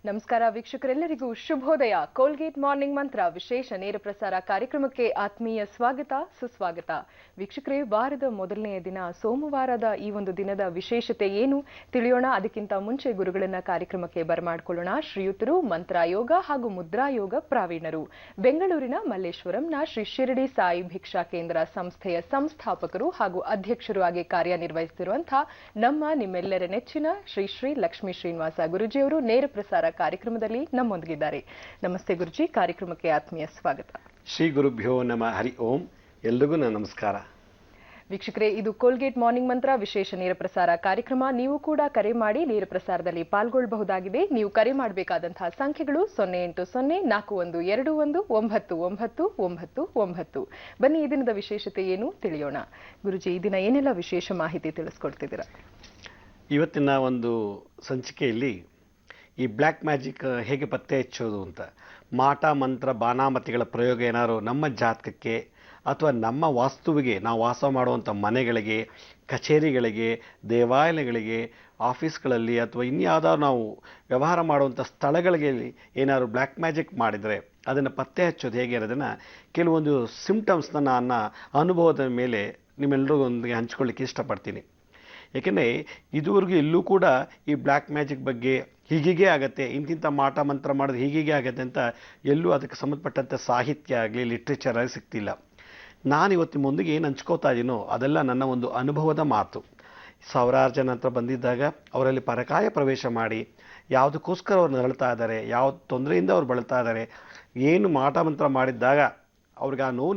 ನಮಸ್ಕಾರ ವೀಕ್ಷಕರೆಲ್ಲರಿಗೂ ಶುಭೋದಯ. Colgate morning ಮಂತ್ರ ವಿಶೇಷ ನೇರ ಪ್ರಸಾರ ಕಾರ್ಯಕ್ರಮಕ್ಕೆ ಆತ್ಮೀಯ ಸ್ವಾಗತ ಸುಸ್ವಾಗತ. ವೀಕ್ಷಕರೇ, ವಾರದ ಮೊದಲನೆಯ ದಿನ ಸೋಮವಾರದ ಈ ಒಂದು ದಿನದ ವಿಶೇಷತೆ ಏನು ತಿಳಿಯೋಣ. ಅದಕ್ಕಿಂತ ಮುಂಚೆ ಗುರುಗಳನ್ನ ಕಾರ್ಯಕ್ರಮಕ್ಕೆ ಬರಮಾಡಿಕೊಳ್ಳೋಣ. ಶ್ರೀಯುತರು ಮಂತ್ರಯೋಗ ಹಾಗೂ ಮುದ್ರಾಯೋಗ ಪ್ರಾವೀಣರು, ಬೆಂಗಳೂರಿನ ಮಲ್ಲೇಶ್ವರಂನ ಶ್ರೀ ಶಿರಡಿ ಸಾಯಿ ಭಿಕ್ಷಾ ಕೇಂದ್ರ ಸಂಸ್ಥೆಯ ಸಂಸ್ಥಾಪಕರು ಹಾಗೂ ಅಧ್ಯಕ್ಷರು ಆಗಿ ಕಾರ್ಯನಿರ್ವಹಿಸುತ್ತಿರುವಂತಹ ನಿಮ್ಮೆಲ್ಲರ ನೆಚ್ಚಿನ ಶ್ರೀ ಲಕ್ಷ್ಮೀ ಶ್ರೀನಿವಾಸ ಗುರುಜಿಯವರು ನೇರ ಪ್ರಸಾರ ಕಾರ್ಯಕ್ರಮದಲ್ಲಿ ನಮ್ಮೊಂದಿಗಿದ್ದಾರೆ. ನಮಸ್ತೆ ಗುರುಜಿ, ಕಾರ್ಯಕ್ರಮಕ್ಕೆ ಆತ್ಮೀಯ ಸ್ವಾಗತ. ಶ್ರೀ ಗುರುಭ್ಯೋ ನಮಃ. ಹರಿ ಓಂ. ಎಲ್ರಿಗೂ ನಮಸ್ಕಾರ. ವೀಕ್ಷಕರೇ, ಇದು ಕೋಲ್ಗೇಟ್ ಮಾರ್ನಿಂಗ್ ಮಂತ್ರ ವಿಶೇಷ ನೇರ ಪ್ರಸಾರ ಕಾರ್ಯಕ್ರಮ. ನೀವು ಕೂಡ ಕರೆ ಮಾಡಿ ನೇರ ಪ್ರಸಾರದಲ್ಲಿ ಪಾಲ್ಗೊಳ್ಳಬಹುದಾಗಿದೆ. ನೀವು ಕರೆ ಮಾಡಬೇಕಾದಂತಹ ಸಂಖ್ಯೆಗಳು 08041219999. ಬನ್ನಿ, ಈ ದಿನದ ವಿಶೇಷತೆ ಏನು ತಿಳಿಯೋಣ. ಗುರುಜಿ, ಈ ದಿನ ಏನೆಲ್ಲ ವಿಶೇಷ ಮಾಹಿತಿ ತಿಳಿಸ್ಕೊಡ್ತಿದ್ದೀರಾ? ಇವತ್ತಿನ ಒಂದು ಸಂಚಿಕೆಯಲ್ಲಿ ಈ ಬ್ಲ್ಯಾಕ್ ಮ್ಯಾಜಿಕ್ ಹೇಗೆ ಪತ್ತೆ ಹಚ್ಚೋದು ಅಂತ, ಮಾಟ ಮಂತ್ರ ಬಾನಾಮತಿಗಳ ಪ್ರಯೋಗ ಏನಾದ್ರು ನಮ್ಮ ಜಾತಕಕ್ಕೆ ಅಥವಾ ನಮ್ಮ ವಾಸ್ತುವಿಗೆ, ನಾವು ವಾಸ ಮಾಡುವಂಥ ಮನೆಗಳಿಗೆ, ಕಚೇರಿಗಳಿಗೆ, ದೇವಾಲಯಗಳಿಗೆ, ಆಫೀಸ್ಗಳಲ್ಲಿ ಅಥವಾ ಇನ್ಯಾವುದಾದ್ರು ನಾವು ವ್ಯವಹಾರ ಮಾಡುವಂಥ ಸ್ಥಳಗಳಿಗೆ ಏನಾದ್ರು ಬ್ಲ್ಯಾಕ್ ಮ್ಯಾಜಿಕ್ ಮಾಡಿದರೆ ಅದನ್ನು ಪತ್ತೆ ಹಚ್ಚೋದು ಹೇಗೆ ಇರೋದನ್ನು ಕೆಲವೊಂದು ಸಿಂಪ್ಟಮ್ಸ್ನ ನನ್ನ ಅನುಭವದ ಮೇಲೆ ನಿಮ್ಮೆಲ್ಲರಿಗೊಂದಿಗೆ ಹಂಚ್ಕೊಳ್ಳಿಕ್ಕೆ ಇಷ್ಟಪಡ್ತೀನಿ. ಏಕೆಂದರೆ ಇದುವರೆಗೂ ಎಲ್ಲೂ ಕೂಡ ಈ ಬ್ಲ್ಯಾಕ್ ಮ್ಯಾಜಿಕ್ ಬಗ್ಗೆ ಹೀಗೀಗೆ ಆಗುತ್ತೆ, ಇಂತಿಂಥ ಮಾಟ ಮಂತ್ರ ಮಾಡಿದ್ರೆ ಹೀಗೀಗೆ ಆಗುತ್ತೆ ಅಂತ ಎಲ್ಲೂ ಅದಕ್ಕೆ ಸಂಬಂಧಪಟ್ಟಂಥ ಸಾಹಿತ್ಯ ಆಗಲಿ ಲಿಟ್ರೇಚರ್ ಆಗಿ ಸಿಗ್ತಿಲ್ಲ. ನಾನು ಇವತ್ತಿನ ಮುಂದಿಗೆ ಏನು ಹಂಚ್ಕೋತಾ ಇದ್ದೀನೋ ಅದೆಲ್ಲ ನನ್ನ ಒಂದು ಅನುಭವದ ಮಾತು. ಸಾವಿರಾರು ಜನ ಹತ್ರ ಬಂದಿದ್ದಾಗ ಅವರಲ್ಲಿ ಪರಕಾಯ ಪ್ರವೇಶ ಮಾಡಿ ಯಾವುದಕ್ಕೋಸ್ಕರ ಅವ್ರು ನರಳ್ತಾ ಇದ್ದಾರೆ, ಯಾವ ತೊಂದರೆಯಿಂದ ಅವ್ರು ಬಳಲ್ತಾ ಇದ್ದಾರೆ, ಏನು ಮಾಟ ಮಂತ್ರ ಮಾಡಿದ್ದಾಗ ಅವ್ರಿಗೆ ಆ ನೋವು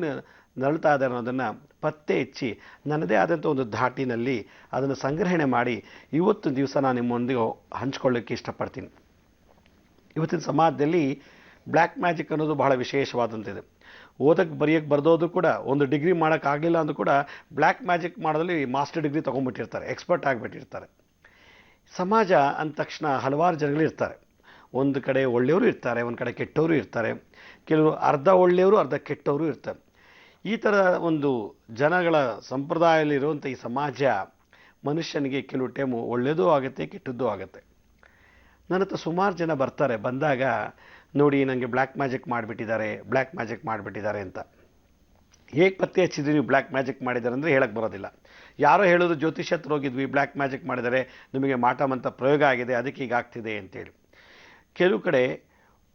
ನರಳ್ತಾ ಇದ್ದಾರೆ ಅನ್ನೋದನ್ನು ಪತ್ತೆ ಹಚ್ಚಿ ನನ್ನದೇ ಆದಂಥ ಒಂದು ಧಾಟಿನಲ್ಲಿ ಅದನ್ನು ಸಂಗ್ರಹಣೆ ಮಾಡಿ ಇವತ್ತು ದಿವಸ ನಾನು ನಿಮ್ಮೊಂದಿಗೆ ಹಂಚ್ಕೊಳ್ಳೋಕ್ಕೆ ಇಷ್ಟಪಡ್ತೀನಿ. ಇವತ್ತಿನ ಸಮಾಜದಲ್ಲಿ ಬ್ಲ್ಯಾಕ್ ಮ್ಯಾಜಿಕ್ ಅನ್ನೋದು ಬಹಳ ವಿಶೇಷವಾದಂಥದ್ದು. ಓದಕ್ಕೆ ಬರೆಯೋಕ್ಕೆ ಬರ್ದೋದು ಕೂಡ ಒಂದು ಡಿಗ್ರಿ ಮಾಡೋಕ್ಕಾಗಲಿಲ್ಲ ಅಂದರೂ ಕೂಡ ಬ್ಲ್ಯಾಕ್ ಮ್ಯಾಜಿಕ್ ಮಾಡೋದಲ್ಲಿ ಮಾಸ್ಟರ್ ಡಿಗ್ರಿ ತೊಗೊಂಡ್ಬಿಟ್ಟಿರ್ತಾರೆ, ಎಕ್ಸ್ಪರ್ಟ್ ಆಗಿಬಿಟ್ಟಿರ್ತಾರೆ. ಸಮಾಜ ಅಂದ ತಕ್ಷಣ ಹಲವಾರು ಜನಗಳು ಇರ್ತಾರೆ. ಒಂದು ಕಡೆ ಒಳ್ಳೆಯವರು ಇರ್ತಾರೆ, ಒಂದು ಕಡೆ ಕೆಟ್ಟವರು ಇರ್ತಾರೆ, ಕೆಲವರು ಅರ್ಧ ಒಳ್ಳೆಯವರು ಅರ್ಧ ಕೆಟ್ಟವರು ಇರ್ತಾರೆ. ಈ ಥರ ಒಂದು ಜನಗಳ ಸಂಪ್ರದಾಯದಲ್ಲಿರುವಂಥ ಈ ಸಮಾಜ ಮನುಷ್ಯನಿಗೆ ಕೆಲವು ಟೈಮು ಒಳ್ಳೆಯದೂ ಆಗುತ್ತೆ, ಕೆಟ್ಟದ್ದೂ ಆಗುತ್ತೆ. ನನ್ನ ಹತ್ರ ಸುಮಾರು ಜನ ಬರ್ತಾರೆ. ಬಂದಾಗ ನೋಡಿ ನನಗೆ ಬ್ಲ್ಯಾಕ್ ಮ್ಯಾಜಿಕ್ ಮಾಡಿಬಿಟ್ಟಿದ್ದಾರೆ ಅಂತ. ಹೇಗೆ ಪತ್ತೆ ಹಚ್ಚಿದ್ರಿ ನೀವು ಬ್ಲ್ಯಾಕ್ ಮ್ಯಾಜಿಕ್ ಮಾಡಿದ್ದಾರೆ ಅಂದರೆ ಹೇಳಕ್ಕೆ ಬರೋದಿಲ್ಲ. ಯಾರೋ ಹೇಳೋದು ಜ್ಯೋತಿಷ್ಯ ಹತ್ರ ಹೋಗಿದ್ವಿ, ಬ್ಲ್ಯಾಕ್ ಮ್ಯಾಜಿಕ್ ಮಾಡಿದರೆ ನಿಮಗೆ ಮಾಟ ಮಂತ್ರ ಪ್ರಯೋಗ ಆಗಿದೆ, ಅದಕ್ಕೆ ಈಗ ಆಗ್ತಿದೆ ಅಂತೇಳಿ. ಕೆಲವು ಕಡೆ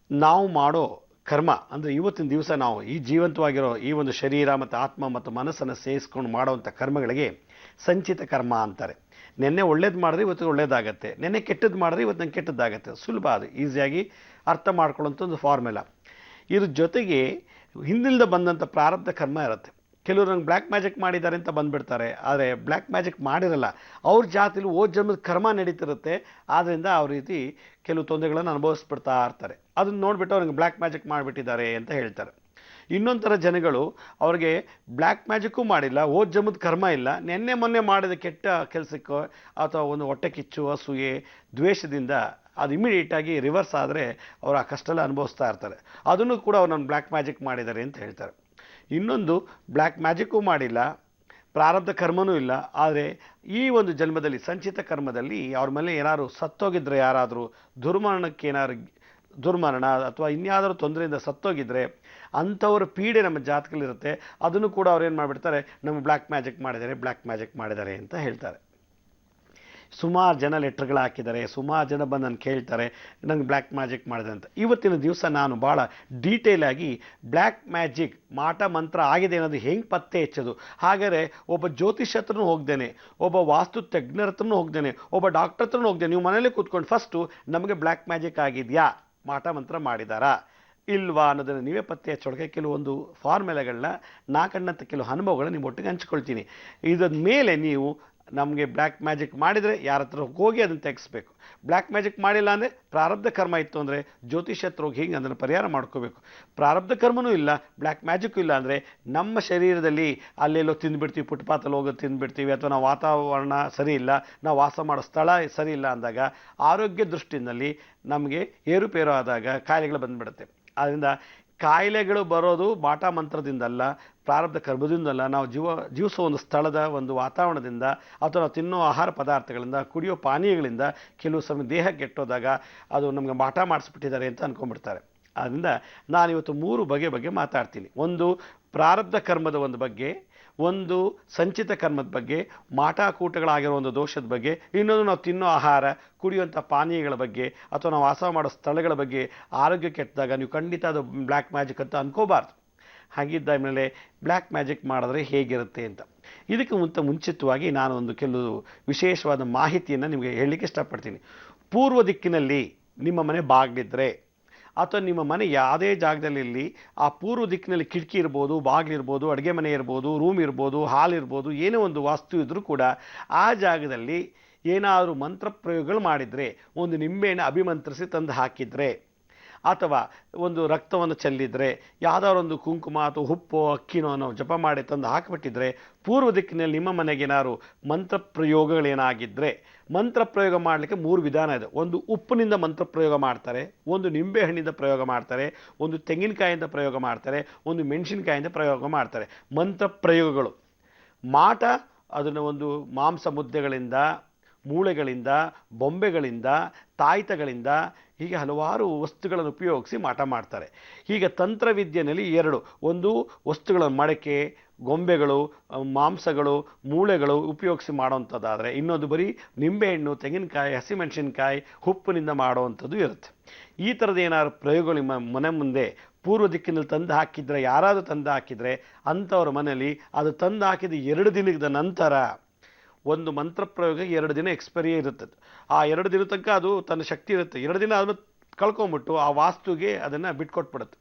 ನಾವು ಮಾಡೋ ಕರ್ಮ ಅಂದರೆ ಇವತ್ತಿನ ದಿವಸ ನಾವು ಈ ಜೀವಂತವಾಗಿರೋ ಈ ಒಂದು ಶರೀರ ಮತ್ತು ಆತ್ಮ ಮತ್ತು ಮನಸ್ಸನ್ನು ಸೇರಿಸ್ಕೊಂಡು ಮಾಡೋವಂಥ ಕರ್ಮಗಳಿಗೆ ಸಂಚಿತ ಕರ್ಮ ಅಂತಾರೆ. ನೆನ್ನೆ ಒಳ್ಳೇದು ಮಾಡಿದ್ರೆ ಇವತ್ತು ಒಳ್ಳೇದಾಗತ್ತೆ, ನೆನ್ನೆ ಕೆಟ್ಟದ್ದು ಮಾಡಿದ್ರೆ ಇವತ್ತು ನಂಗೆ ಕೆಟ್ಟದ್ದಾಗತ್ತೆ. ಸುಲಭ, ಅದು ಈಸಿಯಾಗಿ ಅರ್ಥ ಮಾಡ್ಕೊಳ್ಳೋಂಥ ಒಂದು ಫಾರ್ಮುಲಾ. ಇದ್ರ ಜೊತೆಗೆ ಹಿಂದಿಲ್ದ ಬಂದಂಥ ಪ್ರಾರಬ್ಧ ಕರ್ಮ ಇರುತ್ತೆ. ಕೆಲವರು ನಂಗೆ ಬ್ಲ್ಯಾಕ್ ಮ್ಯಾಜಿಕ್ ಮಾಡಿದ್ದಾರೆ ಅಂತ ಬಂದುಬಿಡ್ತಾರೆ, ಆದರೆ ಬ್ಲ್ಯಾಕ್ ಮ್ಯಾಜಿಕ್ ಮಾಡಿರಲ್ಲ. ಅವ್ರ ಜಾತಿಲಿ ಜನ್ಮದ ಕರ್ಮ ನಡೀತಿರುತ್ತೆ. ಆದ್ದರಿಂದ ಅವ್ರ ರೀತಿ ಕೆಲವು ತೊಂದರೆಗಳನ್ನು ಅನುಭವಿಸ್ಬಿಡ್ತಾ ಇರ್ತಾರೆ. ಅದನ್ನು ನೋಡಿಬಿಟ್ಟು ಅವ್ರಿಗೆ ಬ್ಲ್ಯಾಕ್ ಮ್ಯಾಜಿಕ್ ಮಾಡಿಬಿಟ್ಟಿದ್ದಾರೆ ಅಂತ ಹೇಳ್ತಾರೆ. ಇನ್ನೊಂದು ಥರ ಜನಗಳು ಅವ್ರಿಗೆ ಬ್ಲ್ಯಾಕ್ ಮ್ಯಾಜಿಕ್ಕೂ ಮಾಡಿಲ್ಲ, ಜನ್ಮದ ಕರ್ಮ ಇಲ್ಲ, ನೆನ್ನೆ ಮೊನ್ನೆ ಮಾಡಿದ ಕೆಟ್ಟ ಕೆಲಸಕ್ಕೋ ಅಥವಾ ಒಂದು ಹೊಟ್ಟೆ ಕಿಚ್ಚು, ಅಸೂಯೆ, ದ್ವೇಷದಿಂದ ಅದು ಇಮಿಡಿಯೇಟಾಗಿ ರಿವರ್ಸ್ ಆದರೆ ಅವರು ಆ ಕಷ್ಟ ಎಲ್ಲ ಅನುಭವಿಸ್ತಾ ಇರ್ತಾರೆ. ಅದನ್ನು ಕೂಡ ಅವ್ರು ನಾನು ಬ್ಲ್ಯಾಕ್ ಮ್ಯಾಜಿಕ್ ಮಾಡಿದ್ದಾರೆ ಅಂತ ಹೇಳ್ತಾರೆ. ಇನ್ನೊಂದು ಬ್ಲ್ಯಾಕ್ ಮ್ಯಾಜಿಕ್ಕೂ ಮಾಡಿಲ್ಲ, ಪ್ರಾರಬ್ಧ ಕರ್ಮನೂ ಇಲ್ಲ, ಆದರೆ ಈ ಒಂದು ಜನ್ಮದಲ್ಲಿ ಸಂಚಿತ ಕರ್ಮದಲ್ಲಿ ಅವ್ರ ಮೇಲೆ ಏನಾದ್ರು ಸತ್ತೋಗಿದ್ರೆ, ಯಾರಾದರೂ ದುರ್ಮರಣ ಅಥವಾ ಇನ್ಯಾವುದಾದ್ರು ತೊಂದರೆಯಿಂದ ಸತ್ತೋಗಿದ್ರೆ ಅಂಥವ್ರ ಪೀಡೆ ನಮ್ಮ ಜಾತಕದಲ್ಲಿರುತ್ತೆ. ಅದನ್ನು ಕೂಡ ಅವ್ರು ಏನು ಮಾಡಿಬಿಡ್ತಾರೆ, ನಮಗೆ ಬ್ಲ್ಯಾಕ್ ಮ್ಯಾಜಿಕ್ ಮಾಡಿದ್ದಾರೆ ಅಂತ ಹೇಳ್ತಾರೆ. ಸುಮಾರು ಜನ ಲೆಟ್ರ್ಗಳು ಹಾಕಿದ್ದಾರೆ, ಸುಮಾರು ಜನ ಬಂದು ನಾನು ಕೇಳ್ತಾರೆ ನಂಗೆ ಬ್ಲ್ಯಾಕ್ ಮ್ಯಾಜಿಕ್ ಮಾಡಿದೆ ಅಂತ. ಇವತ್ತಿನ ದಿವಸ ನಾನು ಭಾಳ ಡೀಟೇಲಾಗಿ ಬ್ಲ್ಯಾಕ್ ಮ್ಯಾಜಿಕ್ ಮಾಟ ಮಂತ್ರ ಆಗಿದೆ ಅನ್ನೋದು ಹೆಂಗೆ ಪತ್ತೆ ಹಚ್ಚೋದು. ಹಾಗಾದರೆ ಒಬ್ಬ ಜ್ಯೋತಿಷ್ಯ ಹತ್ರನೂ ಹೋಗ್ದೇನೆ, ಒಬ್ಬ ವಾಸ್ತು ತಜ್ಞರ ಹತ್ರನೂ ಹೋಗ್ದೇನೆ, ಒಬ್ಬ ಡಾಕ್ಟರ್ ಹತ್ರನೂ ಹೋಗ್ದೇನೆ, ನೀವು ಮನೇಲಿ ಕೂತ್ಕೊಂಡು ಫಸ್ಟು ನಮಗೆ ಬ್ಲ್ಯಾಕ್ ಮ್ಯಾಜಿಕ್ ಆಗಿದೆಯಾ, ಮಾಟ ಮಂತ್ರ ಮಾಡಿದಾರಾ ಇಲ್ವಾ ಅನ್ನೋದನ್ನು ನೀವೇ ಪತ್ತೆ ಹಚ್ಚೋಳಗೆ ಕೆಲವೊಂದು ಫಾರ್ಮುಲೆಗಳನ್ನ ನಾಲ್ಕಣ್ಣಂಥ ಕೆಲವು ಅನುಭವಗಳನ್ನ ನಿಮ್ಮ ಒಟ್ಟಿಗೆ ಹಂಚ್ಕೊಳ್ತೀನಿ. ಇದ್ರ ಮೇಲೆ ನೀವು ನಮಗೆ ಬ್ಲ್ಯಾಕ್ ಮ್ಯಾಜಿಕ್ ಮಾಡಿದರೆ ಯಾರ ಹತ್ರ ಹೋಗಿ ಅದನ್ನು ತೆಗೆಸ್ಬೇಕು. ಬ್ಲ್ಯಾಕ್ ಮ್ಯಾಜಿಕ್ ಮಾಡಿಲ್ಲ ಅಂದರೆ ಪ್ರಾರಬ್ಧ ಕರ್ಮ ಇತ್ತು ಅಂದರೆ ಜ್ಯೋತಿಷ್ಯ ಹತ್ರ ಹೋಗಿ ಹಿಂಗೆ ಅದನ್ನು ಪರಿಹಾರ ಮಾಡ್ಕೋಬೇಕು. ಪ್ರಾರಬ್ಧ ಕರ್ಮನೂ ಇಲ್ಲ, ಬ್ಲ್ಯಾಕ್ ಮ್ಯಾಜಿಕ್ಕೂ ಇಲ್ಲ ಅಂದರೆ ನಮ್ಮ ಶರೀರದಲ್ಲಿ ಅಲ್ಲೆಲ್ಲೋ ತಿಂದುಬಿಡ್ತೀವಿ, ಫುಟ್ಪಾತಲ್ಲಿ ಹೋಗೋದು ತಿಂದುಬಿಡ್ತೀವಿ, ಅಥವಾ ನಾವು ವಾತಾವರಣ ಸರಿ ಇಲ್ಲ, ನಾವು ವಾಸ ಮಾಡೋ ಸ್ಥಳ ಸರಿ ಇಲ್ಲ ಅಂದಾಗ ಆರೋಗ್ಯ ದೃಷ್ಟಿಯಲ್ಲಿ ನಮಗೆ ಏರುಪೇರು ಆದಾಗ ಕಾಯಿಲೆಗಳು ಬಂದುಬಿಡುತ್ತೆ. ಆದ್ದರಿಂದ ಕಾಯಿಲೆಗಳು ಬರೋದು ಮಾಟ ಮಂತ್ರದಿಂದಲ್ಲ, ಪ್ರಾರಬ್ಧ ಕರ್ಮದಿಂದಲ್ಲ, ನಾವು ಜೀವಿಸೋ ಒಂದು ಸ್ಥಳದ ಒಂದು ವಾತಾವರಣದಿಂದ ಅಥವಾ ನಾವು ತಿನ್ನೋ ಆಹಾರ ಪದಾರ್ಥಗಳಿಂದ, ಕುಡಿಯೋ ಪಾನೀಯಗಳಿಂದ ಕೆಲವು ಸಮಯ ದೇಹ ಕೆಟ್ಟೋದಾಗ ಅದು ನಮಗೆ ಮಾಟ ಮಾಡಿಸ್ಬಿಟ್ಟಿದ್ದಾರೆ ಅಂತ ಅಂದ್ಕೊಂಡ್ಬಿಡ್ತಾರೆ. ಆದ್ದರಿಂದ ನಾನಿವತ್ತು 3 ಬಗ್ಗೆ ಮಾತಾಡ್ತೀನಿ. ಒಂದು ಪ್ರಾರಬ್ಧ ಕರ್ಮದ ಒಂದು ಬಗ್ಗೆ, ಒಂದು ಸಂಚಿತ ಕರ್ಮದ ಬಗ್ಗೆ, ಮಾಟಾಕೂಟಗಳಾಗಿರೋ ಒಂದು ದೋಷದ ಬಗ್ಗೆ, ಇನ್ನೊಂದು ನಾವು ತಿನ್ನೋ ಆಹಾರ, ಕುಡಿಯುವಂಥ ಪಾನೀಯಗಳ ಬಗ್ಗೆ ಅಥವಾ ನಾವು ವಾಸ ಮಾಡೋ ಸ್ಥಳಗಳ ಬಗ್ಗೆ ಆರೋಗ್ಯ ಕೆಟ್ಟದಾಗ ನೀವು ಖಂಡಿತ ಅದು ಬ್ಲ್ಯಾಕ್ ಮ್ಯಾಜಿಕ್ ಅಂತ ಅನ್ಕೋಬಾರ್ದು. ಹಾಗಿದ್ದ ಮೇಲೆ ಬ್ಲ್ಯಾಕ್ ಮ್ಯಾಜಿಕ್ ಮಾಡಿದ್ರೆ ಹೇಗಿರುತ್ತೆ ಅಂತ. ಇದಕ್ಕೆ ಮುಂಚಿತವಾಗಿ ನಾನು ಒಂದು ಕೆಲವು ವಿಶೇಷವಾದ ಮಾಹಿತಿಯನ್ನು ನಿಮಗೆ ಹೇಳಲಿಕ್ಕೆ ಇಷ್ಟಪಡ್ತೀನಿ. ಪೂರ್ವ ದಿಕ್ಕಿನಲ್ಲಿ ನಿಮ್ಮ ಮನೆ ಬಾಗಿಲಿದ್ರೆ ಅಥವಾ ನಿಮ್ಮ ಮನೆ ಯಾವುದೇ ಜಾಗದಲ್ಲಿ ಆ ಪೂರ್ವ ದಿಕ್ಕಿನಲ್ಲಿ ಕಿಟಕಿ ಇರ್ಬೋದು, ಬಾಗಿಲಿರ್ಬೋದು, ಅಡುಗೆ ಮನೆ ಇರ್ಬೋದು, ರೂಮ್ ಇರ್ಬೋದು, ಹಾಲ್ ಇರ್ಬೋದು, ಏನೋ ಒಂದು ವಾಸ್ತು ಇದ್ದರೂ ಕೂಡ ಆ ಜಾಗದಲ್ಲಿ ಏನಾದರೂ ಮಂತ್ರ ಪ್ರಯೋಗಗಳು ಮಾಡಿದರೆ, ಒಂದು ನಿಂಬೆಹಣ್ಣು ಅಭಿಮಂತ್ರಿಸಿ ತಂದು ಹಾಕಿದರೆ ಅಥವಾ ಒಂದು ರಕ್ತವನ್ನು ಚೆಲ್ಲಿದರೆ, ಯಾವುದಾದ್ರು ಒಂದು ಕುಂಕುಮ ಅಥವಾ ಉಪ್ಪು ಅಕ್ಕಿನೋ ನಾವು ಜಪ ಮಾಡಿ ತಂದು ಹಾಕಿಬಿಟ್ಟಿದ್ರೆ, ಪೂರ್ವ ದಿಕ್ಕಿನಲ್ಲಿ ನಿಮ್ಮ ಮನೆಗೇನಾದ್ರು ಮಂತ್ರ ಪ್ರಯೋಗಗಳೇನಾಗಿದ್ದರೆ, ಮಂತ್ರ ಪ್ರಯೋಗ ಮಾಡಲಿಕ್ಕೆ 3 ವಿಧಾನ ಇದೆ. ಒಂದು ಉಪ್ಪಿನಿಂದ ಮಂತ್ರ ಪ್ರಯೋಗ ಮಾಡ್ತಾರೆ, ಒಂದು ನಿಂಬೆಹಣ್ಣಿಂದ ಪ್ರಯೋಗ ಮಾಡ್ತಾರೆ, ಒಂದು ತೆಂಗಿನಕಾಯಿಂದ ಪ್ರಯೋಗ ಮಾಡ್ತಾರೆ, ಒಂದು ಮೆಣಸಿನಕಾಯಿಂದ ಪ್ರಯೋಗ ಮಾಡ್ತಾರೆ. ಮಂತ್ರ ಪ್ರಯೋಗಗಳು ಮಾಟ ಅದನ್ನು ಒಂದು ಮಾಂಸ ಮುದ್ದೆಗಳಿಂದ, ಮೂಳೆಗಳಿಂದ, ಬೊಂಬೆಗಳಿಂದ, ತಾಯ್ತಗಳಿಂದ, ಹೀಗೆ ಹಲವಾರು ವಸ್ತುಗಳನ್ನು ಉಪಯೋಗಿಸಿ ಮಾಟ ಮಾಡ್ತಾರೆ. ಹೀಗೆ ತಂತ್ರವಿದ್ಯೆಯಲ್ಲಿ 2, ಒಂದು ವಸ್ತುಗಳ ಮಡಕೆ, ಗೊಂಬೆಗಳು, ಮಾಂಸಗಳು, ಮೂಳೆಗಳು ಉಪಯೋಗಿಸಿ ಮಾಡೋವಂಥದ್ದಾದರೆ, ಇನ್ನೊಂದು ಬರೀ ನಿಂಬೆಹಣ್ಣು, ತೆಂಗಿನಕಾಯಿ, ಹಸಿಮೆಣಸಿನಕಾಯಿ, ಉಪ್ಪಿನಿಂದ ಮಾಡುವಂಥದ್ದು ಇರುತ್ತೆ. ಈ ಥರದ ಏನಾದ್ರು ಪ್ರಯೋಗಗಳು ನಿಮ್ಮ ಮನೆ ಮುಂದೆ ಪೂರ್ವ ದಿಕ್ಕಿನಲ್ಲಿ ತಂದು ಹಾಕಿದರೆ, ಯಾರಾದರೂ ತಂದು ಹಾಕಿದರೆ ಅಂಥವ್ರ ಮನೆಯಲ್ಲಿ ಅದು ತಂದು ಹಾಕಿದ 2 ದಿನದ ನಂತರ ಒಂದು ಮಂತ್ರ ಪ್ರಯೋಗ 2 ದಿನ ಎಕ್ಸ್ಪೈರಿ ಇರುತ್ತದೆ. ಆ 2 ದಿನ ತನಕ ಅದು ತನ್ನ ಶಕ್ತಿ ಇರುತ್ತೆ. 2 ದಿನ ಅದನ್ನು ಕಳ್ಕೊಂಬಿಟ್ಟು ಆ ವಾಸ್ತುಗೆ ಅದನ್ನು ಬಿಟ್ಕೊಟ್ಬಿಡುತ್ತೆ.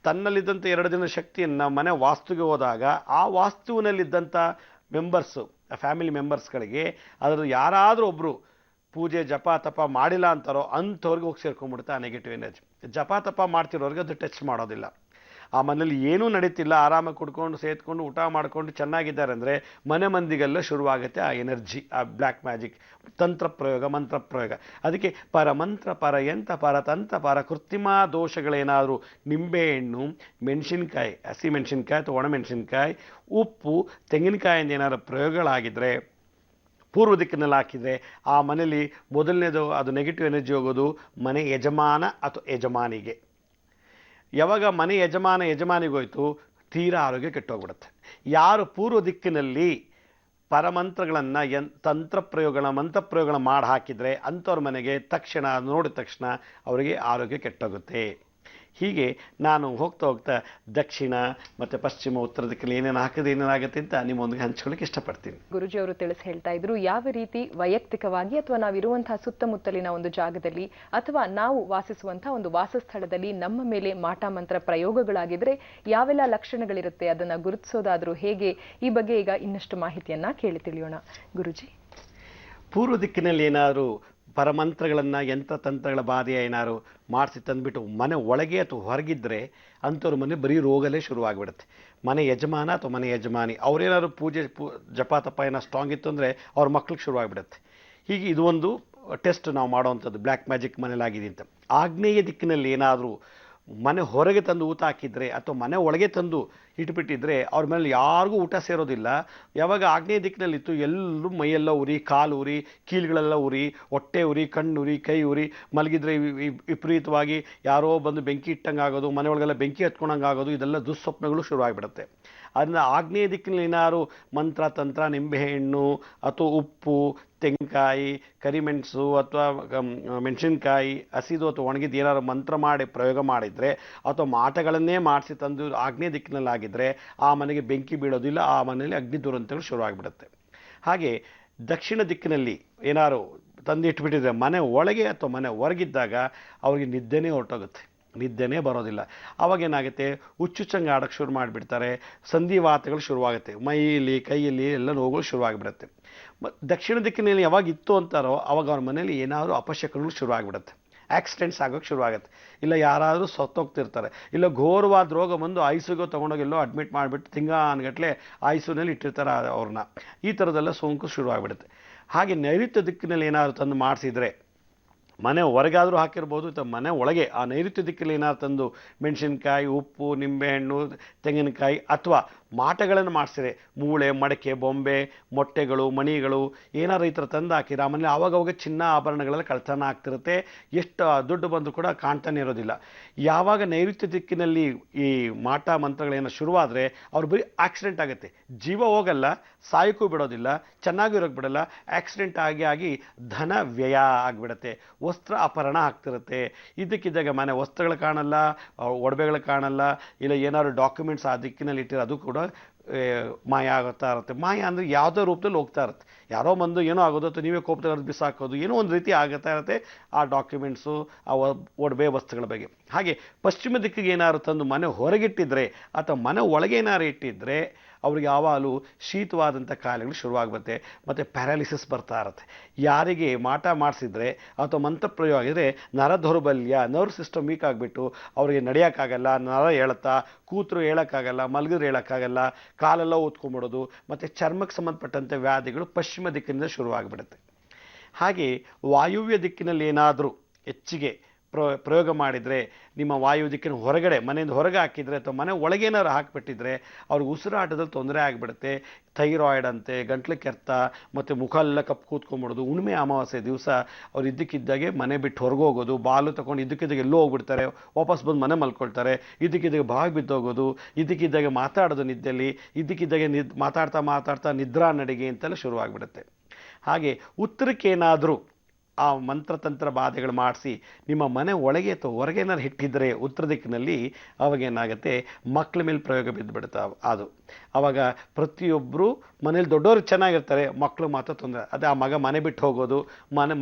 ತನ್ನಲ್ಲಿದ್ದಂಥ 2 ದಿನದ ಶಕ್ತಿಯನ್ನು ಮನೆ ವಾಸ್ತುಗೆ ಹೋದಾಗ ಆ ವಾಸ್ತುವಿನಲ್ಲಿದ್ದಂಥ ಮೆಂಬರ್ಸು, ಫ್ಯಾಮಿಲಿ ಮೆಂಬರ್ಸ್ಗಳಿಗೆ ಅದರ ಯಾರಾದರೂ ಒಬ್ಬರು ಪೂಜೆ ಜಪ ತಪ ಮಾಡಿಲ್ಲ ಅಂತಾರೋ ಅಂಥವ್ರಿಗೆ ಹೋಗಿ ಸೇರ್ಕೊಂಡ್ಬಿಡುತ್ತೆ ಆ ನೆಗೆಟಿವ್ ಎನರ್ಜಿ. ಜಪ ತಪ ಮಾಡ್ತಿರೋರಿಗೆ ಅದು ಟಚ್ ಮಾಡೋದಿಲ್ಲ. ಆ ಮನೇಲಿ ಏನೂ ನಡೀತಿಲ್ಲ, ಆರಾಮಾಗಿ ಕುಡ್ಕೊಂಡು ಸೇತ್ಕೊಂಡು ಊಟ ಮಾಡ್ಕೊಂಡು ಚೆನ್ನಾಗಿದ್ದಾರೆ ಅಂದರೆ ಮನೆ ಮಂದಿಗೆಲ್ಲ ಶುರುವಾಗುತ್ತೆ ಆ ಎನರ್ಜಿ, ಆ ಬ್ಲ್ಯಾಕ್ ಮ್ಯಾಜಿಕ್, ತಂತ್ರ ಪ್ರಯೋಗ, ಮಂತ್ರ ಪ್ರಯೋಗ. ಅದಕ್ಕೆ ಪರಮಂತ್ರ, ಪರಯಂತ್ರ, ಪರತಂತ್ರ, ಪರ ಕೃತ್ರಿಮ ದೋಷಗಳೇನಾದರೂ ನಿಂಬೆಹಣ್ಣು, ಮೆಣಸಿನ್ಕಾಯಿ, ಹಸಿ ಮೆಣಸಿನ್ಕಾಯಿ ಅಥವಾ ಒಣಮೆಣಸಿನ್ಕಾಯಿ, ಉಪ್ಪು, ತೆಂಗಿನಕಾಯಿಂದ ಏನಾದ್ರು ಪ್ರಯೋಗಗಳಾಗಿದ್ದರೆ ಪೂರ್ವ ದಿಕ್ಕಿನಲ್ಲಿ ಹಾಕಿದರೆ ಆ ಮನೇಲಿ ಮೊದಲನೇದು ಅದು ನೆಗೆಟಿವ್ ಎನರ್ಜಿ ಹೋಗೋದು ಮನೆ ಯಜಮಾನ ಅಥವಾ ಯಜಮಾನಿಗೆ. ಯಾವಾಗ ಮನೆ ಯಜಮಾನಿಗೋಯ್ತು ತೀರಾ ಆರೋಗ್ಯ ಕೆಟ್ಟೋಗ್ಬಿಡುತ್ತೆ. ಯಾರು ಪೂರ್ವ ದಿಕ್ಕಿನಲ್ಲಿ ಪರಮಂತ್ರಗಳನ್ನು ತಂತ್ರ ಮಂತ್ರ ಪ್ರಯೋಗಗಳನ್ನ ಮಾಡಿ ಹಾಕಿದರೆ ಅಂಥವ್ರ ಮನೆಗೆ ತಕ್ಷಣ ನೋಡಿದ ತಕ್ಷಣ ಅವರಿಗೆ ಆರೋಗ್ಯ ಕೆಟ್ಟೋಗುತ್ತೆ. ಹೀಗೆ ನಾನು ಹೋಗ್ತಾ ದಕ್ಷಿಣ ಮತ್ತು ಪಶ್ಚಿಮ, ಉತ್ತರ ದಿಕ್ಕಲ್ಲಿ ಏನೇನು ಹಾಕಿದ್ರೆ ಏನೇನಾಗುತ್ತೆ ಅಂತ ನಿಮ್ಮೊಂದಿಗೆ ಹಂಚ್ಕೊಳ್ಳಿಕ್ಕೆ ಇಷ್ಟಪಡ್ತೀನಿ. ಗುರುಜಿ ಅವರು ತಿಳಿಸಿ ಹೇಳ್ತಾ ಇದ್ರು, ಯಾವ ರೀತಿ ವೈಯಕ್ತಿಕವಾಗಿ ಅಥವಾ ನಾವಿರುವಂತಹ ಸುತ್ತಮುತ್ತಲಿನ ಒಂದು ಜಾಗದಲ್ಲಿ ಅಥವಾ ನಾವು ವಾಸಿಸುವಂತಹ ಒಂದು ವಾಸಸ್ಥಳದಲ್ಲಿ ನಮ್ಮ ಮೇಲೆ ಮಾಟ ಮಂತ್ರ ಪ್ರಯೋಗಗಳಾಗಿದ್ರೆ ಯಾವೆಲ್ಲ ಲಕ್ಷಣಗಳಿರುತ್ತೆ, ಅದನ್ನ ಗುರುತಿಸೋದಾದ್ರೂ ಹೇಗೆ, ಈ ಬಗ್ಗೆ ಈಗ ಇನ್ನಷ್ಟು ಮಾಹಿತಿಯನ್ನ ಕೇಳಿ ತಿಳಿಯೋಣ. ಗುರುಜಿ, ಪೂರ್ವ ದಿಕ್ಕಿನಲ್ಲಿ ಏನಾದರೂ ಪರಮಂತ್ರಗಳನ್ನು, ಯಂತ್ರತಂತ್ರಗಳ ಬಾಧೆಯ ಏನಾದ್ರು ಮಾಡಿಸಿ ತಂದುಬಿಟ್ಟು ಮನೆ ಒಳಗೆ ಅಥವಾ ಹೊರಗಿದ್ದರೆ ಅಂಥವ್ರ ಮನೆ ಬರೀ ರೋಗಲೇ ಶುರುವಾಗಿಬಿಡುತ್ತೆ. ಮನೆ ಯಜಮಾನ ಅಥವಾ ಮನೆ ಯಜಮಾನಿ ಅವರೇನಾದ್ರು ಪೂಜೆ ಜಪ ತಪ ಏನೋ ಸ್ಟ್ರಾಂಗ್ ಇತ್ತು ಅಂದರೆ ಅವ್ರ ಮಕ್ಳಿಗೆ ಶುರುವಾಗಿಬಿಡುತ್ತೆ. ಹೀಗೆ ಇದು ಒಂದು ಟೆಸ್ಟ್ ನಾವು ಮಾಡೋವಂಥದ್ದು ಬ್ಲ್ಯಾಕ್ ಮ್ಯಾಜಿಕ್ ಮನೇಲಾಗಿದೆ ಅಂತ. ಆಗ್ನೇಯ ದಿಕ್ಕಿನಲ್ಲಿ ಏನಾದರೂ ಮನೆ ಹೊರಗೆ ತಂದು ಊಟ ಹಾಕಿದರೆ ಅಥವಾ ಮನೆ ಒಳಗೆ ತಂದು ಇಟ್ಬಿಟ್ಟಿದ್ರೆ ಅವ್ರ ಮೇಲೆ ಯಾರಿಗೂ ಊಟ ಸೇರೋದಿಲ್ಲ. ಯಾವಾಗ ಆಗ್ನೇಯ ದಿಕ್ಕಿನಲ್ಲಿತ್ತು ಎಲ್ಲರೂ ಮೈಯೆಲ್ಲ ಉರಿ, ಕಾಲು ಉರಿ, ಕೀಲುಗಳೆಲ್ಲ ಉರಿ, ಹೊಟ್ಟೆ ಉರಿ, ಕಣ್ಣು ಉರಿ, ಕೈ ಉರಿ, ಮಲಗಿದ್ರೆ ವಿಪರೀತವಾಗಿ ಯಾರೋ ಬಂದು ಬೆಂಕಿ ಇಟ್ಟಂಗೆ ಆಗೋದು, ಮನೆ ಒಳಗೆಲ್ಲ ಬೆಂಕಿ ಹತ್ಕೊಂಡಂಗೆ ಆಗೋದು, ಇದೆಲ್ಲ ದುಸ್ವಪ್ನಗಳು ಶುರುವಾಗಿಬಿಡುತ್ತೆ. ಅದನ್ನ ಆಗ್ನೇಯ ದಿಕ್ಕಿನಲ್ಲಿ ಏನಾದ್ರು ಮಂತ್ರ ತಂತ್ರ, ನಿಂಬೆಹಣ್ಣು ಅಥವಾ ಉಪ್ಪು, ತೆಂಗಿನಕಾಯಿ, ಕರಿಮೆಣಸು ಅಥವಾ ಮೆಣಸಿನ್ಕಾಯಿ, ಹಸಿದು ಅಥವಾ ಒಣಗಿದ್ದು ಏನಾದ್ರು ಮಂತ್ರ ಮಾಡಿ ಪ್ರಯೋಗ ಮಾಡಿದರೆ ಅಥವಾ ಮಾಟಗಳನ್ನೇ ಮಾಡಿಸಿ ತಂದು ಆಗ್ನೇಯ ದಿಕ್ಕಿನಲ್ಲಿ ಆಗಿದ್ದರೆ ಆ ಮನೆಗೆ ಬೆಂಕಿ ಬೀಳೋದಿಲ್ಲ, ಆ ಮನೆಯಲ್ಲಿ ಅಗ್ನಿ ದುರಂತಗಳು ಶುರುವಾಗಿಬಿಡುತ್ತೆ. ಹಾಗೆ ದಕ್ಷಿಣ ದಿಕ್ಕಿನಲ್ಲಿ ಏನಾದ್ರು ತಂದಿಟ್ಬಿಟ್ಟಿದ್ರೆ ಮನೆ ಒಳಗೆ ಅಥವಾ ಮನೆ ಹೊರಗಿದ್ದಾಗ ಅವ್ರಿಗೆ ನಿದ್ದೆನೇ ಹೊರಟೋಗುತ್ತೆ, ನಿದ್ದೆನೇ ಬರೋದಿಲ್ಲ. ಅವಾಗೇನಾಗುತ್ತೆ, ಹುಚ್ಚುಚ್ಚಂಗೆ ಆಡೋಕ್ಕೆ ಶುರು ಮಾಡಿಬಿಡ್ತಾರೆ, ಸಂಧಿವಾತಗಳು ಶುರುವಾಗುತ್ತೆ, ಮೈಯಲ್ಲಿ ಕೈಯಲ್ಲಿ ಎಲ್ಲ ನೋವುಗಳು ಶುರುವಾಗಿಬಿಡುತ್ತೆ. ದಕ್ಷಿಣ ದಿಕ್ಕಿನಲ್ಲಿ ಯಾವಾಗ ಇತ್ತು ಅಂತಾರೋ ಅವಾಗ ಅವ್ರ ಮನೇಲಿ ಏನಾದರೂ ಅಪಶಕನಗಳು ಶುರುವಾಗಿಬಿಡುತ್ತೆ, ಆಕ್ಸಿಡೆಂಟ್ಸ್ ಆಗೋಕ್ಕೆ ಶುರುವಾಗುತ್ತೆ, ಇಲ್ಲ ಯಾರಾದರೂ ಸತ್ತೋಗ್ತಿರ್ತಾರೆ, ಇಲ್ಲ ಘೋರವಾದ ರೋಗ ಬಂದು ಐಸಿಗೂ ತೊಗೊಂಡೋಗೆಲ್ಲೋ ಅಡ್ಮಿಟ್ ಮಾಡಿಬಿಟ್ಟು ತಿಂಗಾನ್ಗಟ್ಟಲೆ ಐಸಿನಲ್ಲಿ ಇಟ್ಟಿರ್ತಾರೆ ಅವ್ರನ್ನ. ಈ ಥರದ್ದೆಲ್ಲ ಸೋಂಕು ಶುರುವಾಗಿಬಿಡುತ್ತೆ. ಹಾಗೆ ನೈಋತ್ಯ ದಿಕ್ಕಿನಲ್ಲಿ ಏನಾದರೂ ತಂದು ಮಾಡಿಸಿದರೆ ಮನೆ ಹೊರಗಾದರೂ ಹಾಕಿರ್ಬೋದು ಅಥವಾ ಮನೆ ಒಳಗೆ ಆ ನೈಋತ್ಯ ದಿಕ್ಕಲ್ಲಿ ಏನಾದ್ರು ತಂದು ಮೆಣಸಿನ್ಕಾಯಿ, ಉಪ್ಪು, ನಿಂಬೆಹಣ್ಣು, ತೆಂಗಿನಕಾಯಿ ಅಥವಾ ಮಾಟಗಳನ್ನು ಮಾಡಿಸಿದ್ರೆ ಮೂಳೆ, ಮಡಕೆ, ಬೊಂಬೆ, ಮೊಟ್ಟೆಗಳು, ಮಣಿಗಳು ಏನಾರು ಈ ಥರ ತಂದು ಹಾಕಿದ್ರೆ ಆಮೇಲೆ ಆವಾಗವಾಗ ಚಿನ್ನ ಆಭರಣಗಳೆಲ್ಲ ಕಳ್ತನ ಆಗ್ತಿರುತ್ತೆ. ಎಷ್ಟು ದುಡ್ಡು ಬಂದರೂ ಕೂಡ ಕಾಣ್ತಾನೆ ಇರೋದಿಲ್ಲ. ಯಾವಾಗ ನೈಋತ್ಯ ದಿಕ್ಕಿನಲ್ಲಿ ಈ ಮಾಟ ಮಂತ್ರಗಳೇನೋ ಶುರುವಾದರೆ ಅವ್ರು ಬರೀ ಆಕ್ಸಿಡೆಂಟ್ ಆಗುತ್ತೆ. ಜೀವ ಹೋಗಲ್ಲ, ಸಾಯಕ್ಕೂ ಬಿಡೋದಿಲ್ಲ, ಚೆನ್ನಾಗೂ ಇರೋಕ್ಕೆ ಬಿಡಲ್ಲ. ಆಕ್ಸಿಡೆಂಟ್ ಆಗಿ ಧನ ವ್ಯಯ ಆಗಿಬಿಡುತ್ತೆ, ವಸ್ತ್ರ ಅಪಹರಣ ಆಗ್ತಿರುತ್ತೆ. ಇದಕ್ಕಿದ್ದಾಗ ಮನೆ ವಸ್ತ್ರಗಳು ಕಾಣಲ್ಲ, ಒಡವೆಗಳು ಕಾಣಲ್ಲ, ಇಲ್ಲ ಏನಾದ್ರು ಡಾಕ್ಯುಮೆಂಟ್ಸ್ ಆ ದಿಕ್ಕಿನಲ್ಲಿ ಇಟ್ಟಿರೋ ಅದು ಕೂಡ ಮಾಯ ಆಗುತ್ತಾ ಇರುತ್ತೆ. ಮಾಯ ಅಂದರೆ ಯಾವುದೋ ರೂಪದಲ್ಲಿ ಹೋಗ್ತಾ ಇರುತ್ತೆ. ಯಾರೋ ಬಂದು ಏನೋ ಆಗೋದು ಅಥವಾ ನೀವೇ ಕೋಪದಲ್ಲಿ ಬಿಸಾಕೋದು ಏನೋ ಒಂದು ರೀತಿ ಆಗುತ್ತಾ ಇರುತ್ತೆ ಆ ಡಾಕ್ಯುಮೆಂಟ್ಸು, ಆ ಒಡವೆ ವಸ್ತುಗಳ ಬಗ್ಗೆ. ಹಾಗೆ ಪಶ್ಚಿಮ ದಿಕ್ಕಿಗೆ ಏನಾದ್ರು ತಂದು ಮನೆ ಹೊರಗಿಟ್ಟಿದ್ರೆ ಅಥವಾ ಮನೆ ಒಳಗೆ ಏನಾದ್ರು ಇಟ್ಟಿದ್ರೆ ಅವ್ರಿಗೆ ಯಾವಾಗಲೂ ಶೀತವಾದಂಥ ಕಾಯಿಲೆಗಳು ಶುರುವಾಗ್ಬರುತ್ತೆ ಮತ್ತು ಪ್ಯಾರಾಲಿಸಿಸ್ ಬರ್ತಾ ಇರುತ್ತೆ. ಯಾರಿಗೆ ಮಾಟ ಮಾಡಿಸಿದ್ರೆ ಅಥವಾ ಮಂತ್ರ ಪ್ರಯೋಗ ಆಗಿದ್ರೆ ನರ ದೌರ್ಬಲ್ಯ, ನರ್ವ್ ಸಿಸ್ಟಮ್ ವೀಕ್ ಆಗಿಬಿಟ್ಟು ಅವರಿಗೆ ನಡೆಯೋಕ್ಕಾಗಲ್ಲ, ನರ ಹೇಳುತ್ತಾ, ಕೂತರು ಹೇಳೋಕ್ಕಾಗಲ್ಲ, ಮಲಗಿದ್ರು ಹೇಳೋಕ್ಕಾಗಲ್ಲ, ಕಾಲೆಲ್ಲ ಊದ್ಕೊಂಡ್ಬಿಡೋದು ಮತ್ತು ಚರ್ಮಕ್ಕೆ ಸಂಬಂಧಪಟ್ಟಂಥ ವ್ಯಾಧಿಗಳು ಪಶ್ಚಿಮ ದಿಕ್ಕಿನಿಂದ ಶುರುವಾಗ್ಬಿಡುತ್ತೆ. ಹಾಗೆ ವಾಯುವ್ಯ ದಿಕ್ಕಿನಲ್ಲಿ ಏನಾದರೂ ಹೆಚ್ಚಿಗೆ ಪ್ರಯೋಗ ಮಾಡಿದರೆ, ನಿಮ್ಮ ವಾಯು ದಿಕ್ಕಿನ ಹೊರಗಡೆ ಮನೆಯಿಂದ ಹೊರಗೆ ಹಾಕಿದರೆ ಅಥವಾ ಮನೆ ಒಳಗೇನಾದ್ರು ಹಾಕಿಬಿಟ್ಟಿದ್ರೆ ಅವ್ರಿಗೆ ಉಸಿರಾಟದಲ್ಲಿ ತೊಂದರೆ ಆಗಿಬಿಡುತ್ತೆ. ಥೈರಾಯ್ಡ್ ಅಂತೆ, ಗಂಟ್ಲು ಕೆರೆತ ಮತ್ತು ಮುಖ ಎಲ್ಲ ಕಪ್ಪು ಕೂತ್ಕೊಂಡ್ಬಿಡೋದು. ಹುಣ್ಣಿಮೆ ಅಮಾವಾಸ್ಯೆ ದಿವಸ ಅವ್ರು ಇದ್ದಕ್ಕಿದ್ದಾಗೆ ಮನೆ ಬಿಟ್ಟು ಹೊರಗೆ ಹೋಗೋದು, ಬಾಲು ತಗೊಂಡು ಇದ್ದಕ್ಕಿದ್ದಾಗೆ ಎಲ್ಲೋ ಹೋಗ್ಬಿಡ್ತಾರೆ, ವಾಪಸ್ ಬಂದು ಮನೆ ಮಲ್ಕೊಳ್ತಾರೆ, ಇದ್ದಕ್ಕಿದ್ದಾಗೆ ಬಾಗಿ ಬಿದ್ದೋಗೋದು, ಇದ್ದಕ್ಕಿದ್ದಾಗೆ ಮಾತಾಡೋದು ನಿದ್ದೆಯಲ್ಲಿ, ಇದ್ದಕ್ಕಿದ್ದಾಗೆ ಮಾತಾಡ್ತಾ ನಿದ್ರಾ ನಡಿಗೆ ಅಂತೆಲ್ಲ ಶುರುವಾಗ್ಬಿಡುತ್ತೆ. ಹಾಗೆ ಉತ್ತರಕ್ಕೇನಾದರೂ ಆ ಮಂತ್ರತಂತ್ರ ಬಾಧೆಗಳು ಮಾಡಿಸಿ ನಿಮ್ಮ ಮನೆ ಒಳಗೆ ಅಥವಾ ಹೊರಗೆ ಏನಾದ್ರು ಇಟ್ಟಿದ್ದರೆ ಉತ್ತರ ದಿಕ್ಕಿನಲ್ಲಿ ಅವಾಗೇನಾಗುತ್ತೆ, ಮಕ್ಕಳ ಮೇಲೆ ಪ್ರಯೋಗ ಬಿದ್ದುಬಿಡುತ್ತೆ. ಅದು ಆವಾಗ ಪ್ರತಿಯೊಬ್ಬರು ಮನೇಲಿ ದೊಡ್ಡವರು ಚೆನ್ನಾಗಿರ್ತಾರೆ, ಮಕ್ಕಳು ಮಾತ್ರ ತೊಂದರೆ. ಅದೇ ಆ ಮಗ ಮನೆ ಬಿಟ್ಟು ಹೋಗೋದು,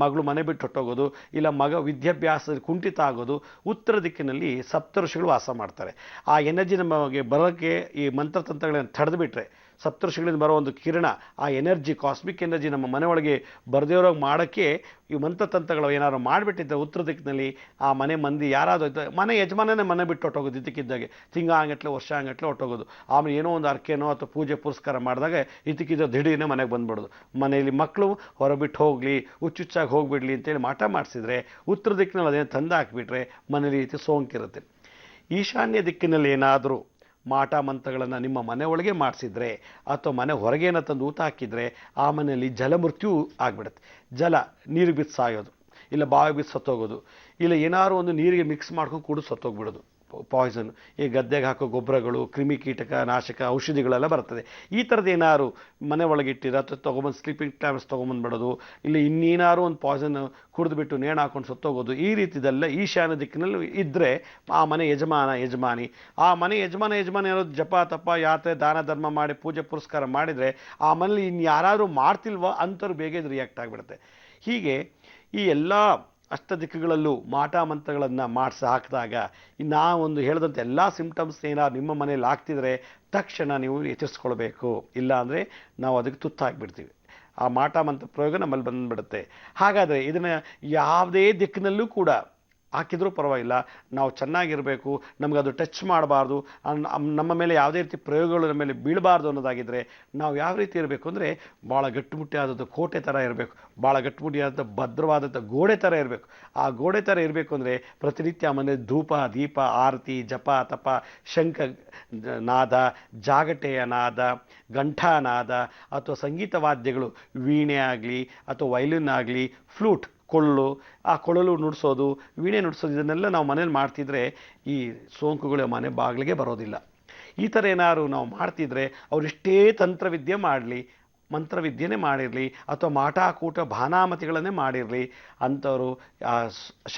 ಮಗಳು ಮನೆ ಬಿಟ್ಟು ಹೊಟ್ಟೋಗೋದು, ಇಲ್ಲ ಮಗ ವಿದ್ಯಾಭ್ಯಾಸದಲ್ಲಿ ಕುಂಠಿತ ಆಗೋದು. ಉತ್ತರ ದಿಕ್ಕಿನಲ್ಲಿ ಸಪ್ತಋಷಿಗಳು ವಾಸ ಮಾಡ್ತಾರೆ. ಆ ಎನರ್ಜಿ ನಮಗೆ ಬರೋಕ್ಕೆ ಈ ಮಂತ್ರತಂತ್ರಗಳನ್ನು ತಡೆದುಬಿಟ್ರೆ, ಸಪ್ತಋಷಿಗಳಿಂದ ಬರೋ ಒಂದು ಕಿರಣ, ಆ ಎನರ್ಜಿ, ಕಾಸ್ಮಿಕ್ ಎನರ್ಜಿ ನಮ್ಮ ಮನೆ ಒಳಗೆ ಬರದೇರೋಗಿ ಮಾಡೋಕ್ಕೆ ಈ ಮಂತ್ರತಂತ್ರಗಳು ಏನಾದ್ರು ಮಾಡಿಬಿಟ್ಟಿದ್ದರೆ ಉತ್ತರ ದಿಕ್ಕಿನಲ್ಲಿ ಆ ಮನೆ ಮಂದಿ ಯಾರಾದರೂ ಮನೆ ಯಜಮಾನನೇ ಮನೆ ಬಿಟ್ಟು ಹೊಟ್ಟೋಗೋದು, ಇದ್ದಕ್ಕಿದ್ದಾಗೆ ತಿಂಗಳಾಗಟ್ಲೆ ವರ್ಷ ಆಗಟ್ಲೆ ಹೊಟ್ಟೋಗೋದು. ಆಮೇಲೆ ಏನೋ ಒಂದು ಅರ್ಕೆನೋ ಅಥವಾ ಪೂಜೆ ಪುರಸ್ಕಾರ ಮಾಡಿದಾಗ ಇದ್ದಕ್ಕಿದ್ದ ದಿಢೀರನೇ ಮನೆಗೆ ಬಂದ್ಬಿಡೋದು. ಮನೆಯಲ್ಲಿ ಮಕ್ಕಳು ಹೊರಬಿಟ್ಟು ಹೋಗಲಿ, ಹುಚ್ಚುಚ್ಚಾಗಿ ಹೋಗ್ಬಿಡ್ಲಿ ಅಂತೇಳಿ ಮಾಟ ಮಾಡಿಸಿದ್ರೆ ಉತ್ತರ ದಿಕ್ಕಿನಲ್ಲಿ ಅದೇನು ತಂದು ಹಾಕಿಬಿಟ್ರೆ ಮನೇಲಿ ರೀತಿ ಸೋಂಕಿರುತ್ತೆ. ಈಶಾನ್ಯ ದಿಕ್ಕಿನಲ್ಲಿ ಏನಾದರೂ ಮಾಟ ಮಂತ್ರಗಳನ್ನು ನಿಮ್ಮ ಮನೆ ಒಳಗೆ ಮಾಡಿಸಿದ್ರೆ ಅಥವಾ ಮನೆ ಹೊರಗೇನ ತಂದು ಊತ ಹಾಕಿದರೆ ಆ ಮನೆಯಲ್ಲಿ ಜಲಮೃತ್ಯು ಆಗಿಬಿಡುತ್ತೆ. ಜಲ ನೀರಿಗೆ ಬಿದ್ದು ಸಾಯೋದು, ಇಲ್ಲ ಬಾವಿ ಬಿದ್ದು ಸತ್ತೋಗೋದು, ಇಲ್ಲ ಏನಾದ್ರು ಒಂದು ನೀರಿಗೆ ಮಿಕ್ಸ್ ಮಾಡ್ಕೊಂಡು ಕುಡಿದು ಸತ್ತೋಗ್ಬಿಡೋದು. ಪಾಯ್ಸನ್, ಈ ಗದ್ದೆಗೆ ಹಾಕೋ ಗೊಬ್ಬರಗಳು, ಕ್ರಿಮಿಕೀಟಕ ನಾಶಕ ಔಷಧಿಗಳೆಲ್ಲ ಬರ್ತದೆ. ಈ ಥರದ್ದು ಏನಾದ್ರು ಮನೆ ಒಳಗಿಟ್ಟಿರೋ ಅಥವಾ ತೊಗೊಂಬಂದು ಸ್ಲೀಪಿಂಗ್ ಟ್ಯಾಬ್ಲೆಟ್ಸ್ ತೊಗೊಂಬಂದ್ಬಿಡೋದು, ಇಲ್ಲ ಇನ್ನೇನಾದ್ರು ಒಂದು ಪಾಯ್ಸನ್ ಕುಡಿದ್ಬಿಟ್ಟು ನೇಣು ಹಾಕೊಂಡು ಸತ್ತೋಗೋದು, ಈ ರೀತಿದೆಲ್ಲ ಈಶಾನ್ಯ ದಿಕ್ಕಿನಲ್ಲಿ ಇದ್ದರೆ ಆ ಮನೆ ಯಜಮಾನಿ ಆ ಮನೆ ಯಜಮಾನಿ ಅನ್ನೋದು ಜಪ ತಪ ಯಾತ್ರೆ ದಾನ ಧರ್ಮ ಮಾಡಿ ಪೂಜೆ ಪುರಸ್ಕಾರ ಮಾಡಿದರೆ ಆ ಮನೇಲಿ ಇನ್ನು ಯಾರಾದರೂ ಮಾಡ್ತಿಲ್ವೋ ಅಂಥವ್ರು ಬೇಗ ಇದು ರಿಯಾಕ್ಟ್ ಆಗಿಬಿಡುತ್ತೆ. ಹೀಗೆ ಈ ಎಲ್ಲ ಅಷ್ಟ ದಿಕ್ಕುಗಳಲ್ಲೂ ಮಾಟ ಮಂತ್ರಗಳನ್ನು ಮಾಡಿಸಿ ಹಾಕಿದಾಗ ಒಂದು ಹೇಳಿದಂಥ ಎಲ್ಲ ಸಿಂಪ್ಟಮ್ಸ್ ಏನಾದ್ರು ನಿಮ್ಮ ಮನೇಲಿ ಆಗ್ತಿದ್ರೆ ತಕ್ಷಣ ನೀವು ಎಚ್ಚರಿಸ್ಕೊಳ್ಬೇಕು. ಇಲ್ಲ ಅಂದರೆ ನಾವು ಅದಕ್ಕೆ ತುತ್ತಾಗಿಬಿಡ್ತೀವಿ. ಆ ಮಾಟ ಮಂತ್ರ ಪ್ರಯೋಗ ನಮ್ಮಲ್ಲಿ ಬಂದುಬಿಡುತ್ತೆ. ಹಾಗಾದರೆ ಇದನ್ನು ಯಾವುದೇ ದಿಕ್ಕಿನಲ್ಲೂ ಕೂಡ ಹಾಕಿದ್ರೂ ಪರವಾಗಿಲ್ಲ, ನಾವು ಚೆನ್ನಾಗಿರಬೇಕು, ನಮಗದು ಟಚ್ ಮಾಡಬಾರ್ದು, ನಮ್ಮ ಮೇಲೆ ಯಾವುದೇ ರೀತಿ ಪ್ರಯೋಗಗಳು ನಮ್ಮ ಮೇಲೆ ಬೀಳಬಾರ್ದು ಅನ್ನೋದಾಗಿದ್ದರೆ ನಾವು ಯಾವ ರೀತಿ ಇರಬೇಕು ಅಂದರೆ ಭಾಳ ಗಟ್ಟಿಮುಟ್ಟಿಯಾದಂಥ ಕೋಟೆ ಥರ ಇರಬೇಕು, ಭಾಳ ಗಟ್ಟಿಮುಟ್ಟಿಯಾದಂಥ ಭದ್ರವಾದಂಥ ಗೋಡೆ ಥರ ಇರಬೇಕು. ಆ ಗೋಡೆ ಥರ ಇರಬೇಕು ಅಂದರೆ ಪ್ರತಿನಿತ್ಯ ಮನೆಯಲ್ಲಿ ಧೂಪ ದೀಪ ಆರತಿ ಜಪ ತಪ ಶಂಖ ನಾದ, ಜಾಗಟೆಯ ನಾದ, ಘಂಟಾನಾದ ಅಥವಾ ಸಂಗೀತ ವಾದ್ಯಗಳು, ವೀಣೆ ಆಗಲಿ ಅಥವಾ ವೈಲಿನ್ ಆಗಲಿ, ಫ್ಲೂಟ್ ಆ ಕೊಳಲು ನುಡಿಸೋದು, ವೀಣೆ ನುಡಿಸೋದು, ಇದನ್ನೆಲ್ಲ ನಾವು ಮನೇಲಿ ಮಾಡ್ತಿದ್ರೆ ಈ ಸೋಂಕುಗಳು ಮನೆ ಬಾಗಿಲಿಗೆ ಬರೋದಿಲ್ಲ. ಈ ಥರ ಏನಾದ್ರು ನಾವು ಮಾಡ್ತಿದ್ರೆ ಅವರೆಷ್ಟೇ ತಂತ್ರವಿದ್ಯೆ ಮಾಡಲಿ, ಮಂತ್ರವಿದ್ಯೆನೇ ಮಾಡಿರಲಿ ಅಥವಾ ಮಾಟ ಕೂಟ ಭಾನಾಮತಿಗಳನ್ನೇ ಮಾಡಿರಲಿ, ಅಂಥವರು ಆ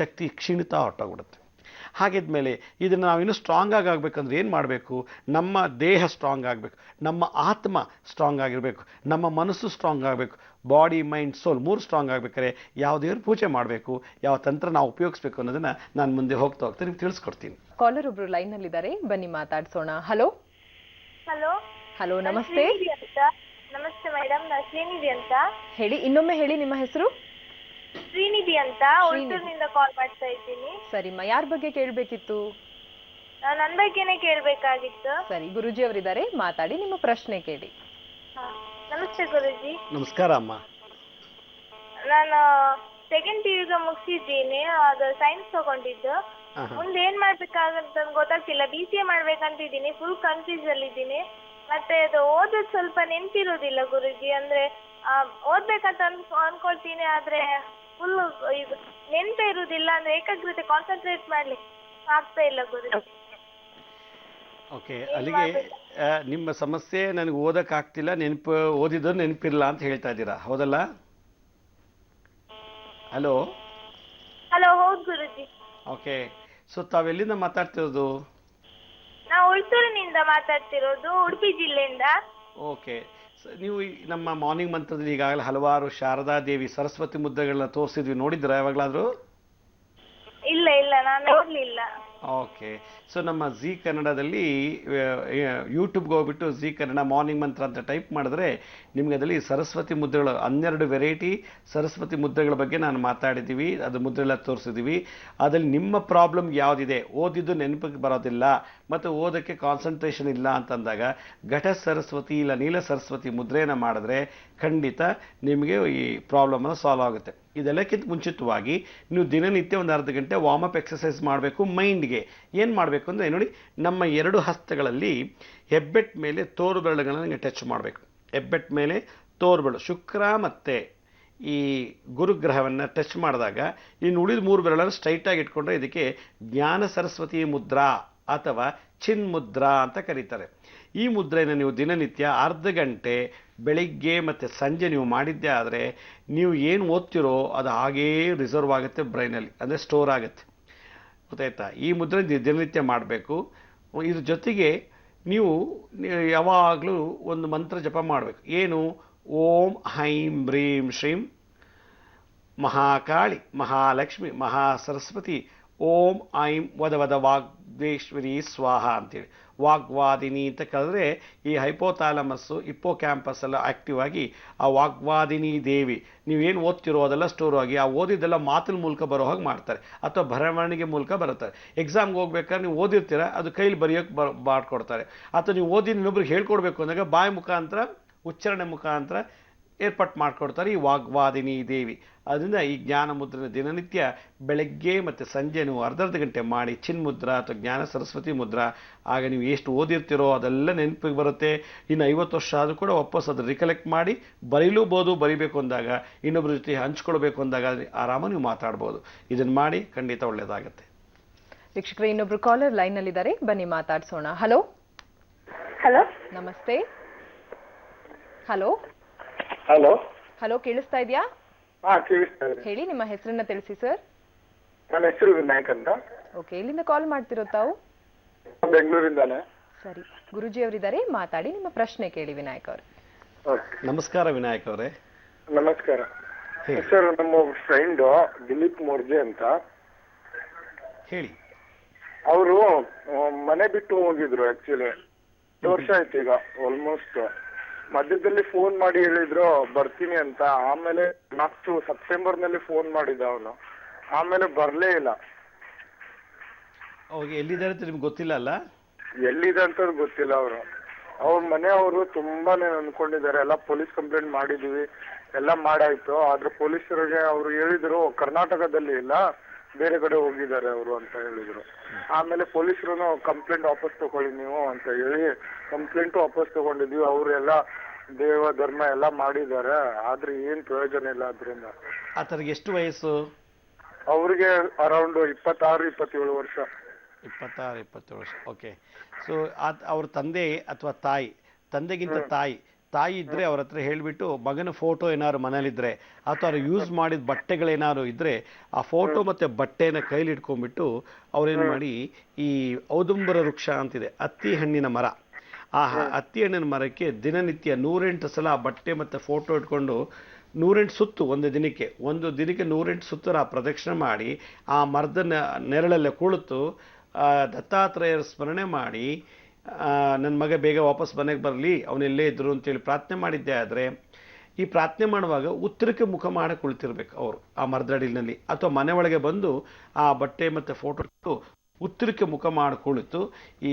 ಶಕ್ತಿ ಕ್ಷೀಣಿತ ಹೊರಟೋಗ್ಬಿಡುತ್ತೆ. ಹಾಗಿದ್ಮೇಲೆ ಇದನ್ನು ನಾವು ಇನ್ನೂ ಸ್ಟ್ರಾಂಗ್ ಆಗಬೇಕಂದ್ರೆ ಏನು ಮಾಡಬೇಕು? ನಮ್ಮ ದೇಹ ಸ್ಟ್ರಾಂಗ್ ಆಗಬೇಕು, ನಮ್ಮ ಆತ್ಮ ಸ್ಟ್ರಾಂಗ್ ಆಗಿರಬೇಕು, ನಮ್ಮ ಮನಸ್ಸು ಸ್ಟ್ರಾಂಗ್ ಆಗಬೇಕು, ಬಾಡಿ ಮೈಂಡ್ ಸೋಲ್ 3 ಸ್ಟ್ರಾಂಗ್ ಆಗಬೇಕಾದ್ರೆ ಯಾವ ದೇವ್ರ ಪೂಜೆ ಮಾಡಬೇಕು, ಯಾವ ತಂತ್ರ ನಾವು ಉಪಯೋಗಿಸ್ಬೇಕು ಅನ್ನೋದನ್ನು ನಾನು ಮುಂದೆ ಹೋಗ್ತಾ ನಿಮ್ಗೆ ತಿಳಿಸ್ಕೊಡ್ತೀನಿ. ಕಾಲರ್ ಒಬ್ರು ಲೈನ್ನಲ್ಲಿದ್ದಾರೆ, ಬನ್ನಿ ಮಾತಾಡ್ಸೋಣ. ಹಲೋ ಹಲೋ ಹಲೋ, ನಮಸ್ತೆ. ನಮಸ್ತೆ ಮೇಡಮ್, ನಾನು ಶ್ರೀನಿಧಿ ಅಂತ. ಹೇಳಿ, ಇನ್ನೊಮ್ಮೆ ಹೇಳಿ ನಿಮ್ಮ ಹೆಸರು. ಶ್ರೀನಿಧಿ ಅಂತ, ಉಳ್ತೂರಿನಿಂದ ಕಾಲ್ ಮಾಡ್ತಾ ಇದ್ದೀನಿ. ಸರಿಮ್ಮ, ಯಾರ ಬಗ್ಗೆ ಕೇಳಬೇಕಿತ್ತು? ನನ್ನ ಬಗ್ಗೆನೇ ಕೇಳಬೇಕಾಗಿತ್ತು. ಸರಿ, ಗುರುಜಿ ಅವರಿದ್ದಾರೆ, ಮಾತಾಡಿ, ನಿಮ್ಮ ಪ್ರಶ್ನೆ ಕೇಳಿ. ನಮಸ್ತೆ ಗುರುಜಿ. ನಮಸ್ಕಾರ ಅಮ್ಮ. ನಾನು ಸೆಕೆಂಡ್ PU ಮುಗಿಸಿದ್ದೀನಿ, ಅದು ಸೈನ್ಸ್ ತಗೊಂಡಿದ್ದು. ಮುಂದೆ ಏನ್ ಮಾಡ್ಬೇಕಾಗಂತ ಗೊತ್ತಾಗ್ತಿಲ್ಲ. BCA ಮಾಡ್ಬೇಕಂತಿದ್ದೀನಿ, ಫುಲ್ ಕನ್ಫ್ಯೂಸ್ ಅಲ್ಲಿ ಇದ್ದೀನಿ. ಮತ್ತೆ ಅದು ಓದೋದು ಸ್ವಲ್ಪ ನೆನ್ಪಿರೋದಿಲ್ಲ ಗುರುಜಿ. ಅಂದ್ರೆ ಓದ್ಬೇಕಂತ ಅನ್ಕೊಳ್ತೀನಿ, ಆದ್ರೆ ಫುಲ್ ಇದು ನೆನ್ಪೇ ಇರುವುದಿಲ್ಲ. ಅಂದ್ರೆ ಏಕಾಗ್ರತೆ ಕಾನ್ಸಂಟ್ರೇಟ್ ಮಾಡ್ಲಿಕ್ಕೆ ಆಗ್ತಾ ಇಲ್ಲ ಗುರುಜಿ. ಓಕೆ, ಅಲ್ಲಿಗೆ ನಿಮ್ಮ ಸಮಸ್ಯೆ ನನಗೆ ಓದಕ್ಕಾಗ್ತಿಲ್ಲ, ಓದಿದ್ದು ನೆನಪಿಲ್ಲ ಅಂತ ಹೇಳ್ತಾ ಇದ್ದೀರಾ, ಹೌದಲ್ಲ? ಹಲೋ. ಹಲೋ, ಹೌದು ಗುರುಜಿ. ಓಕೆ, ಸೊ ತಾವೆಲ್ಲಿಂದ ಮಾತಾಡ್ತಿರೋದು? ನಾವು ಉಳ್ತೂರಿನಿಂದ ಮಾತಾಡ್ತಿರೋದು, ಉಡುಪಿ ಜಿಲ್ಲೆಯಿಂದ. ಓಕೆ, ನೀವು ನಮ್ಮ ಮಾರ್ನಿಂಗ್ ಮಂತ್ರದಲ್ಲಿ ಈಗಾಗಲೇ ಹಲವಾರು ಶಾರದಾ ದೇವಿ ಸರಸ್ವತಿ ಮುದ್ರೆಗಳನ್ನ ತೋರಿಸಿದ್ವಿ, ನೋಡಿದ್ರಾ ಯಾವಾಗಲಾದರೂ? ಇಲ್ಲ ಇಲ್ಲ, ನಾನು ನೋಡ್ಲಿಲ್ಲ. ಓಕೆ, ಸೊ ನಮ್ಮ ಜಿ ಕನ್ನಡದಲ್ಲಿ ಯೂಟ್ಯೂಬ್ಗೆ ಹೋಗ್ಬಿಟ್ಟು ಜಿ ಕನ್ನಡ ಮಾರ್ನಿಂಗ್ ಮಂತ್ರ ಅಂತ ಟೈಪ್ ಮಾಡಿದ್ರೆ ನಿಮ್ಗೆ ಅದರಲ್ಲಿ ಸರಸ್ವತಿ ಮುದ್ರೆಗಳು 12 ವೆರೈಟಿ ಸರಸ್ವತಿ ಮುದ್ರೆಗಳ ಬಗ್ಗೆ ನಾನು ಮಾತಾಡಿದ್ದೀವಿ, ಅದು ಮುದ್ರೆಲ್ಲ ತೋರಿಸಿದ್ದೀವಿ. ಅದರಲ್ಲಿ ನಿಮ್ಮ ಪ್ರಾಬ್ಲಮ್ ಯಾವುದಿದೆ, ಓದಿದ್ದು ನೆನಪಿಗೆ ಬರೋದಿಲ್ಲ ಮತ್ತು ಓದೋಕ್ಕೆ ಕಾನ್ಸಂಟ್ರೇಷನ್ ಇಲ್ಲ ಅಂತಂದಾಗ ಘಟ ಸರಸ್ವತಿ ಇಲ್ಲ ನೀಲ ಸರಸ್ವತಿ ಮುದ್ರೆಯನ್ನು ಮಾಡಿದ್ರೆ ಖಂಡಿತ ನಿಮಗೆ ಈ ಪ್ರಾಬ್ಲಮನ್ನು ಸಾಲ್ವ್ ಆಗುತ್ತೆ. ಇದೆಲ್ಲಕ್ಕಿಂತ ಮುಂಚಿತವಾಗಿ ನೀವು ದಿನನಿತ್ಯ ಒಂದು ಅರ್ಧ ಗಂಟೆ ವಾರ್ಮಪ್ ಎಕ್ಸಸೈಸ್ ಮಾಡಬೇಕು. ಮೈಂಡ್ಗೆ ಏನು ಮಾಡಬೇಕು ಅಂದರೆ ನೋಡಿ, ನಮ್ಮ 2 ಹಸ್ತಗಳಲ್ಲಿ ಹೆಬ್ಬೆಟ್ ಮೇಲೆ ತೋರು ಬೆರಳುಗಳನ್ನು ಟಚ್ ಮಾಡಬೇಕು. ಹೆಬ್ಬೆಟ್ ಮೇಲೆ ತೋರು ಬೆರಳು, ಶುಕ್ರ ಮತ್ತು ಈ ಗುರುಗ್ರಹವನ್ನು ಟಚ್ ಮಾಡಿದಾಗ ಇನ್ನು ಉಳಿದ 3 ಬೆರಳನ್ನು ಸ್ಟ್ರೈಟಾಗಿ ಇಟ್ಕೊಂಡ್ರೆ ಇದಕ್ಕೆ ಜ್ಞಾನ ಸರಸ್ವತಿ ಮುದ್ರಾ ಅಥವಾ ಚಿನ್ ಮುದ್ರಾ ಅಂತ ಕರೀತಾರೆ. ಈ ಮುದ್ರೆಯನ್ನು ನೀವು ದಿನನಿತ್ಯ ಅರ್ಧ ಗಂಟೆ ಬೆಳಿಗ್ಗೆ ಮತ್ತು ಸಂಜೆ ನೀವು ಮಾಡಿದ್ದೇ ಆದರೆ ನೀವು ಏನು ಓದ್ತಿರೋ ಅದು ಹಾಗೇ ರಿಸರ್ವ್ ಆಗುತ್ತೆ ಬ್ರೈನಲ್ಲಿ, ಅಂದರೆ ಸ್ಟೋರ್ ಆಗುತ್ತೆ, ಗೊತ್ತಾಯ್ತಾ? ಈ ಮುದ್ರೆ ದಿನನಿತ್ಯ ಮಾಡಬೇಕು. ಇದ್ರ ಜೊತೆಗೆ ನೀವು ಯಾವಾಗಲೂ ಒಂದು ಮಂತ್ರ ಜಪ ಮಾಡಬೇಕು. ಏನು? ಓಂ ಹೈಂ ಬ್ರೀಂ ಶ್ರೀಂ ಮಹಾಕಾಳಿ ಮಹಾಲಕ್ಷ್ಮಿ ಮಹಾಸರಸ್ವತಿ ಓಂ ಐಂ ವದ ವಾಗ್ದೇಶ್ವರಿ ಸ್ವಾಹ ಅಂತೇಳಿ. ವಾಗ್ವಾದಿನಿ ಅಂತ ಕರೆದ್ರೆ ಈ ಹೈಪೋಥಾಲಮಸ್ಸು ಹಿಪ್ಪೋ ಕ್ಯಾಂಪಸ್ ಎಲ್ಲ ಆ್ಯಕ್ಟಿವ್ ಆಗಿ ಆ ವಾಗ್ವಾದಿನಿ ದೇವಿ ನೀವೇನು ಓದ್ತಿರೋ ಅದೆಲ್ಲ ಸ್ಟೋರ್ ಆಗಿ ಆ ಓದಿದ್ದೆಲ್ಲ ಮಾತಿನ ಮೂಲಕ ಬರೋ ಹಾಗೆ ಮಾಡ್ತಾರೆ, ಅಥವಾ ಬರವಣಿಗೆ ಮೂಲಕ ಬರುತ್ತಾರೆ. ಎಕ್ಸಾಮ್ಗೆ ಹೋಗ್ಬೇಕಾದ್ರೆ ನೀವು ಓದಿರ್ತೀರ, ಅದು ಕೈಲಿ ಬರೆಯೋಕ್ಕೆ ಮಾಡ್ಕೊಡ್ತಾರೆ. ಅಥವಾ ನೀವು ಓದಿ ಇನ್ನೊಬ್ರಿಗೆ ಹೇಳ್ಕೊಡ್ಬೇಕು ಅಂದಾಗ ಬಾಯಿ ಮುಖಾಂತರ ಉಚ್ಚಾರಣೆ ಮುಖಾಂತರ ಏರ್ಪಾಟ್ ಮಾಡಿಕೊಡ್ತಾರೆ ಈ ವಾಗ್ವಾದಿನಿ ದೇವಿ. ಅದರಿಂದ ಈ ಜ್ಞಾನ ಮುದ್ರನ ದಿನನಿತ್ಯ ಬೆಳಗ್ಗೆ ಮತ್ತು ಸಂಜೆ ನೀವು ಅರ್ಧ ಗಂಟೆ ಮಾಡಿ ಚಿನ್ ಮುದ್ರಾ ಅಥವಾ ಜ್ಞಾನ ಸರಸ್ವತಿ ಮುದ್ರಾ. ಆಗ ನೀವು ಎಷ್ಟು ಓದಿರ್ತೀರೋ ಅದೆಲ್ಲ ನೆನಪಿಗೆ ಬರುತ್ತೆ. ಇನ್ನು 50 ವರ್ಷ ಆದರೂ ಕೂಡ ವಾಪಸ್ ಅದು ರಿಕಲೆಕ್ಟ್ ಮಾಡಿ ಬರೀಲೂಬೋದು. ಬರಿಬೇಕು ಅಂದಾಗ ಇನ್ನೊಬ್ಬರ ಜೊತೆ ಹಂಚ್ಕೊಳ್ಬೇಕು ಅಂದಾಗ ಆರಾಮ ನೀವು ಮಾತಾಡ್ಬೋದು. ಇದನ್ನು ಮಾಡಿ, ಖಂಡಿತ ಒಳ್ಳೆಯದಾಗುತ್ತೆ. ವೀಕ್ಷಕರೇ, ಇನ್ನೊಬ್ರು ಕಾಲರ್ ಲೈನ್ನಲ್ಲಿದ್ದಾರೆ, ಬನ್ನಿ ಮಾತಾಡ್ಸೋಣ. ಹಲೋ ಹಲೋ, ನಮಸ್ತೆ. ಹಲೋ ಹಲೋ ಹಲೋ, ಕೇಳಿಸ್ತಾ ಇದೆಯಾ? ಹಾ, ಕೇಳಿಸ್ತಾ ಇದೆ. ಹೇಳಿ, ನಿಮ್ಮ ಹೆಸರನ್ನ ತಿಳಿಸಿ ಸರ್. ನನ್ನ ಹೆಸರು ವಿನಾಯಕ್ ಅಂತ. ಓಕೆ, ಎಲ್ಲಿಂದ ಕಾಲ್ ಮಾಡ್ತಿರೋ ತಾವು? ಬೆಂಗಳೂರಿಂದಾನೆ. ಸರಿ, ಗುರುಜಿ ಅವರಿದ್ದಾರೆ, ಮಾತಾಡಿ, ನಿಮ್ಮ ಪ್ರಶ್ನೆ ಕೇಳಿ ವಿನಾಯಕ್ ಅವರು. ನಮಸ್ಕಾರ ವಿನಾಯಕ್ ಅವರೇ. ನಮಸ್ಕಾರ ಸರ್. ನಮ್ಮ ಫ್ರೆಂಡ್ ದಿಲೀಪ್ ಮೋರ್ಜೆ ಅಂತ, ಹೇಳಿ. ಅವರು ಮನೆ ಬಿಟ್ಟು ಹೋಗಿದ್ರು. ಆಕ್ಚುಲಿ 2 ವರ್ಷ ಆಯ್ತು ಈಗ ಆಲ್ಮೋಸ್ಟ್. ಮಧ್ಯದಲ್ಲಿ ಫೋನ್ ಮಾಡಿ ಹೇಳಿದ್ರು ಬರ್ತೀನಿ ಅಂತ. ಆಮೇಲೆ 4 ಸೆಪ್ಟೆಂಬರ್ನಲ್ಲಿ ಫೋನ್ ಮಾಡಿದ ಅವನು, ಆಮೇಲೆ ಬರ್ಲೇ ಇಲ್ಲ. ಅವ್ರಿಗೆ ಎಲ್ಲಿದ್ದಾರೆ ಅಂತ ನಿಮ್ಗೆ ಗೊತ್ತಿಲ್ಲ ಅಲ್ಲ? ಎಲ್ಲಿದೆ ಅಂತ ಗೊತ್ತಿಲ್ಲ. ಅವ್ರ ಮನೆಯವರು ತುಂಬಾನೇ ಅನ್ಕೊಂಡಿದ್ದಾರೆ. ಎಲ್ಲ ಪೊಲೀಸ್ ಕಂಪ್ಲೇಂಟ್ ಮಾಡಿದೀವಿ, ಎಲ್ಲ ಮಾಡಾಯ್ತು. ಆದ್ರೆ ಪೊಲೀಸರಿಗೆ ಅವ್ರು ಹೇಳಿದ್ರು ಕರ್ನಾಟಕದಲ್ಲಿ ಇಲ್ಲ, ಬೇರೆ ಕಡೆ ಹೋಗಿದ್ದಾರೆ ಅವರು ಅಂತ ಹೇಳಿದ್ರು. ಆಮೇಲೆ ಪೊಲೀಸರು ಕಂಪ್ಲೇಂಟ್ ವಾಪಸ್ ತಗೊಳ್ಳಿ ನೀವು ಅಂತ ಹೇಳಿ ಕಂಪ್ಲೇಂಟ್ ವಾಪಸ್ ತಗೊಂಡಿದ್ವಿ. ಅವರೆಲ್ಲ ದೇವ ಧರ್ಮ ಎಲ್ಲ ಮಾಡಿದ್ದಾರೆ, ಆದ್ರೆ ಏನ್ ಪ್ರಯೋಜನ ಇಲ್ಲ ಅದ್ರಿಂದ. ಆತನಿಗೆ ಎಷ್ಟು ವಯಸ್ಸು? ಅವ್ರಿಗೆ ಅರೌಂಡ್ 26-27 ವರ್ಷ. 26-27 ವರ್ಷ. ಓಕೆ. ಸೊ ಅವ್ರ ತಂದೆ ಅಥವಾ ತಾಯಿ, ತಂದೆಗಿಂತ ತಾಯಿ ಇದ್ದರೆ ಅವ್ರ ಹತ್ರ ಹೇಳಿಬಿಟ್ಟು ಮಗನ ಫೋಟೋ ಏನಾದ್ರು ಮನೇಲಿದ್ದರೆ ಅಥವಾ ಅವ್ರು ಯೂಸ್ ಮಾಡಿದ ಬಟ್ಟೆಗಳೇನಾದ್ರು ಇದ್ದರೆ ಆ ಫೋಟೋ ಮತ್ತು ಬಟ್ಟೆನ ಕೈಲಿ ಇಟ್ಕೊಂಡ್ಬಿಟ್ಟು ಅವ್ರೇನು ಮಾಡಿ, ಈ ಔದುಂಬರ ವೃಕ್ಷ ಅಂತಿದೆ, ಅತ್ತಿ ಹಣ್ಣಿನ ಮರ, ಆ ಅತ್ತಿ ಹಣ್ಣಿನ ಮರಕ್ಕೆ ದಿನನಿತ್ಯ 108 ಸಲ ಆ ಬಟ್ಟೆ ಮತ್ತು ಫೋಟೋ ಇಟ್ಕೊಂಡು 108 ಸುತ್ತು ಒಂದು ದಿನಕ್ಕೆ 108 ಸುತ್ತರ ಪ್ರದಕ್ಷಿಣೆ ಮಾಡಿ ಆ ಮರದ ನೆರಳಲ್ಲೇ ಕುಳಿತು ದತ್ತಾತ್ರೇಯರ ಸ್ಮರಣೆ ಮಾಡಿ ನನ್ನ ಮಗ ಬೇಗ ವಾಪಸ್ ಮನೆಗೆ ಬರಲಿ, ಅವನೆಲ್ಲೇ ಇದ್ರು ಅಂತೇಳಿ ಪ್ರಾರ್ಥನೆ ಮಾಡಿದ್ದೆ. ಆದರೆ ಈ ಪ್ರಾರ್ಥನೆ ಮಾಡುವಾಗ ಉತ್ತರಕ್ಕೆ ಮುಖ ಮಾಡಿ ಕುಳಿತಿರ್ಬೇಕು ಅವರು ಆ ಮರದಡಿಲಿನಲ್ಲಿ, ಅಥವಾ ಮನೆ ಒಳಗೆ ಬಂದು ಆ ಬಟ್ಟೆ ಮತ್ತು ಫೋಟೋ ಉತ್ತರಕ್ಕೆ ಮುಖ ಮಾಡಿ ಕುಳಿತು ಈ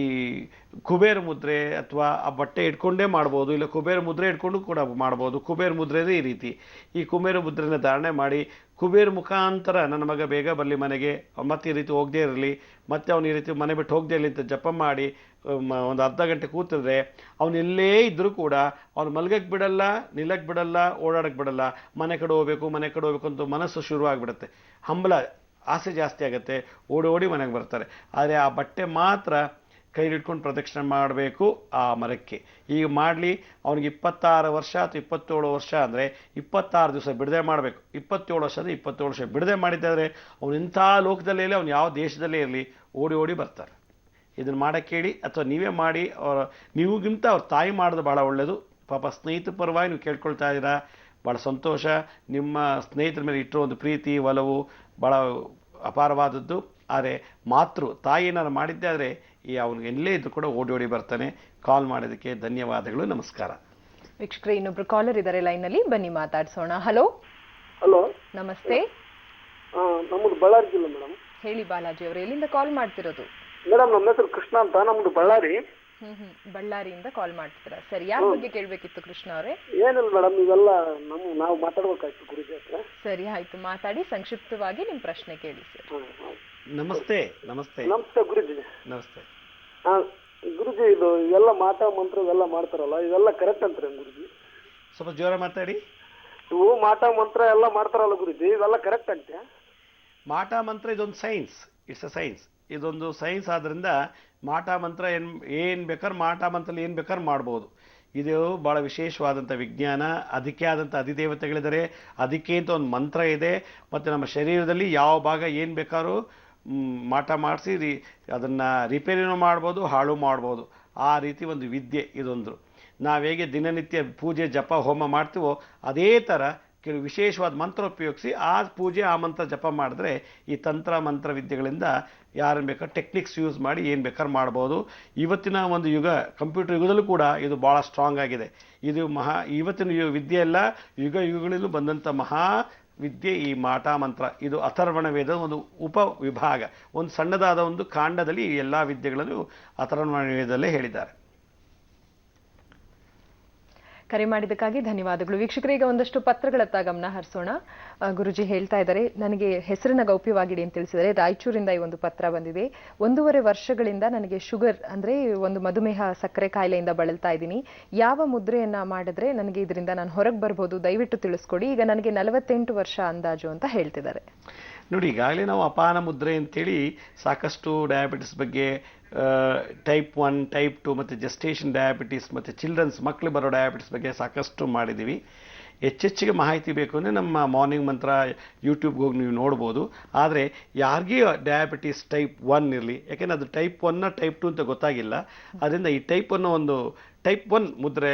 ಕುಬೇರ ಮುದ್ರೆ ಅಥವಾ ಆ ಬಟ್ಟೆ ಇಟ್ಕೊಂಡೇ ಮಾಡ್ಬೋದು, ಇಲ್ಲ ಕುಬೇರ ಮುದ್ರೆ ಇಟ್ಕೊಂಡು ಕೂಡ ಮಾಡ್ಬೋದು. ಕುಬೇರ ಮುದ್ರೆದೇ ಈ ರೀತಿ, ಈ ಕುಬೇರ ಮುದ್ರೆನ ಧಾರಣೆ ಮಾಡಿ ಕುಬೇರ ಮುಖಾಂತರ ನನ್ನ ಮಗ ಬೇಗ ಬರಲಿ ಮನೆಗೆ, ಮತ್ತೆ ಈ ರೀತಿ ಹೋಗದೇ ಇರಲಿ, ಮತ್ತೆ ಅವನು ಈ ರೀತಿ ಮನೆ ಬಿಟ್ಟು ಹೋಗದೇ ಇರಲಿ ಅಂತ ಜಪ ಮಾಡಿ ಒಂದು ಅರ್ಧ ಗಂಟೆ ಕೂತಿದ್ರೆ ಅವನೆಲ್ಲೇ ಇದ್ದರೂ ಕೂಡ ಅವ್ನು ಮಲ್ಗಕ್ಕೆ ಬಿಡಲ್ಲ, ನಿಲ್ಲಕ್ಕೆ ಬಿಡಲ್ಲ, ಓಡಾಡಕ್ಕೆ ಬಿಡಲ್ಲ. ಮನೆ ಕಡೆ ಹೋಗ್ಬೇಕು ಅಂತ ಮನಸ್ಸು ಶುರುವಾಗ್ಬಿಡುತ್ತೆ. ಹಂಬಲ, ಆಸೆ ಜಾಸ್ತಿ ಆಗುತ್ತೆ, ಓಡಿ ಮನೆಗೆ ಬರ್ತಾರೆ. ಆದರೆ ಆ ಬಟ್ಟೆ ಮಾತ್ರ ಕೈಲಿಟ್ಕೊಂಡು ಪ್ರದಕ್ಷಿಣೆ ಮಾಡಬೇಕು ಆ ಮರಕ್ಕೆ. ಈಗ ಮಾಡಲಿ, ಅವನಿಗೆ 26 ವರ್ಷ ಅಥವಾ 27 ವರ್ಷ ಅಂದರೆ 26 ದಿವಸ ಬಿಡದೆ ಮಾಡಬೇಕು. 27 ವರ್ಷ ಅಂದರೆ 27 ವರ್ಷ ಬಿಡದೆ ಮಾಡಿದ್ದಾದರೆ ಅವನು ಇಂಥ ಲೋಕದಲ್ಲೇ ಇರಲಿ, ಅವನು ಯಾವ ದೇಶದಲ್ಲೇ ಇರಲಿ, ಓಡಿ ಬರ್ತಾರೆ. ಇದನ್ನು ಮಾಡೋಕ್ಕೆ ಹೇಳಿ, ಅಥವಾ ನೀವೇ ಮಾಡಿ. ನೀವುಗಿಂತ ಅವ್ರ ತಾಯಿ ಮಾಡೋದು ಭಾಳ ಒಳ್ಳೆಯದು. ಪಾಪ ಸ್ನೇಹಿತರ ಪರವಾಗಿ ನೀವು ಕೇಳ್ಕೊಳ್ತಾ ಇದ್ದೀರಾ, ಭಾಳ ಸಂತೋಷ. ನಿಮ್ಮ ಸ್ನೇಹಿತರ ಮೇಲೆ ಇಟ್ಟಿರೋ ಒಂದು ಪ್ರೀತಿ, ಒಲವು ಭಾಳ ಅಪಾರವಾದದ್ದು. ಆದರೆ ತಾಯಿ ಏನಾರು ಮಾಡಿದ್ದೆ ಆದರೆ ಅವನಿಗೆ ಎಲ್ಲೇ ಇದ್ರೂ ಕೂಡ ಓಡಿ ಬರ್ತಾನೆ. ಕಾಲ್ ಮಾಡೋದಕ್ಕೆ ಧನ್ಯವಾದಗಳು, ನಮಸ್ಕಾರ. ವೀಕ್ಷಕರೇ, ಇನ್ನೊಬ್ರು ಕಾಲರ್ ಇದ್ದಾರೆ ಲೈನಲ್ಲಿ, ಬನ್ನಿ ಮಾತಾಡ್ಸೋಣ. ಹಲೋ ಹಲೋ, ನಮಸ್ತೆ. ನಮ್ಮದು ಬಳ್ಳಾರಿ ಜಿಲ್ಲೆ ಮೇಡಮ್. ಹೇಳಿ ಬಾಲಾಜಿ ಅವರು, ಎಲ್ಲಿಂದ ಕಾಲ್ ಮಾಡ್ತಿರೋದು? ಮೇಡಮ್, ನಮ್ಮ ಹೆಸರು ಕೃಷ್ಣ ಅಂತ, ನಮ್ದು ಬಳ್ಳಾರಿ. ಬಳ್ಳಾರಿಯಿಂದ ಕಾಲ್ ಮಾಡ್ತಿದ್ದೀರಾ. ಸರಿ, ಯಾರ ಬಗ್ಗೆ ಕೇಳಬೇಕಿತ್ತು ಕೃಷ್ಣ ಅವರೇ? ಏನಿಲ್ಲ ಮೇಡಮ್, ಇವೆಲ್ಲ ನಾವು ಮಾತಾಡ್ಬೇಕಾಯ್ತು ಗುರುಜಿ ಹತ್ರ. ಸರಿ, ಆಯ್ತು, ಮಾತಾಡಿ. ಸಂಕ್ಷಿಪ್ತವಾಗಿ ನಿಮ್ಮ ಪ್ರಶ್ನೆ ಕೇಳಿ ಸರ್. ನಮಸ್ತೆ. ನಮಸ್ತೆ ಗುರುಜಿ. ನಮಸ್ತೆ. ಗುರುಜಿ, ಇದು ಇವೆಲ್ಲ ಮಾಟ ಮಂತ್ರ ಇವೆಲ್ಲ ಮಾಡ್ತಾರಲ್ಲ, ಇವೆಲ್ಲ ಕರೆಕ್ಟ್ ಅಂತಾರೆ ಗುರುಜಿ? ಸ್ವಲ್ಪ ಜೋರ ಮಾತಾಡಿ. ಇವು ಮಾಟ ಮಂತ್ರ ಎಲ್ಲ ಮಾಡ್ತಾರಲ್ಲ ಗುರುಜಿ, ಇವೆಲ್ಲ ಕರೆಕ್ಟ್ ಅಂತೆ? ಮಾಟ ಮಂತ್ರ ಇದೊಂದು ಸೈನ್ಸ್, ಇಟ್ಸ್ ಅ ಸೈನ್ಸ್. ಇದೊಂದು ಸೈನ್ಸ್ ಆದ್ದರಿಂದ ಮಾಟ ಮಂತ್ರ ಏನು ಬೇಕಾದ್ರೆ ಮಾಟ ಮಂತ್ರದಲ್ಲಿ ಏನು ಬೇಕಾದ್ರೆ ಮಾಡ್ಬೋದು. ಇದು ಭಾಳ ವಿಶೇಷವಾದಂಥ ವಿಜ್ಞಾನ. ಅದಕ್ಕೆ ಆದಂಥ ಅಧಿದೇವತೆಗಳಿದ್ದಾರೆ, ಅದಕ್ಕೆ ಅಂತ ಒಂದು ಮಂತ್ರ ಇದೆ. ಮತ್ತು ನಮ್ಮ ಶರೀರದಲ್ಲಿ ಯಾವ ಭಾಗ ಏನು ಬೇಕಾದ್ರೂ ಮಾಟ ಮಾಡಿಸಿ ಅದನ್ನು ರಿಪೇರಿನೂ ಮಾಡ್ಬೋದು, ಹಾಳು ಮಾಡ್ಬೋದು. ಆ ರೀತಿ ಒಂದು ವಿದ್ಯೆ ಇದೊಂದು. ನಾವು ಹೇಗೆ ದಿನನಿತ್ಯ ಪೂಜೆ ಜಪ ಹೋಮ ಮಾಡ್ತೀವೋ ಅದೇ ಥರ ಕೆಲವು ವಿಶೇಷವಾದ ಮಂತ್ರ ಉಪಯೋಗಿಸಿ ಆ ಪೂಜೆ ಆ ಮಂತ್ರ ಜಪ ಮಾಡಿದ್ರೆ ಈ ತಂತ್ರ ಮಂತ್ರ ವಿದ್ಯೆಗಳಿಂದ ಯಾರನ್ನು ಬೇಕಾದ್ರೆ ಟೆಕ್ನಿಕ್ಸ್ ಯೂಸ್ ಮಾಡಿ ಏನು ಬೇಕಾದ್ರೆ ಮಾಡ್ಬೋದು. ಇವತ್ತಿನ ಒಂದು ಯುಗ, ಕಂಪ್ಯೂಟರ್ ಯುಗದಲ್ಲೂ ಕೂಡ ಇದು ಭಾಳ ಸ್ಟ್ರಾಂಗ್ ಆಗಿದೆ. ಇದು ಇವತ್ತಿನ ವಿದ್ಯೆ ಎಲ್ಲ ಯುಗಗಳಲ್ಲೂ ಬಂದಂಥ ಮಹಾ ವಿದ್ಯೆ ಈ ಮಾಟ ಮಂತ್ರ. ಇದು ಅಥರ್ವಣ ವೇದದ ಒಂದು ಉಪವಿಭಾಗ, ಒಂದು ಸಣ್ಣದಾದ ಒಂದು ಕಾಂಡದಲ್ಲಿ ಈ ಎಲ್ಲ ವಿದ್ಯೆಗಳನ್ನು ಅಥರ್ವಣ ವೇದದಲ್ಲೇ ಹೇಳಿದ್ದಾರೆ. ಕರೆ ಮಾಡಿದ್ದಕ್ಕಾಗಿ ಧನ್ಯವಾದಗಳು. ವೀಕ್ಷಕರಿಗೆ ಒಂದಷ್ಟು ಪತ್ರಗಳತ್ತ ಗಮನ ಹರಿಸೋಣ. ಗುರುಜಿ ಹೇಳ್ತಾ ಇದ್ದಾರೆ, ನನಗೆ ಹೆಸರನ್ನ ಗೌಪ್ಯವಾಗಿಡಿ ಅಂತ ತಿಳಿಸಿದರೆ ರಾಯಚೂರಿಂದ ಈ ಒಂದು ಪತ್ರ ಬಂದಿದೆ. 1.5 ವರ್ಷಗಳಿಂದ ನನಗೆ ಶುಗರ್ ಅಂದ್ರೆ ಒಂದು ಮಧುಮೇಹ ಸಕ್ಕರೆ ಕಾಯಿಲೆಯಿಂದ ಬಳಲ್ತಾ ಇದ್ದೀನಿ. ಯಾವ ಮುದ್ರೆಯನ್ನ ಮಾಡಿದ್ರೆ ನನಗೆ ಇದರಿಂದ ನಾನು ಹೊರಗೆ ಬರ್ಬೋದು, ದಯವಿಟ್ಟು ತಿಳಿಸ್ಕೊಡಿ. ಈಗ ನನಗೆ 48 ವರ್ಷ ಅಂದಾಜು ಅಂತ ಹೇಳ್ತಿದ್ದಾರೆ. ನೋಡಿ, ಈಗಾಗಲೇ ನಾವು ಅಪಾನ ಮುದ್ರೆ ಅಂತೇಳಿ ಸಾಕಷ್ಟು ಡಯಾಬಿಟಿಸ್ ಬಗ್ಗೆ, ಟೈಪ್ 1, ಟೈಪ್ 2 ಮತ್ತು ಜೆಸ್ಟೇಷನ್ ಡಯಾಬಿಟಿಸ್ ಮತ್ತು ಚಿಲ್ಡ್ರನ್ಸ್ ಮಕ್ಕಳು ಬರೋ ಡಯಾಬಿಟಿಸ್ ಬಗ್ಗೆ ಸಾಕಷ್ಟು ಮಾಡಿದ್ದೀವಿ. ಹೆಚ್ಚೆಚ್ಚಿಗೆ ಮಾಹಿತಿ ಬೇಕು ಅಂದರೆ ನಮ್ಮ ಮಾರ್ನಿಂಗ್ ಮಂತ್ರ ಯೂಟ್ಯೂಬ್ಗೆ ಹೋಗಿ ನೀವು ನೋಡ್ಬೋದು. ಆದರೆ ಯಾರಿಗೂ ಡಯಾಬಿಟಿಸ್ ಟೈಪ್ 1 ಇರಲಿ, ಯಾಕೆಂದರೆ ಅದು ಟೈಪ್ 1 ಟೈಪ್ 2 ಅಂತ ಗೊತ್ತಾಗಿಲ್ಲ. ಅದರಿಂದ ಈ ಟೈಪ್ 1 ಮುದ್ರೆ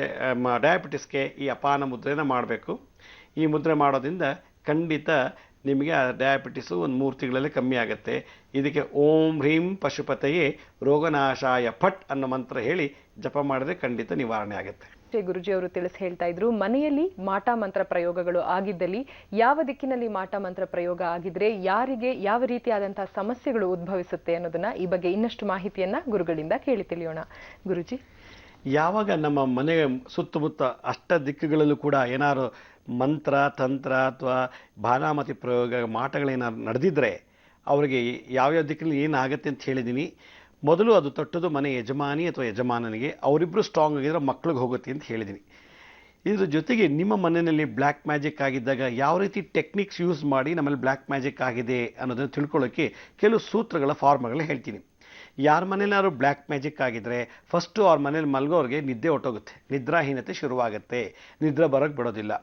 ಡಯಾಬಿಟಿಸ್ಗೆ ಈ ಅಪಾನ ಮುದ್ರೆನ ಮಾಡಬೇಕು. ಈ ಮುದ್ರೆ ಮಾಡೋದ್ರಿಂದ ಖಂಡಿತ ನಿಮಗೆ ಆ ಡಯಾಬಿಟಿಸು ಒಂದು 3 ತಿಂಗಳಲ್ಲಿ ಕಮ್ಮಿ ಆಗುತ್ತೆ. ಇದಕ್ಕೆ ಓಂ ಹ್ರೀಂ ಪಶುಪತಯೇ ರೋಗನಾಶಾಯ ಫಟ್ ಅನ್ನೋ ಮಂತ್ರ ಹೇಳಿ ಜಪ ಮಾಡಿದ್ರೆ ಖಂಡಿತ ನಿವಾರಣೆ ಆಗುತ್ತೆ. ಗುರುಜಿ ಅವರು ತಿಳಿಸಿ ಹೇಳ್ತಾ ಇದ್ರು, ಮನೆಯಲ್ಲಿ ಮಾಟ ಮಂತ್ರ ಪ್ರಯೋಗಗಳು ಆಗಿದ್ದಲ್ಲಿ ಯಾವ ದಿಕ್ಕಿನಲ್ಲಿ ಮಾಟ ಮಂತ್ರ ಪ್ರಯೋಗ ಆಗಿದ್ರೆ ಯಾರಿಗೆ ಯಾವ ರೀತಿಯಾದಂತಹ ಸಮಸ್ಯೆಗಳು ಉದ್ಭವಿಸುತ್ತೆ ಅನ್ನೋದನ್ನ ಈ ಬಗ್ಗೆ ಇನ್ನಷ್ಟು ಮಾಹಿತಿಯನ್ನ ಗುರುಗಳಿಂದ ಕೇಳಿ ತಿಳಿಯೋಣ. ಗುರುಜಿ, ಯಾವಾಗ ನಮ್ಮ ಮನೆಯ ಸುತ್ತಮುತ್ತ ಅಷ್ಟ ದಿಕ್ಕುಗಳಲ್ಲೂ ಕೂಡ ಏನಾದ್ರು ಮಂತ್ರ ತಂತ್ರ ಅಥವಾ ಬಾನಾಮತಿ ಪ್ರಯೋಗ ಮಾಟಗಳೇನಾದ್ರು ನಡೆದಿದ್ರೆ ಅವರಿಗೆ ಯಾವ್ಯಾವ ದಿಕ್ಕಲ್ಲಿ ಏನಾಗುತ್ತೆ ಅಂತ ಹೇಳಿದ್ದೀನಿ. ಮೊದಲು ಅದು ತೊಟ್ಟದು ಮನೆ ಯಜಮಾನಿ ಅಥವಾ ಯಜಮಾನನಿಗೆ, ಅವರಿಬ್ಬರು ಸ್ಟ್ರಾಂಗ್ ಆಗಿದ್ರೆ ಮಕ್ಳಿಗೆ ಹೋಗುತ್ತೆ ಅಂತ ಹೇಳಿದ್ದೀನಿ. ಇದ್ರ ಜೊತೆಗೆ ನಿಮ್ಮ ಮನೆಯಲ್ಲಿ ಬ್ಲ್ಯಾಕ್ ಮ್ಯಾಜಿಕ್ ಆಗಿದ್ದಾಗ ಯಾವ ರೀತಿ ಟೆಕ್ನಿಕ್ಸ್ ಯೂಸ್ ಮಾಡಿ ನಮ್ಮಲ್ಲಿ ಬ್ಲ್ಯಾಕ್ ಮ್ಯಾಜಿಕ್ ಆಗಿದೆ ಅನ್ನೋದನ್ನು ತಿಳ್ಕೊಳ್ಳೋಕ್ಕೆ ಕೆಲವು ಸೂತ್ರಗಳ ಫಾರ್ಮ್ಗಳನ್ನ ಹೇಳ್ತೀನಿ. ಯಾರ ಮನೇಲಾದ್ರು ಬ್ಲ್ಯಾಕ್ ಮ್ಯಾಜಿಕ್ ಆಗಿದ್ರೆ ಫಸ್ಟು ಅವ್ರ ಮನೇಲಿ ಮಲಗೋರಿಗೆ ನಿದ್ದೆ ಹೊಟ್ಟೋಗುತ್ತೆ, ನಿದ್ರಾಹೀನತೆ ಶುರುವಾಗುತ್ತೆ, ನಿದ್ರೆ ಬರೋಕ್ಕೆ ಬಿಡೋದಿಲ್ಲ.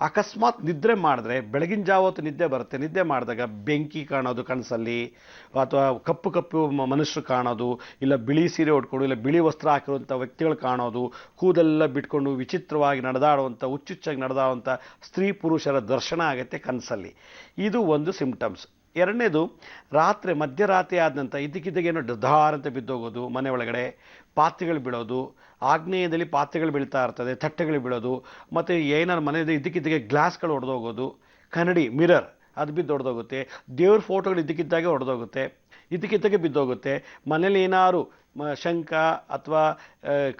ಅಕಸ್ಮಾತ್ ನಿದ್ರೆ ಮಾಡಿದ್ರೆ ಬೆಳಗಿನ ಜಾವ ಹೊತ್ತು ನಿದ್ದೆ ಬರುತ್ತೆ. ನಿದ್ದೆ ಮಾಡಿದಾಗ ಬೆಂಕಿ ಕಾಣೋದು ಕನಸಲ್ಲಿ, ಅಥವಾ ಕಪ್ಪು ಮನುಷ್ಯರು ಕಾಣೋದು, ಇಲ್ಲ ಬಿಳಿ ಸೀರೆ ಉಟ್ಕೊಂಡು ಇಲ್ಲ ಬಿಳಿ ವಸ್ತ್ರ ಹಾಕಿರುವಂಥ ವ್ಯಕ್ತಿಗಳು ಕಾಣೋದು, ಕೂದಲೆಲ್ಲ ಬಿಟ್ಕೊಂಡು ವಿಚಿತ್ರವಾಗಿ ನಡೆದಾಡುವಂಥ ಹುಚ್ಚುಚ್ಚಾಗಿ ನಡೆದಾಡುವಂಥ ಸ್ತ್ರೀ ಪುರುಷರ ದರ್ಶನ ಆಗುತ್ತೆ ಕನಸಲ್ಲಿ. ಇದು ಒಂದು ಸಿಂಪ್ಟಮ್ಸ್. ಎರಡನೇದು, ಮಧ್ಯರಾತ್ರಿ ಆದ ನಂತರ ಇದ್ದಕ್ಕಿದ್ದಾಗೇನೋ ಧಾರ್ ಅಂತ ಬಿದ್ದೋಗೋದು, ಮನೆ ಒಳಗಡೆ ಪಾತ್ರೆಗಳು ಬೀಳೋದು, ಆಗ್ನೇಯದಲ್ಲಿ ಪಾತ್ರೆಗಳು ಬೀಳ್ತಾ ಇರ್ತದೆ, ತಟ್ಟೆಗಳು ಬೀಳೋದು, ಮತ್ತು ಏನಾರು ಮನೆಯಲ್ಲಿ ಇದ್ದಕ್ಕಿದ್ದಾಗೆ ಗ್ಲಾಸ್ಗಳು ಒಡೆದೋಗೋದು, ಕನ್ನಡಿ ಮಿರರ್ ಅದು ಬಿದ್ದು ಹೊಡೆದೋಗುತ್ತೆ. ದೇವ್ರ ಫೋಟೋಗಳು ಇದ್ದಕ್ಕಿದ್ದಾಗೆ ಹೊಡೆದೋಗುತ್ತೆ, ಇದ್ದಕ್ಕಿದ್ದಾಗೆ ಬಿದ್ದೋಗುತ್ತೆ. ಮನೇಲಿ ಏನಾದ್ರು ಶಂಖ ಅಥವಾ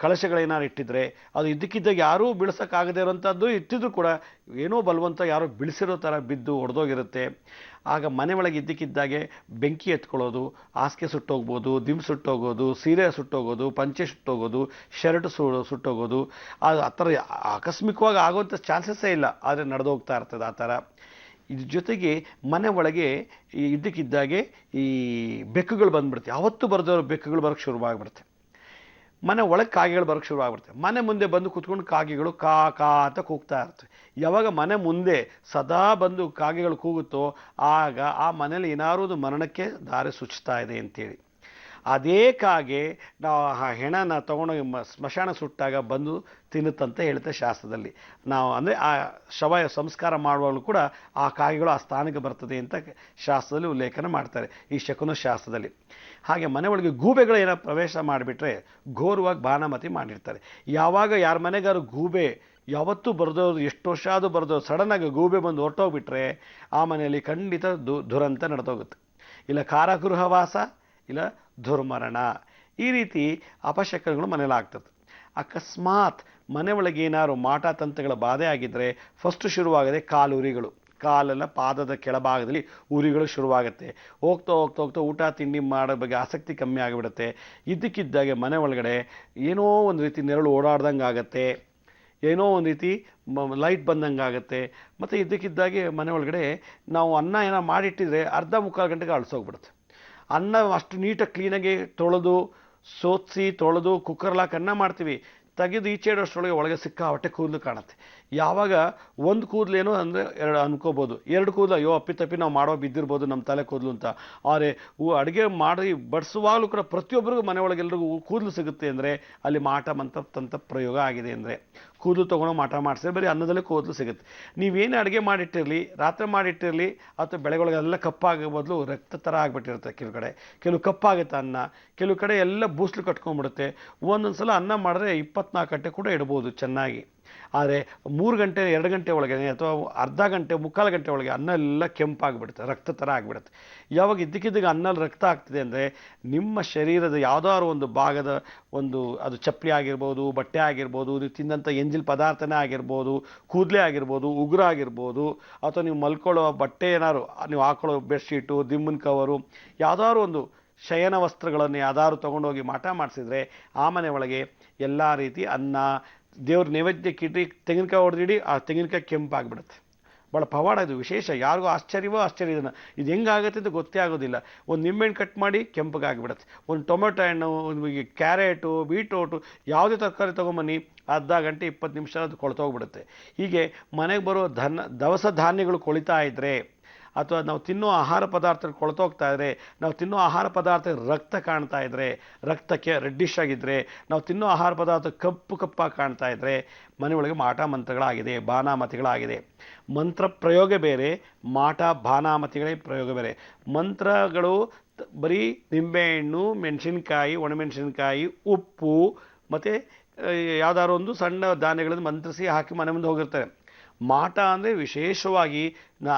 ಕಳಶಗಳೇನಾರು ಇಟ್ಟಿದ್ರೆ ಅದು ಇದ್ದಕ್ಕಿದ್ದಾಗ ಯಾರೂ ಬೀಳ್ಸೋಕ್ಕಾಗದೇ ಇರೋಂಥದ್ದು ಇಟ್ಟಿದ್ರು ಕೂಡ ಏನೋ ಬಲವಂತ ಯಾರೋ ಬೀಳಿಸಿರೋ ಥರ ಬಿದ್ದು ಹೊಡೆದೋಗಿರುತ್ತೆ. ಆಗ ಮನೆ ಒಳಗೆ ಇದ್ದಕ್ಕಿದ್ದಾಗೆ ಬೆಂಕಿ ಎತ್ಕೊಳ್ಳೋದು, ಹಾಸಿಗೆ ಸುಟ್ಟೋಗ್ಬೋದು, ದಿಂಬು ಸುಟ್ಟೋಗೋದು, ಸೀರೆ ಸುಟ್ಟೋಗೋದು, ಪಂಚೆ ಸುಟ್ಟೋಗೋದು, ಶರ್ಟ್ ಸುಟ್ಟೋಗೋದು, ಆ ಥರ ಆಕಸ್ಮಿಕವಾಗಿ ಆಗುವಂಥ ಚಾನ್ಸಸ್ಸೇ ಇಲ್ಲ, ಆದರೆ ನಡೆದೋಗ್ತಾ ಇರ್ತದೆ ಆ ಥರ. ಇದ್ರ ಜೊತೆಗೆ ಮನೆ ಒಳಗೆ ಇದ್ದಕ್ಕಿದ್ದಾಗೆ ಈ ಬೆಕ್ಕುಗಳು ಬಂದ್ಬಿಡುತ್ತೆ. ಯಾವತ್ತೂ ಬರೆದವರು ಬೆಕ್ಕುಗಳು ಬರೋಕ್ಕೆ ಶುರುವಾಗ್ಬಿಡುತ್ತೆ. ಮನೆ ಒಳಗೆ ಕಾಗೆಗಳು ಬರೋಕ್ಕೆ ಶುರುವಾಗ್ಬಿಡುತ್ತೆ. ಮನೆ ಮುಂದೆ ಬಂದು ಕೂತ್ಕೊಂಡು ಕಾಗೆಗಳು ಕಾ ಕಾ ಅಂತ ಕೂಗ್ತಾ ಇರ್ತವೆ. ಯಾವಾಗ ಮನೆ ಮುಂದೆ ಸದಾ ಬಂದು ಕಾಗೆಗಳು ಕೂಗುತ್ತೋ ಆಗ ಆ ಮನೇಲಿ ಏನಾದ್ರು ಒಂದು ಮರಣಕ್ಕೆ ದಾರಿ ಸೂಚಿಸ್ತಾ ಇದೆ ಅಂತೇಳಿ. ಅದೇ ಕಾಗೆ ನಾವು ಆ ಹೆಣನ ತೊಗೊಂಡೋಗಿ ಸ್ಮಶಾನ ಸುಟ್ಟಾಗ ಬಂದು ತಿನ್ನುತ್ತಂತ ಹೇಳುತ್ತೆ ಶಾಸ್ತ್ರದಲ್ಲಿ. ನಾವು ಅಂದರೆ ಆ ಶವ ಸಂಸ್ಕಾರ ಮಾಡುವಾಗಲೂ ಕೂಡ ಆ ಕಾಗೆಗಳು ಆ ಸ್ಥಾನಕ್ಕೆ ಬರ್ತದೆ ಅಂತ ಶಾಸ್ತ್ರದಲ್ಲಿ ಉಲ್ಲೇಖನ ಮಾಡ್ತಾರೆ, ಈ ಶಕುನ ಶಾಸ್ತ್ರದಲ್ಲಿ. ಹಾಗೆ ಮನೆ ಒಳಗೆ ಗೂಬೆಗಳು ಏನೋ ಪ್ರವೇಶ ಮಾಡಿಬಿಟ್ರೆ ಘೋರವಾಗಿ ಬಾನಾಮತಿ ಮಾಡಿರ್ತಾರೆ. ಯಾವಾಗ ಯಾರ ಮನೆಗಾರು ಗೂಬೆ ಯಾವತ್ತೂ ಬರೆದೋರು, ಎಷ್ಟು ವರ್ಷ ಆದರೂ ಬರೆದೋರು ಸಡನ್ನಾಗಿ ಗೂಬೆ ಬಂದು ಹೊರಟೋಗ್ಬಿಟ್ರೆ ಆ ಮನೆಯಲ್ಲಿ ಖಂಡಿತ ದುರಂತ ನಡೆದೋಗುತ್ತೆ. ಇಲ್ಲ ಕಾರಾಗೃಹವಾಸ, ಇಲ್ಲ ದುರ್ಮರಣ. ಈ ರೀತಿ ಅಪಶಕನಗಳು ಮನೇಲಿ ಆಗ್ತದೆ. ಅಕಸ್ಮಾತ್ ಮನೆ ಒಳಗೆ ಏನಾದ್ರು ಮಾಟತಂತ್ರಗಳ ಬಾಧೆ ಆಗಿದ್ದರೆ ಫಸ್ಟ್ ಶುರುವಾಗದೆ ಕಾಲುರಿಗಳು, ಕಾಲೆಲ್ಲ ಪಾದದ ಕೆಳಭಾಗದಲ್ಲಿ ಉರಿಗಳು ಶುರುವಾಗುತ್ತೆ. ಹೋಗ್ತಾ ಹೋಗ್ತಾ ಹೋಗ್ತಾ ಊಟ ತಿಂಡಿ ಮಾಡೋ ಬಗ್ಗೆ ಆಸಕ್ತಿ ಕಮ್ಮಿ ಆಗಿಬಿಡುತ್ತೆ. ಇದ್ದಕ್ಕಿದ್ದಾಗೆ ಮನೆ ಒಳಗಡೆ ಏನೋ ಒಂದು ರೀತಿ ನೆರಳು ಓಡಾಡ್ದಂಗೆ ಆಗುತ್ತೆ, ಏನೋ ಒಂದು ರೀತಿ ಲೈಟ್ ಬಂದಂಗೆ ಆಗುತ್ತೆ. ಮತ್ತು ಇದ್ದಕ್ಕಿದ್ದಾಗೆ ಮನೆ ಒಳಗಡೆ ನಾವು ಅನ್ನ ಏನೋ ಮಾಡಿಟ್ಟಿದ್ರೆ ಅರ್ಧ ಮುಕ್ಕಾಲು ಗಂಟೆಗೆ ಅಳಿಸೋಗ್ಬಿಡುತ್ತೆ. ಅನ್ನ ಅಷ್ಟು ನೀಟಾಗಿ ಕ್ಲೀನಾಗಿ ತೊಳೆದು ಸೋದಿಸಿ ತೊಳೆದು ಕುಕ್ಕರ್ಲಾಕ ಅನ್ನ ಮಾಡ್ತೀವಿ, ತೆಗೆದು ಈಚೆ ಇಡೋಷ್ಟರೊಳಗೆ ಒಳಗೆ ಸಿಕ್ಕಾಪಟ್ಟೆ ಕೂದಲು ಕಾಣುತ್ತೆ. ಯಾವಾಗ ಒಂದು ಕೂದಲೇನೋ ಅಂದರೆ ಎರಡು ಅನ್ಕೋಬೋದು, ಎರಡು ಕೂದಲು ಅಯ್ಯೋ ಅಪ್ಪಿತಪ್ಪಿ ನಾವು ಮಾಡೋ ಬಿದ್ದಿರ್ಬೋದು ನಮ್ಮ ತಲೆ ಕೂದಲು ಅಂತ. ಆದರೆ ಅಡುಗೆ ಮಾಡಿ ಬಡಿಸುವಾಗಲೂ ಕೂಡ ಪ್ರತಿಯೊಬ್ಬರಿಗೂ ಮನೆ ಒಳಗೆಲ್ಲರಿಗೂ ಕೂದಲು ಸಿಗುತ್ತೆ ಅಂದರೆ ಅಲ್ಲಿ ಮಾಟ ಮಂತ್ರ ತಂತ್ರ ಪ್ರಯೋಗ ಆಗಿದೆ. ಅಂದರೆ ಕೂದಲು ತೊಗೊಂಡು ಮಾಟ ಮಾಡಿಸಿದ್ರೆ ಬರೀ ಅನ್ನದಲ್ಲೇ ಕೂದಲು ಸಿಗುತ್ತೆ. ನೀವೇನೇ ಅಡುಗೆ ಮಾಡಿಟ್ಟಿರಲಿ, ರಾತ್ರಿ ಮಾಡಿಟ್ಟಿರಲಿ ಅಥವಾ ಬೆಳಗೊಳಗೆಲ್ಲ ಕಪ್ಪಾಗೋ ಬದಲು ರಕ್ತ ಥರ ಆಗಿಬಿಟ್ಟಿರುತ್ತೆ. ಕೆಲವು ಕಪ್ಪಾಗುತ್ತೆ ಅನ್ನ, ಕೆಲವು ಕಡೆ ಎಲ್ಲ ಬೂಸ್ಲು ಕಟ್ಕೊಂಡ್ಬಿಡುತ್ತೆ. ಒಂದೊಂದು ಸಲ ಅನ್ನ ಮಾಡಿದ್ರೆ 24 ಗಂಟೆ ಕೂಡ ಇಡ್ಬೋದು ಚೆನ್ನಾಗಿ. ಆದರೆ 3 ಗಂಟೆ 2 ಗಂಟೆ ಒಳಗೆ ಅಥವಾ ಅರ್ಧ ಗಂಟೆ ಮುಕ್ಕಾಲು ಗಂಟೆ ಒಳಗೆ ಅನ್ನ ಎಲ್ಲ ಕೆಂಪಾಗಿಬಿಡುತ್ತೆ, ರಕ್ತ ಥರ ಆಗಿಬಿಡುತ್ತೆ. ಯಾವಾಗ ಇದ್ದಕ್ಕಿದ್ದಾಗ ಅನ್ನಲ್ಲಿ ರಕ್ತ ಆಗ್ತಿದೆ ಅಂದರೆ ನಿಮ್ಮ ಶರೀರದ ಯಾವುದಾದ್ರು ಒಂದು ಭಾಗದ ಒಂದು, ಅದು ಚಪ್ಪಲಿ ಆಗಿರ್ಬೋದು, ಬಟ್ಟೆ ಆಗಿರ್ಬೋದು, ನೀವು ತಿಂದಂಥ ಎಂಜಿಲ್ ಪದಾರ್ಥನೇ ಆಗಿರ್ಬೋದು, ಕೂದಲೇ ಆಗಿರ್ಬೋದು, ಉಗುರು ಆಗಿರ್ಬೋದು, ಅಥವಾ ನೀವು ಮಲ್ಕೊಳ್ಳೋ ಬಟ್ಟೆ ಏನಾದ್ರು ನೀವು ಹಾಕೊಳ್ಳೋ ಬೆಡ್ಶೀಟು, ದಿಂಬಿನ ಕವರು, ಯಾವುದಾದ್ರು ಒಂದು ಶಯನ ವಸ್ತ್ರಗಳನ್ನು ಯಾವ್ದಾದ್ರು ತೊಗೊಂಡೋಗಿ ಮಾಟ ಮಾಡಿಸಿದ್ರೆ ಆ ಮನೆ ಒಳಗೆ ಎಲ್ಲ ರೀತಿ ಅನ್ನ ದೇವ್ರ ನೈವೇದ್ಯಕ್ಕೆ ಇಟ್ಟು ತೆಂಗಿನಕಾಯಿ ಹೊಡೆದಿಡಿ, ಆ ತೆಂಗಿನಕಾಯಿ ಕೆಂಪಾಗಿಬಿಡುತ್ತೆ. ಭಾಳ ಪವಾಡ ಇದು, ವಿಶೇಷ. ಯಾರಿಗೂ ಆಶ್ಚರ್ಯವೋ ಆಶ್ಚರ್ಯ. ಇದು ಹೆಂಗಾಗುತ್ತೆ ಅಂತ ಗೊತ್ತೇ ಆಗೋದಿಲ್ಲ. ಒಂದು ನಿಂಬೆಹಣ್ಣು ಕಟ್ ಮಾಡಿ ಕೆಂಪಗಾಗಿಬಿಡುತ್ತೆ. ಒಂದು ಟೊಮೆಟೊ ಹಣ್ಣು, ಒಂದು ಕ್ಯಾರೆಟು, ಬೀಟ್ರೋಟು, ಯಾವುದೇ ತರಕಾರಿ ತೊಗೊಂಬನ್ನಿ, ಅರ್ಧ ಗಂಟೆ 20 ನಿಮಿಷ ಅದು ಕೊಳ್ತೋಗ್ಬಿಡುತ್ತೆ. ಹೀಗೆ ಮನೆಗೆ ಬರೋ ದವಸ ಧಾನ್ಯಗಳು ಕೊಳಿತಾ ಇದ್ದರೆ ಅಥವಾ ನಾವು ತಿನ್ನೋ ಆಹಾರ ಪದಾರ್ಥಗಳು ಕೊಳ್ತೋಗ್ತಾ ಇದ್ದರೆ, ನಾವು ತಿನ್ನೋ ಆಹಾರ ಪದಾರ್ಥ ರಕ್ತ ಕಾಣ್ತಾ ಇದ್ದರೆ, ರಕ್ತಕ್ಕೆ ರೆಡ್ಡಿಶ್ ಆಗಿದ್ದರೆ, ನಾವು ತಿನ್ನೋ ಆಹಾರ ಪದಾರ್ಥ ಕಪ್ಪು ಕಪ್ಪಾಗಿ ಕಾಣ್ತಾ ಇದ್ದರೆ ಮನೆ ಒಳಗೆ ಮಾಟ ಮಂತ್ರಗಳಾಗಿದೆ, ಬಾನಾಮತಿಗಳಾಗಿದೆ. ಮಂತ್ರ ಪ್ರಯೋಗ ಬೇರೆ, ಮಾಟ ಬಾನಾಮತಿಗಳೇ ಪ್ರಯೋಗ ಬೇರೆ. ಮಂತ್ರಗಳು ಬರೀ ನಿಂಬೆಹಣ್ಣು, ಮೆಣಸಿನ್ಕಾಯಿ, ಒಣಮೆಣಸಿನ್ಕಾಯಿ, ಉಪ್ಪು ಮತ್ತು ಯಾವುದಾದ್ರು ಒಂದು ಸಣ್ಣ ಧಾನ್ಯಗಳನ್ನು ಮಂತ್ರಿಸಿ ಹಾಕಿ ಮನೆ ಮುಂದೆ ಹೋಗಿರ್ತಾರೆ. ಮಾಟ ಅಂದರೆ ವಿಶೇಷವಾಗಿ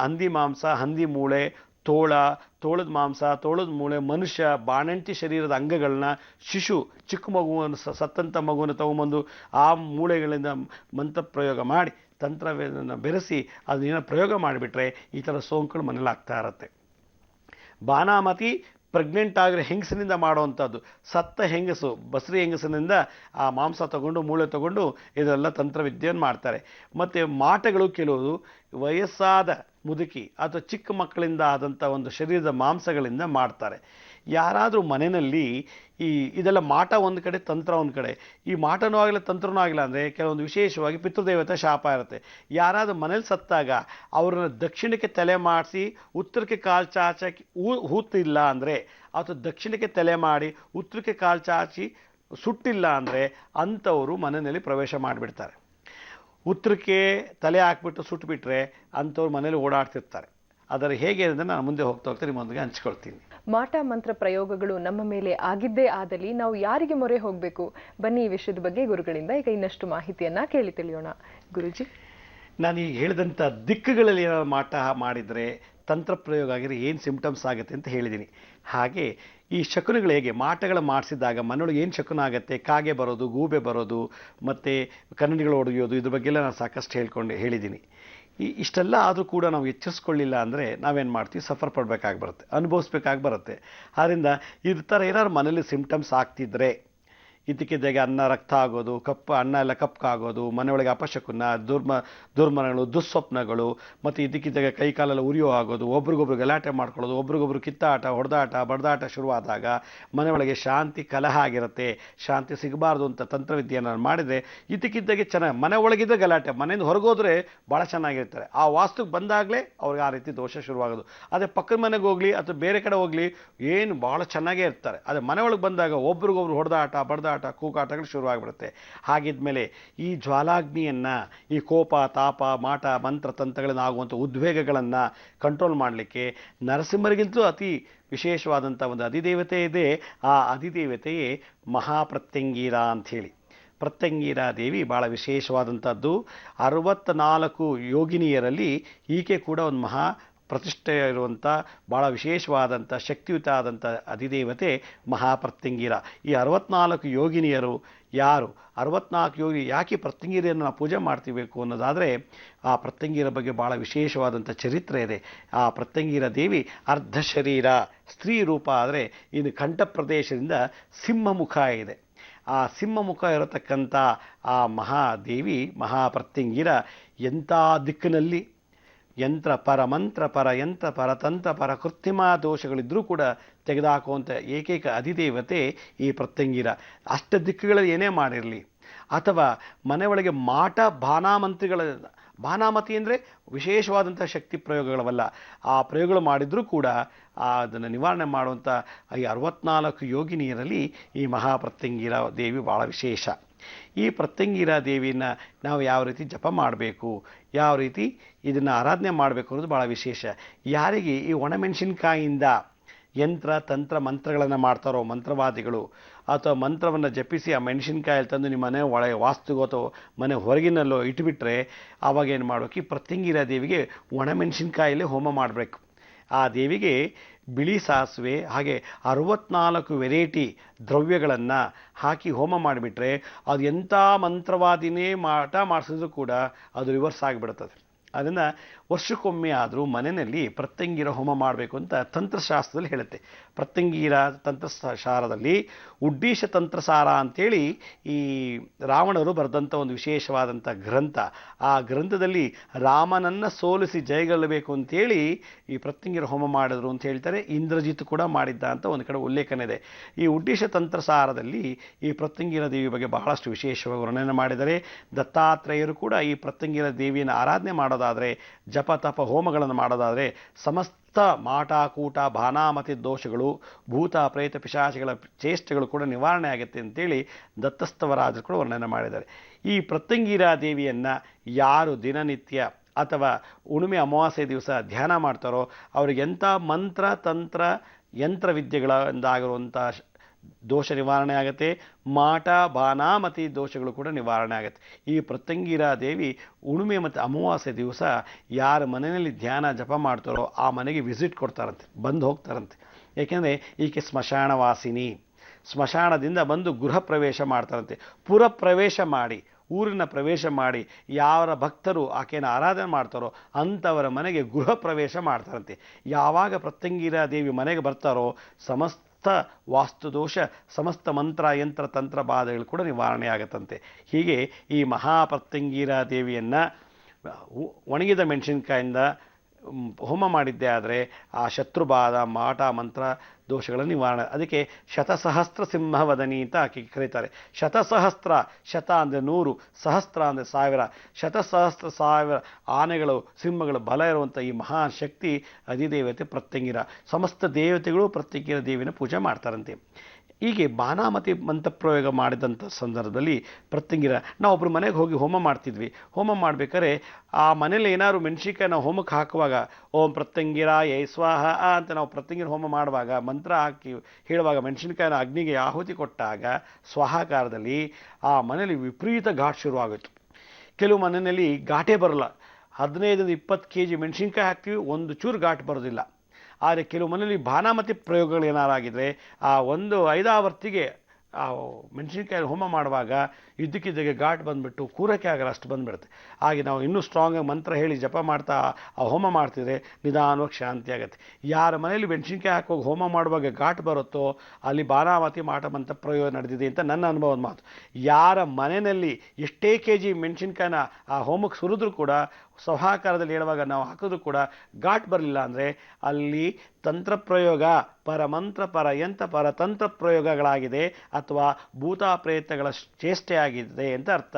ಹಂದಿ ಮಾಂಸ, ಹಂದಿ ಮೂಳೆ, ತೋಳದ ಮಾಂಸ, ತೋಳದ ಮೂಳೆ, ಮನುಷ್ಯ ಬಾಣಂತಿ ಶರೀರದ ಅಂಗಗಳನ್ನ, ಶಿಶು ಚಿಕ್ಕ ಮಗುವನ್ನು, ಸತ್ತಂಥ ಮಗುವನ್ನು ತಗೊಂಬಂದು ಆ ಮೂಳೆಗಳಿಂದ ಮಂತ್ರ ಪ್ರಯೋಗ ಮಾಡಿ ತಂತ್ರವನ್ನು ಬೆರೆಸಿ ಅದನ್ನೇನೋ ಪ್ರಯೋಗ ಮಾಡಿಬಿಟ್ರೆ ಈ ಥರ ಸೋಂಕುಗಳು ಮನೇಲಿ ಆಗ್ತಾ ಇರುತ್ತೆ. ಬಾನಾಮತಿ ಪ್ರೆಗ್ನೆಂಟ್ ಆಗಿರೋ ಹೆಂಗಸಿನಿಂದ ಮಾಡುವಂಥದ್ದು. ಸತ್ತ ಹೆಂಗಸು, ಬಸರಿ ಹೆಂಗಸಿನಿಂದ ಆ ಮಾಂಸ ತಗೊಂಡು, ಮೂಳೆ ತಗೊಂಡು ಇದೆಲ್ಲ ತಂತ್ರವಿದ್ಯೆಯನ್ನು ಮಾಡ್ತಾರೆ. ಮತ್ತು ಮಾಟಗಳು ಕೆಲವು ವಯಸ್ಸಾದ ಮುದುಕಿ ಅಥವಾ ಚಿಕ್ಕ ಮಕ್ಕಳಿಂದ ಆದಂಥ ಒಂದು ಶರೀರದ ಮಾಂಸಗಳಿಂದ ಮಾಡ್ತಾರೆ. ಯಾರಾದರೂ ಮನೆಯಲ್ಲಿ ಇದೆಲ್ಲ ಮಾಟ ಒಂದು ಕಡೆ, ತಂತ್ರ ಒಂದು ಕಡೆ, ಈ ಮಾಟನೂ ಆಗಿಲ್ಲ ತಂತ್ರನೂ ಆಗಿಲ್ಲ ಅಂದರೆ ಕೆಲವೊಂದು ವಿಶೇಷವಾಗಿ ಪಿತೃದೇವತೆ ಶಾಪ ಇರುತ್ತೆ. ಯಾರಾದರೂ ಮನೇಲಿ ಸತ್ತಾಗ ಅವ್ರನ್ನ ದಕ್ಷಿಣಕ್ಕೆ ತಲೆ ಮಾಡಿಸಿ ಉತ್ತರಕ್ಕೆ ಕಾಲು ಚಾಚಿ ಹೂತಿಲ್ಲ ಅಂದರೆ, ಅಥವಾ ದಕ್ಷಿಣಕ್ಕೆ ತಲೆ ಮಾಡಿ ಉತ್ತರಕ್ಕೆ ಕಾಲು ಚಾಚಿ ಸುಟ್ಟಿಲ್ಲ ಅಂದರೆ ಅಂಥವರು ಮನೆಯಲ್ಲಿ ಪ್ರವೇಶ ಮಾಡಿಬಿಡ್ತಾರೆ. ಉತ್ತರಕ್ಕೆ ತಲೆ ಹಾಕ್ಬಿಟ್ಟು ಸುಟ್ಟುಬಿಟ್ರೆ ಅಂಥವ್ರು ಮನೇಲಿ ಓಡಾಡ್ತಿರ್ತಾರೆ. ಅದರ ಹೇಗೆ ಅಂದರೆ ನಾನು ಮುಂದೆ ಹೋಗ್ತಾ ನಿಮ್ಮೊಂದಿಗೆ ಹಂಚ್ಕೊಳ್ತೀನಿ. ಮಾಟ ಮಂತ್ರ ಪ್ರಯೋಗಗಳು ನಮ್ಮ ಮೇಲೆ ಆಗಿದ್ದೇ ಆದಲ್ಲಿ ನಾವು ಯಾರಿಗೆ ಮೊರೆ ಹೋಗಬೇಕು? ಬನ್ನಿ ಈ ವಿಷಯದ ಬಗ್ಗೆ ಗುರುಗಳಿಂದ ಈಗ ಇನ್ನಷ್ಟು ಮಾಹಿತಿಯನ್ನ ಕೇಳಿ ತಿಳಿಯೋಣ. ಗುರುಜಿ, ನಾನು ಈಗ ಹೇಳಿದಂಥ ದಿಕ್ಕುಗಳಲ್ಲಿ ಏನಾದ್ರು ಮಾಟ ಮಾಡಿದರೆ ತಂತ್ರ ಪ್ರಯೋಗ ಆಗಿದ್ರೆ ಏನು ಸಿಂಪ್ಟಮ್ಸ್ ಆಗುತ್ತೆ ಅಂತ ಹೇಳಿದ್ದೀನಿ. ಹಾಗೆ ಈ ಶಕುನಗಳು ಹೇಗೆ ಮಾಟಗಳು ಮಾಡಿಸಿದಾಗ ಮನೆಯೊಳಗೆ ಏನು ಶಕುನ ಆಗುತ್ತೆ, ಕಾಗೆ ಬರೋದು, ಗೂಬೆ ಬರೋದು, ಮತ್ತು ಕನ್ನಡಿಗಳು ಹೊಡೆಯೋದು, ಇದ್ರ ಬಗ್ಗೆಲ್ಲ ನಾನು ಸಾಕಷ್ಟು ಹೇಳಿದ್ದೀನಿ. ಇಷ್ಟೆಲ್ಲ ಆದರೂ ಕೂಡ ನಾವು ಎಚ್ಚರಿಸ್ಕೊಳ್ಳಿಲ್ಲ ಅಂದರೆ ನಾವೇನು ಮಾಡ್ತೀವಿ, ಸಫರ್ ಪಡಬೇಕಾಗಿ ಬರುತ್ತೆ, ಅನುಭವಿಸ್ಬೇಕಾಗಿ ಬರುತ್ತೆ. ಆದ್ದರಿಂದ ಇದ್ರ ಥರ ಏನಾದ್ರು ಮನೇಲಿ ಸಿಂಪ್ಟಮ್ಸ್ ಆಗ್ತಿದ್ರೆ, ಇದ್ದಕ್ಕಿದ್ದಾಗೆ ಅನ್ನ ರಕ್ತ ಆಗೋದು, ಅನ್ನ ಎಲ್ಲ ಕಪ್ಪಾಗೋದು, ಮನೆಯೊಳಗೆ ಅಪಶಕುನ, ದುರ್ಮರಣಗಳು, ದುಸ್ವಪ್ನಗಳು, ಮತ್ತು ಇದ್ದಕ್ಕಿದ್ದಾಗೆ ಕೈಕಾಲೆಲ್ಲ ಉರಿಯೋ ಆಗೋದು, ಒಬ್ರಿಗೊಬ್ರು ಗಲಾಟೆ ಮಾಡ್ಕೊಳ್ಳೋದು, ಒಬ್ರಿಗೊಬ್ರು ಕಿತ್ತಾಟ, ಹೊಡೆದಾಟ, ಬಡ್ದಾಟ ಶುರುವಾದಾಗ ಮನೆಯೊಳಗೆ ಶಾಂತಿ ಕಲಹ ಆಗಿರುತ್ತೆ. ಶಾಂತಿ ಸಿಗಬಾರ್ದು ಅಂತ ತಂತ್ರವಿದ್ಯೆಯನ್ನು ಮಾಡಿದರೆ ಇದ್ದಕ್ಕಿದ್ದಾಗೆ ಚೆನ್ನಾಗಿ ಮನೆ ಒಳಗಿದ್ದರೆ ಗಲಾಟೆ, ಮನೆಯಿಂದ ಹೊರಗೋದ್ರೆ ಭಾಳ ಚೆನ್ನಾಗಿರ್ತಾರೆ. ಆ ವಾಸ್ತುಗೆ ಬಂದಾಗಲೇ ಅವ್ರಿಗೆ ಆ ರೀತಿ ದೋಷ ಶುರುವಾಗೋದು. ಅದೇ ಪಕ್ಕದ ಮನೆಗೆ ಹೋಗಲಿ ಅಥವಾ ಬೇರೆ ಕಡೆ ಹೋಗಲಿ ಏನು ಭಾಳ ಚೆನ್ನಾಗೇ ಇರ್ತಾರೆ. ಅದೇ ಮನೆ ಒಳಗೆ ಬಂದಾಗ ಒಬ್ರಿಗೊಬ್ರು ಹೊಡೆದಾಟ, ಬಡ್ದಾಟ, ಕೂಗಾಟಗಳು ಶುರುವಾಗಿಬಿಡುತ್ತೆ. ಹಾಗಿದ್ಮೇಲೆ ಈ ಜ್ವಾಲಾಗ್ನಿಯನ್ನು, ಈ ಕೋಪ, ತಾಪ, ಮಾಟ, ಮಂತ್ರ, ತಂತ್ರಗಳಿಂದ ಆಗುವಂಥ ಉದ್ವೇಗಗಳನ್ನು ಕಂಟ್ರೋಲ್ ಮಾಡಲಿಕ್ಕೆ ನರಸಿಂಹರಿಗಿಂತಲೂ ಅತಿ ವಿಶೇಷವಾದಂಥ ಒಂದು ಅಧಿದೇವತೆ ಇದೆ. ಆ ಅಧಿದೇವತೆಯೇ ಮಹಾಪ್ರತ್ಯಂಗೀರ ಅಂಥೇಳಿ. ಪ್ರತ್ಯಂಗೀರಾ ದೇವಿ ಭಾಳ ವಿಶೇಷವಾದಂಥದ್ದು. 64 ಯೋಗಿನಿಯರಲ್ಲಿ ಈಕೆ ಕೂಡ ಒಂದು ಮಹಾ ಪ್ರತಿಷ್ಠೆ ಇರುವಂಥ ಭಾಳ ವಿಶೇಷವಾದಂಥ ಶಕ್ತಿಯುತ ಆದಂಥ ಅಧಿದೇವತೆ ಮಹಾಪ್ರತ್ಯಂಗೀರ. ಈ 64 ಯೋಗಿನಿಯರು ಯಾರು? 64 ಯೋಗಿ ಯಾಕೆ ಪ್ರತ್ಯಂಗಿರಿಯನ್ನು ನಾವು ಪೂಜೆ ಮಾಡ್ತಿಬೇಕು ಅನ್ನೋದಾದರೆ, ಆ ಪ್ರತ್ಯಂಗಿರ ಬಗ್ಗೆ ಭಾಳ ವಿಶೇಷವಾದಂಥ ಚರಿತ್ರೆ ಇದೆ. ಆ ಪ್ರತ್ಯಂಗಿರ ದೇವಿ ಅರ್ಧ ಶರೀರ ಸ್ತ್ರೀ ರೂಪ, ಆದರೆ ಇನ್ನು ಕಂಠ ಪ್ರದೇಶದಿಂದ ಸಿಂಹ ಮುಖ ಇದೆ. ಆ ಸಿಂಹ ಮುಖ ಇರತಕ್ಕಂಥ ಆ ಮಹಾದೇವಿ ಮಹಾಪ್ರತ್ಯಂಗಿರ ಎಂಥ ದಿಕ್ಕಿನಲ್ಲಿ ಯಂತ್ರ ಪರ, ಮಂತ್ರ ಪರ, ಯಂತ್ರ ಪರತಂತ್ರ ಪರ, ಕೃತ್ರಿಮ ದೋಷಗಳಿದ್ದರೂ ಕೂಡ ತೆಗೆದುಹಾಕುವಂಥ ಏಕೈಕ ಅಧಿದೇವತೆ ಈ ಪ್ರತ್ಯಂಗಿರ. ಅಷ್ಟ ದಿಕ್ಕುಗಳಲ್ಲಿ ಏನೇ ಮಾಡಿರಲಿ, ಅಥವಾ ಮನೆಯೊಳಗೆ ಮಾಟ ಬಾನಾಮಂತ್ರಿಗಳ, ಬಾನಾಮತಿ ಅಂದರೆ ವಿಶೇಷವಾದಂಥ ಶಕ್ತಿ ಪ್ರಯೋಗಗಳವಲ್ಲ, ಆ ಪ್ರಯೋಗಗಳು ಮಾಡಿದರೂ ಕೂಡ ಅದನ್ನು ನಿವಾರಣೆ ಮಾಡುವಂಥ ಈ 64 ಯೋಗಿನಿಯರಲ್ಲಿ ಈ ಮಹಾಪ್ರತ್ಯಂಗಿರ ದೇವಿ ಭಾಳ ವಿಶೇಷ. ಈ ಪ್ರತ್ಯಂಗಿರ ದೇವಿಯನ್ನು ನಾವು ಯಾವ ರೀತಿ ಜಪ ಮಾಡಬೇಕು, ಯಾವ ರೀತಿ ಇದನ್ನು ಆರಾಧನೆ ಮಾಡಬೇಕು ಅನ್ನೋದು ಭಾಳ ವಿಶೇಷ. ಯಾರಿಗೆ ಈ ಒಣಮೆಣಸಿನ್ಕಾಯಿಂದ ಯಂತ್ರ ತಂತ್ರ ಮಂತ್ರಗಳನ್ನು ಮಾಡ್ತಾರೋ ಮಂತ್ರವಾದಿಗಳು, ಅಥವಾ ಮಂತ್ರವನ್ನು ಜಪಿಸಿ ಆ ಮೆಣಸಿನ್ಕಾಯಲ್ಲಿ ತಂದು ನಿಮ್ಮ ಮನೆ ಒಳಗೆ ವಾಸ್ತುಗೋ ಅಥವಾ ಮನೆ ಹೊರಗಿನಲ್ಲೋ ಇಟ್ಬಿಟ್ರೆ ಆವಾಗ ಏನು ಮಾಡಬೇಕು, ಈ ಪ್ರತ್ಯಂಗಿರ ದೇವಿಗೆ ಒಣಮೆಣಸಿನ್ಕಾಯಲ್ಲೇ ಹೋಮ ಮಾಡಬೇಕು. ಆ ದೇವಿಗೆ ಬಿಳಿ ಸಾಸಿವೆ ಹಾಗೆ 64 ವೆರೈಟಿ ದ್ರವ್ಯಗಳನ್ನು ಹಾಕಿ ಹೋಮ ಮಾಡಿಬಿಟ್ರೆ ಅದು ಎಂಥ ಮಂತ್ರವಾದಿನೇ ಮಾಟ ಮಾಡಿಸಿದ್ರು ಕೂಡ ಅದು ರಿವರ್ಸ್ ಆಗಿಬಿಡುತ್ತದೆ. ಅದನ್ನು ವರ್ಷಕ್ಕೊಮ್ಮೆ ಆದರೂ ಮನೆಯಲ್ಲಿ ಪ್ರತ್ಯಂಗಿರ ಹೋಮ ಮಾಡಬೇಕು ಅಂತ ತಂತ್ರಶಾಸ್ತ್ರದಲ್ಲಿ ಹೇಳುತ್ತೆ. ಪ್ರತ್ಯಂಗಿರ ತಂತ್ರಸಾರದಲ್ಲಿ ಉಡ್ಡೀಶ ತಂತ್ರಸಾರ ಅಂಥೇಳಿ ಈ ರಾವಣರು ಬರೆದಂಥ ಒಂದು ವಿಶೇಷವಾದಂಥ ಗ್ರಂಥ. ಆ ಗ್ರಂಥದಲ್ಲಿ ರಾಮನನ್ನು ಸೋಲಿಸಿ ಜಯಗೊಳ್ಳಬೇಕು ಅಂಥೇಳಿ ಈ ಪ್ರತ್ಯಂಗಿರ ಹೋಮ ಮಾಡಿದ್ರು ಅಂತ ಹೇಳ್ತಾರೆ. ಇಂದ್ರಜಿತ್ ಕೂಡ ಮಾಡಿದ್ದ ಅಂತ ಒಂದು ಕಡೆ ಉಲ್ಲೇಖನ ಇದೆ. ಈ ಉಡ್ಡೀಶ ತಂತ್ರಸಾರದಲ್ಲಿ ಈ ಪ್ರತ್ಯಂಗಿರ ದೇವಿ ಬಗ್ಗೆ ಬಹಳಷ್ಟು ವಿಶೇಷವಾಗಿ ವರ್ಣನೆ ಮಾಡಿದ್ದಾರೆ. ದತ್ತಾತ್ರೇಯರು ಕೂಡ ಈ ಪ್ರತ್ಯಂಗಿರ ದೇವಿಯನ್ನು ಆರಾಧನೆ ಮಾಡೋದಾದರೆ, ಜಪ ತಪ ಹೋಮಗಳನ್ನು ಮಾಡೋದಾದರೆ ಸಮಸ್ತ ಮಾಟ ಕೂಟ ಬಾನಾಮತಿ ದೋಷಗಳು, ಭೂತ ಪ್ರೇತ ಪಿಶಾಚಿಗಳ ಚೇಷ್ಟೆಗಳು ಕೂಡ ನಿವಾರಣೆ ಆಗುತ್ತೆ ಅಂತೇಳಿ ದತ್ತಸ್ತವರಾಜರು ಕೂಡ ವರ್ಣನೆ ಮಾಡಿದ್ದಾರೆ. ಈ ಪ್ರತ್ಯಂಗಿರ ದೇವಿಯನ್ನು ಯಾರು ದಿನನಿತ್ಯ ಅಥವಾ ಹುಣ್ಣಿಮೆ ಅಮಾವಾಸ್ಯೆ ದಿವಸ ಧ್ಯಾನ ಮಾಡ್ತಾರೋ ಅವರಿಗೆ ಎಂಥ ಮಂತ್ರ ತಂತ್ರ ಯಂತ್ರವಿದ್ಯೆಗಳಿಂದಾಗಿರುವಂಥ ದೋಷ ನಿವಾರಣೆ ಆಗುತ್ತೆ. ಮಾಟ ಬಾನಾಮತಿ ದೋಷಗಳು ಕೂಡ ನಿವಾರಣೆ ಆಗುತ್ತೆ. ಈ ಪ್ರತ್ಯಂಗಿರ ದೇವಿ ಹುಣ್ಣಿಮೆ ಮತ್ತು ಅಮಾವಾಸ್ಯೆ ದಿವಸ ಯಾರ ಮನೆಯಲ್ಲಿ ಧ್ಯಾನ ಜಪ ಮಾಡ್ತಾರೋ ಆ ಮನೆಗೆ ವಿಸಿಟ್ ಕೊಡ್ತಾರಂತೆ, ಬಂದು ಹೋಗ್ತಾರಂತೆ. ಏಕೆಂದರೆ ಈಕೆ ಸ್ಮಶಾನವಾಸಿನಿ. ಸ್ಮಶಾನದಿಂದ ಬಂದು ಗೃಹ ಪ್ರವೇಶ ಮಾಡ್ತಾರಂತೆ. ಪುರ ಪ್ರವೇಶ ಮಾಡಿ, ಊರಿನ ಪ್ರವೇಶ ಮಾಡಿ ಯಾರ ಭಕ್ತರು ಆಕೆಯನ್ನು ಆರಾಧನೆ ಮಾಡ್ತಾರೋ ಅಂಥವರ ಮನೆಗೆ ಗೃಹ ಪ್ರವೇಶ ಮಾಡ್ತಾರಂತೆ. ಯಾವಾಗ ಪ್ರತ್ಯಂಗಿರ ದೇವಿ ಮನೆಗೆ ಬರ್ತಾರೋ ಸಮಸ್ತ ವಾಸ್ತುದೋಷ, ಸಮಸ್ತ ಮಂತ್ರ ಯಂತ್ರ ತಂತ್ರ ಬಾಧೆಗಳು ಕೂಡ ನಿವಾರಣೆ ಆಗತ್ತಂತೆ. ಹೀಗೆ ಈ ಮಹಾಪ್ರತ್ಯಂಗಿರ ದೇವಿಯನ್ನು ಒಣಗಿದ ಮೆಣಸಿನ್ಕಾಯಿಂದ ಹೋಮ ಮಾಡಿದ್ದೆ ಆದರೆ ಆ ಶತ್ರುಬಾಧ ಮಾಟ ಮಂತ್ರ ದೋಷಗಳ ನಿವಾರಣೆ. ಅದಕ್ಕೆ ಶತಸಹಸ್ರ ಸಿಂಹವದನಿ ಅಂತ ಆಕೆ ಕರೀತಾರೆ. ಶತಸಹಸ್ರ, ಶತ ಅಂದರೆ 100, ಸಹಸ್ರ ಅಂದರೆ 1000, ಶತಸಹಸ್ರ 1000 ಆನೆಗಳು ಸಿಂಹಗಳು ಬಲ ಇರುವಂಥ ಈ ಮಹಾನ್ ಶಕ್ತಿ ಅಧಿದೇವತೆ ಪ್ರತ್ಯಂಗಿರ. ಸಮಸ್ತ ದೇವತೆಗಳು ಪ್ರತ್ಯಂಗಿರ ದೇವಿನ ಪೂಜೆ ಮಾಡ್ತಾರಂತೆ. ಹೀಗೆ ಬಾನಾಮತಿ ಮಂತ್ರಪ್ರಯೋಗ ಮಾಡಿದಂಥ ಸಂದರ್ಭದಲ್ಲಿ ಪ್ರತ್ಯಂಗಿರ, ನಾವು ಒಬ್ಬರು ಮನೆಗೆ ಹೋಗಿ ಹೋಮ ಮಾಡ್ತಿದ್ವಿ. ಹೋಮ ಮಾಡ್ಬೇಕಾದ್ರೆ ಆ ಮನೇಲಿ ಏನಾದ್ರು ಮೆಣಸಿನ್ಕಾಯಿ ನಾವು ಹೋಮಕ್ಕೆ ಹಾಕುವಾಗ ಓಂ ಪ್ರತ್ಯಂಗಿರ ಯೈ ಸ್ವಾಹ ಅಂತ ನಾವು ಪ್ರತ್ಯಂಗಿರ ಹೋಮ ಮಾಡುವಾಗ ಮಂತ್ರ ಹಾಕಿ ಹೇಳುವಾಗ ಮೆಣಸಿನ್ಕಾಯಿನ ಅಗ್ನಿಗೆ ಆಹುತಿ ಕೊಟ್ಟಾಗ ಸ್ವಾಹಾಕಾರದಲ್ಲಿ ಆ ಮನೇಲಿ ವಿಪರೀತ ಘಾಟ್ ಶುರುವಾಗುತ್ತೆ. ಕೆಲವು ಮನೆಯಲ್ಲಿ ಘಾಟೇ ಬರಲ್ಲ. 15-20 kg ಮೆಣಸಿನ್ಕಾಯಿ ಹಾಕ್ತೀವಿ, ಒಂದು ಚೂರು ಘಾಟ್ ಬರೋದಿಲ್ಲ. ಆದರೆ ಕೆಲವು ಮನೆಯಲ್ಲಿ ಬಾನಾಮತಿ ಪ್ರಯೋಗಗಳು ಏನಾರಾಗಿದ್ದರೆ ಆ ಒಂದು 5 ಹೊತ್ತಿಗೆ ಆ ಮೆಣಸಿನ್ಕಾಯಿ ಹೋಮ ಮಾಡುವಾಗ ಇದ್ದಕ್ಕಿದ್ದಾಗೆ ಘಾಟ್ ಬಂದುಬಿಟ್ಟು ಕೂರಕ್ಕೆ ಆಗಲ್ಲ, ಅಷ್ಟು ಬಂದುಬಿಡುತ್ತೆ. ಹಾಗೆ ನಾವು ಇನ್ನೂ ಸ್ಟ್ರಾಂಗಾಗಿ ಮಂತ್ರ ಹೇಳಿ ಜಪ ಮಾಡ್ತಾ ಆ ಹೋಮ ಮಾಡ್ತಿದ್ರೆ ನಿಧಾನವಾಗಿ ಶಾಂತಿ ಆಗುತ್ತೆ. ಯಾರ ಮನೆಯಲ್ಲಿ ಮೆಣಸಿನ್ಕಾಯಿ ಹಾಕುವಾಗ ಹೋಮ ಮಾಡುವಾಗ ಘಾಟ್ ಬರುತ್ತೋ ಅಲ್ಲಿ ಬಾನಾಮತಿ ಮಾಟಮಂತ್ರ ಪ್ರಯೋಗ ನಡೆದಿದೆ ಅಂತ ನನ್ನ ಅನುಭವದ ಮಾತು. ಯಾರ ಮನೆಯಲ್ಲಿ ಎಷ್ಟೇ kg ಮೆಣಸಿನ್ಕಾಯಿನ ಆ ಹೋಮಕ್ಕೆ ಸುರಿದ್ರೂ ಕೂಡ ಸೌಹಾಕಾರದಲ್ಲಿ ಹೇಳುವಾಗ ನಾವು ಹಾಕಿದ್ರು ಕೂಡ ಘಾಟ್ ಬರಲಿಲ್ಲ ಅಂದರೆ ಅಲ್ಲಿ ತಂತ್ರ ಪ್ರಯೋಗ, ಪರಮಂತ್ರ ಪರಯಂತ್ರ ಪರತಂತ್ರ ಪ್ರಯೋಗಗಳಾಗಿದೆ ಅಥವಾ ಭೂತ ಪ್ರೇತಗಳ ಚೇಷ್ಟೆ ಆಗಿದೆ ಅಂತ ಅರ್ಥ.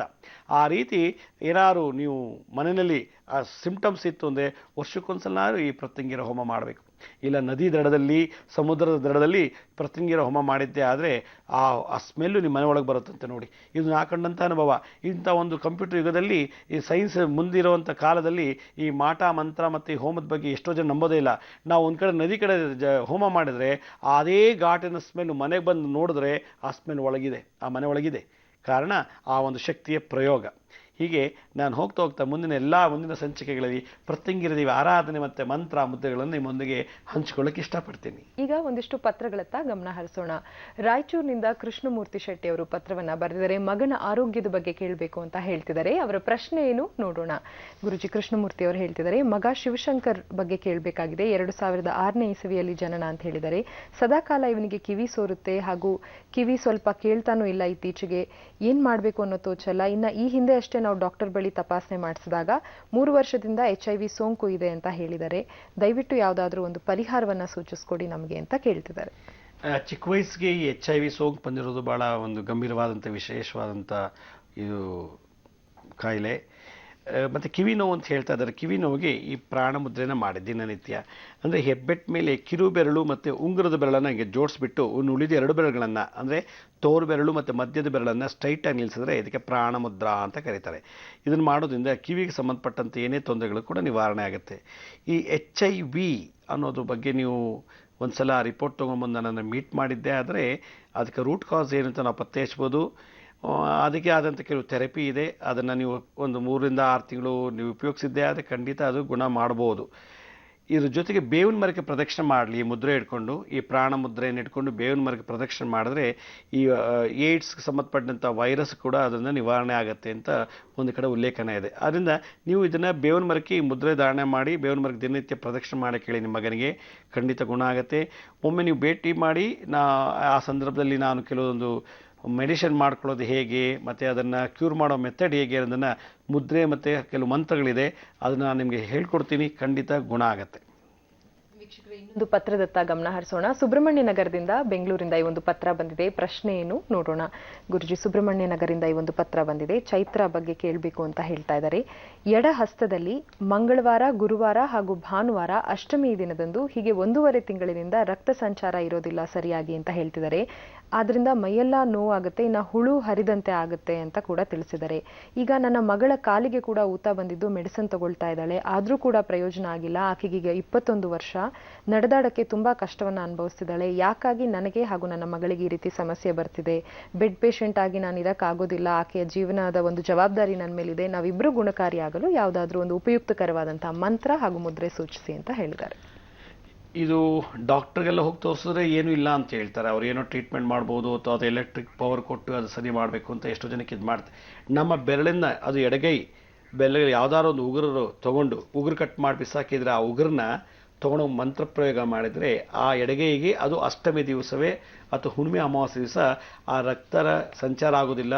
ಆ ರೀತಿ ಏನಾದ್ರು ನೀವು ಮನೆಯಲ್ಲಿ ಆ ಸಿಂಪ್ಟಮ್ಸ್ ಇತ್ತು ಅಂದರೆ ವರ್ಷಕ್ಕೊಂದ್ಸಲ ಈ ಪ್ರತ್ಯಂಗಿರ ಹೋಮ ಮಾಡಬೇಕು. ಇಲ್ಲ ನದಿ ದಡದಲ್ಲಿ, ಸಮುದ್ರದ ದಡದಲ್ಲಿ ಪ್ರತ್ಯಂಗಿರ ಹೋಮ ಮಾಡಿದ್ದೆ ಆದರೆ ಆ ಸ್ಮೆಲ್ಲು ನಿಮ್ಮ ಮನೆ ಒಳಗೆ ಬರುತ್ತಂತೆ. ನೋಡಿ, ಇದು ನಾ ಕಂಡಂಥ ಅನುಭವ. ಇಂಥ ಒಂದು ಕಂಪ್ಯೂಟರ್ ಯುಗದಲ್ಲಿ, ಈ ಸೈನ್ಸ್ ಮುಂದಿರುವಂಥ ಕಾಲದಲ್ಲಿ ಈ ಮಾಟ ಮಂತ್ರ ಮತ್ತು ಈ ಹೋಮದ ಬಗ್ಗೆ ಎಷ್ಟೋ ಜನ ನಂಬೋದೇ ಇಲ್ಲ. ನಾವು ಒಂದು ಕಡೆ ನದಿ ಕಡೆ ಹೋಮ ಮಾಡಿದರೆ ಅದೇ ಘಾಟಿನ ಸ್ಮೆಲ್ ಮನೆಗೆ ಬಂದು ನೋಡಿದ್ರೆ ಆ ಸ್ಮೆಲ್ ಒಳಗಿದೆ, ಆ ಮನೆ ಒಳಗಿದೆ. ಕಾರಣ ಆ ಒಂದು ಶಕ್ತಿಯ ಪ್ರಯೋಗ. ಹೀಗೆ ನಾನು ಹೋಗ್ತಾ ಮುಂದಿನ ಸಂಚಿಕೆಗಳಲ್ಲಿ ಪ್ರತ್ಯಂಗಿರ ಆರಾಧನೆ ಮತ್ತು ಮಂತ್ರ ಮುದ್ರೆಗಳನ್ನು ನಿಮ್ಮೊಂದಿಗೆ ಹಂಚಿಕೊಳ್ಳಕ್ಕೆ ಇಷ್ಟಪಡ್ತೀನಿ. ಈಗ ಒಂದಿಷ್ಟು ಪತ್ರಗಳತ್ತ ಗಮನ ಹರಿಸೋಣ. ರಾಯಚೂರಿನಿಂದ ಕೃಷ್ಣಮೂರ್ತಿ ಶೆಟ್ಟಿ ಅವರು ಪತ್ರವನ್ನ ಬರೆದಿದ್ದಾರೆ. ಮಗನ ಆರೋಗ್ಯದ ಬಗ್ಗೆ ಕೇಳಬೇಕು ಅಂತ ಹೇಳ್ತಿದ್ದಾರೆ. ಅವರ ಪ್ರಶ್ನೆ ಏನು ನೋಡೋಣ. ಗುರುಜಿ, ಕೃಷ್ಣಮೂರ್ತಿ ಅವರು ಹೇಳ್ತಿದ್ದಾರೆ, ಮಗ ಶಿವಶಂಕರ್ ಬಗ್ಗೆ ಕೇಳಬೇಕಾಗಿದೆ. 2006ನೇ ಇಸವಿಯಲ್ಲಿ ಜನನ ಅಂತ ಹೇಳಿದ್ದಾರೆ. ಸದಾಕಾಲ ಇವನಿಗೆ ಕಿವಿ ಸೋರುತ್ತೆ ಹಾಗೂ ಕಿವಿ ಸ್ವಲ್ಪ ಕೇಳ್ತಾನೂ ಇಲ್ಲ. ಇತ್ತೀಚೆಗೆ ಏನ್ ಮಾಡ್ಬೇಕು ಅನ್ನೋ ತೋಚಲ್ಲ. ಇನ್ನ ಈ ಹಿಂದೆ ಅಷ್ಟೇ ನಾವು ಡಾಕ್ಟರ್ ಬಳಿ ತಪಾಸಣೆ ಮಾಡಿಸಿದಾಗ 3 ವರ್ಷದಿಂದ HIV ಸೋಂಕು ಇದೆ ಅಂತ ಹೇಳಿದ್ದಾರೆ. ದಯವಿಟ್ಟು ಯಾವುದಾದ್ರೂ ಒಂದು ಪರಿಹಾರವನ್ನ ಸೂಚಿಸ್ಕೊಡಿ ನಮಗೆ ಅಂತ ಕೇಳ್ತಿದ್ದಾರೆ. ಚಿಕ್ಕ ವಯಸ್ಸಿಗೆ ಈ HIV ಸೋಂಕು ಬಂದಿರೋದು ಬಹಳ ಒಂದು ಗಂಭೀರವಾದಂಥ ವಿಶೇಷವಾದಂಥ ಇದು ಕಾಯಿಲೆ. ಮತ್ತು ಕಿವಿ ನೋವು ಅಂತ ಹೇಳ್ತಾ ಇದ್ದಾರೆ. ಕಿವಿ ನೋವಿಗೆ ಈ ಪ್ರಾಣ ಮುದ್ರೆನ ಮಾಡಿ ದಿನನಿತ್ಯ ಅಂದರೆ ಹೆಬ್ಬೆಟ್ ಮೇಲೆ ಕಿರು ಬೆರಳು ಮತ್ತು ಉಂಗುರದ ಬೆರಳನ್ನು ಹೀಗೆ ಜೋಡಿಸ್ಬಿಟ್ಟು ಉಳಿದ 2 ಬೆರಳುಗಳನ್ನು ಅಂದರೆ ತೋರು ಬೆರಳು ಮತ್ತು ಮಧ್ಯದ ಬೆರಳನ್ನು ಸ್ಟ್ರೈಟಾಗಿ ನಿಲ್ಲಿಸಿದ್ರೆ ಇದಕ್ಕೆ ಪ್ರಾಣ ಮುದ್ರಾ ಅಂತ ಕರೀತಾರೆ. ಇದನ್ನು ಮಾಡೋದ್ರಿಂದ ಕಿವಿಗೆ ಸಂಬಂಧಪಟ್ಟಂತೆ ಏನೇ ತೊಂದರೆಗಳು ಕೂಡ ನಿವಾರಣೆ ಆಗುತ್ತೆ. ಈ HIV ಅನ್ನೋದ್ರ ಬಗ್ಗೆ ನೀವು ಒಂದು ಸಲ ರಿಪೋರ್ಟ್ ತೊಗೊಂಬಂದು ನನ್ನನ್ನು ಮೀಟ್ ಮಾಡಿದ್ದೆ ಆದರೆ ಅದಕ್ಕೆ ರೂಟ್ ಕಾಸ್ ಏನು ಅಂತ ನಾವು ಪತ್ತೆ ಹಚ್ಬೋದು. ಅದಕ್ಕೆ ಆದಂಥ ಕೆಲವು ಥೆರಪಿ ಇದೆ. ಅದನ್ನು ನೀವು ಒಂದು 3-6 ತಿಂಗಳು ನೀವು ಉಪಯೋಗಿಸಿದ್ದೆ ಆದರೆ ಖಂಡಿತ ಅದು ಗುಣ ಮಾಡ್ಬೋದು. ಇದ್ರ ಜೊತೆಗೆ ಬೇವಿನ ಮರಕ್ಕೆ ಪ್ರದಕ್ಷಿಣೆ ಮಾಡಲಿ, ಮುದ್ರೆ ಇಟ್ಕೊಂಡು ಈ ಪ್ರಾಣ ಮುದ್ರೆಯನ್ನು ಇಟ್ಕೊಂಡು ಬೇವಿನ ಮರಕ್ಕೆ ಪ್ರದಕ್ಷಿಣೆ ಮಾಡಿದ್ರೆ ಈ ಏಡ್ಸ್ಗೆ ಸಂಬಂಧಪಟ್ಟಂಥ ವೈರಸ್ ಕೂಡ ಅದನ್ನು ನಿವಾರಣೆ ಆಗುತ್ತೆ ಅಂತ ಒಂದು ಕಡೆ ಉಲ್ಲೇಖನ ಇದೆ. ಆದ್ದರಿಂದ ನೀವು ಇದನ್ನು ಬೇವಿನ ಮರಕ್ಕೆ ಈ ಮುದ್ರೆ ಧಾರಣೆ ಮಾಡಿ ಬೇವಿನ ಮರಕ್ಕೆ ದಿನನಿತ್ಯ ಪ್ರದಕ್ಷಿಣೆ ಮಾಡಕ್ಕೆ ಹೇಳಿ, ನಿಮ್ಮ ಮಗನಿಗೆ ಖಂಡಿತ ಗುಣ ಆಗುತ್ತೆ. ಒಮ್ಮೆ ನೀವು ಭೇಟಿ ಮಾಡಿ ಆ ಸಂದರ್ಭದಲ್ಲಿ ನಾನು ಕೆಲವೊಂದು ಮೆಡಿಷನ್ ಮಾಡ್ಕೊಳ್ಳೋದು ಹೇಗೆ ಮತ್ತು ಅದನ್ನು ಕ್ಯೂರ್ ಮಾಡೋ ಮೆಥಡ್ ಹೇಗೆ ಅನ್ನೋದನ್ನು ಮುದ್ರೆ ಮತ್ತು ಕೆಲವು ಮಂತ್ರಗಳಿದೆ, ಅದನ್ನು ನಾನು ನಿಮಗೆ ಹೇಳ್ಕೊಡ್ತೀನಿ. ಖಂಡಿತ ಗುಣ ಆಗುತ್ತೆ. ಇನ್ನೊಂದು ಪತ್ರದತ್ತ ಗಮನ ಹರಿಸೋಣ. ಸುಬ್ರಹ್ಮಣ್ಯ ನಗರದಿಂದ ಬೆಂಗಳೂರಿಂದ ಈ ಒಂದು ಪತ್ರ ಬಂದಿದೆ. ಪ್ರಶ್ನೆ ಏನು ನೋಡೋಣ. ಗುರುಜಿ, ಸುಬ್ರಹ್ಮಣ್ಯ ನಗರದಿಂದ ಈ ಒಂದು ಪತ್ರ ಬಂದಿದೆ. ಚೈತ್ರ ಬಗ್ಗೆ ಕೇಳಬೇಕು ಅಂತ ಹೇಳ್ತಾ ಇದ್ದಾರೆ. ಎಡ ಹಸ್ತದಲ್ಲಿ ಮಂಗಳವಾರ, ಗುರುವಾರ ಹಾಗೂ ಭಾನುವಾರ ಅಷ್ಟಮಿ ದಿನದಂದು ಹೀಗೆ 1.5 ತಿಂಗಳಿನಿಂದ ರಕ್ತ ಸಂಚಾರ ಇರೋದಿಲ್ಲ ಸರಿಯಾಗಿ ಅಂತ ಹೇಳ್ತಿದ್ದಾರೆ. ಆದ್ರಿಂದ ಮೈಯೆಲ್ಲ ನೋವಾಗುತ್ತೆ, ಇನ್ನು ಹುಳು ಹರಿದಂತೆ ಆಗುತ್ತೆ ಅಂತ ಕೂಡ ತಿಳಿಸಿದ್ದಾರೆ. ಈಗ ನನ್ನ ಮಗಳ ಕಾಲಿಗೆ ಕೂಡ ಊತ ಬಂದಿದ್ದು ಮೆಡಿಸಿನ್ ತಗೊಳ್ತಾ ಇದ್ದಾಳೆ, ಆದ್ರೂ ಕೂಡ ಪ್ರಯೋಜನ ಆಗಿಲ್ಲ. ಆಕೆಗೀಗ 21 ವರ್ಷ, ನಡೆದಾಡಕ್ಕೆ ತುಂಬಾ ಕಷ್ಟವನ್ನ ಅನುಭವಿಸ್ತಿದ್ದಾಳೆ. ಯಾಕಾಗಿ ನನಗೆ ಹಾಗೂ ನನ್ನ ಮಗಳಿಗೆ ಈ ರೀತಿ ಸಮಸ್ಯೆ ಬರ್ತಿದೆ? ಬೆಡ್ ಪೇಷಂಟ್ ಆಗಿ ನಾನು ಇರಕ್ಕಾಗೋದಿಲ್ಲ. ಆಕೆಯ ಜೀವನದ ಒಂದು ಜವಾಬ್ದಾರಿ ನನ್ನ ಮೇಲಿದೆ. ನಾವಿಬ್ರು ಗುಣಕಾರಿಯಾಗಲು ಯಾವುದಾದ್ರೂ ಒಂದು ಉಪಯುಕ್ತಕರವಾದಂತಹ ಮಂತ್ರ ಹಾಗೂ ಮುದ್ರೆ ಸೂಚಿಸಿ ಅಂತ ಹೇಳಿದ್ದಾರೆ. ಇದು ಡಾಕ್ಟ್ರಿಗೆಲ್ಲ ಹೋಗಿ ತೋರಿಸಿದ್ರೆ ಏನೂ ಇಲ್ಲ ಅಂತ ಹೇಳ್ತಾರೆ. ಅವ್ರು ಏನೋ ಟ್ರೀಟ್ಮೆಂಟ್ ಮಾಡ್ಬೋದು ಅಥವಾ ಅದು ಎಲೆಕ್ಟ್ರಿಕ್ ಪವರ್ ಕೊಟ್ಟು ಅದು ಸರಿ ಮಾಡಬೇಕು ಅಂತ ಎಷ್ಟೋ ಜನಕ್ಕೆ ಇದು ಮಾಡ್ತಾರೆ. ನಮ್ಮ ಬೆರಳಿನ ಅದು ಎಡಗೈ ಬೆರಳಿಗೆ ಯಾವ್ದಾದ್ರು ಒಂದು ಉಗುರು ತೊಗೊಂಡು ಉಗುರು ಕಟ್ ಮಾಡಿ ಬಿಸಾಕಿದ್ರೆ ಆ ಉಗುರನ್ನ ತೊಗೊಂಡು ಮಂತ್ರ ಪ್ರಯೋಗ ಮಾಡಿದರೆ ಆ ಎಡಗೈಗೆ ಅದು ಅಷ್ಟಮಿ ದಿವಸವೇ ಅಥವಾ ಹುಣ್ಣಿಮೆ ಅಮಾವಾಸ್ಯೆ ದಿವಸ ಆ ರಕ್ತರ ಸಂಚಾರ ಆಗೋದಿಲ್ಲ,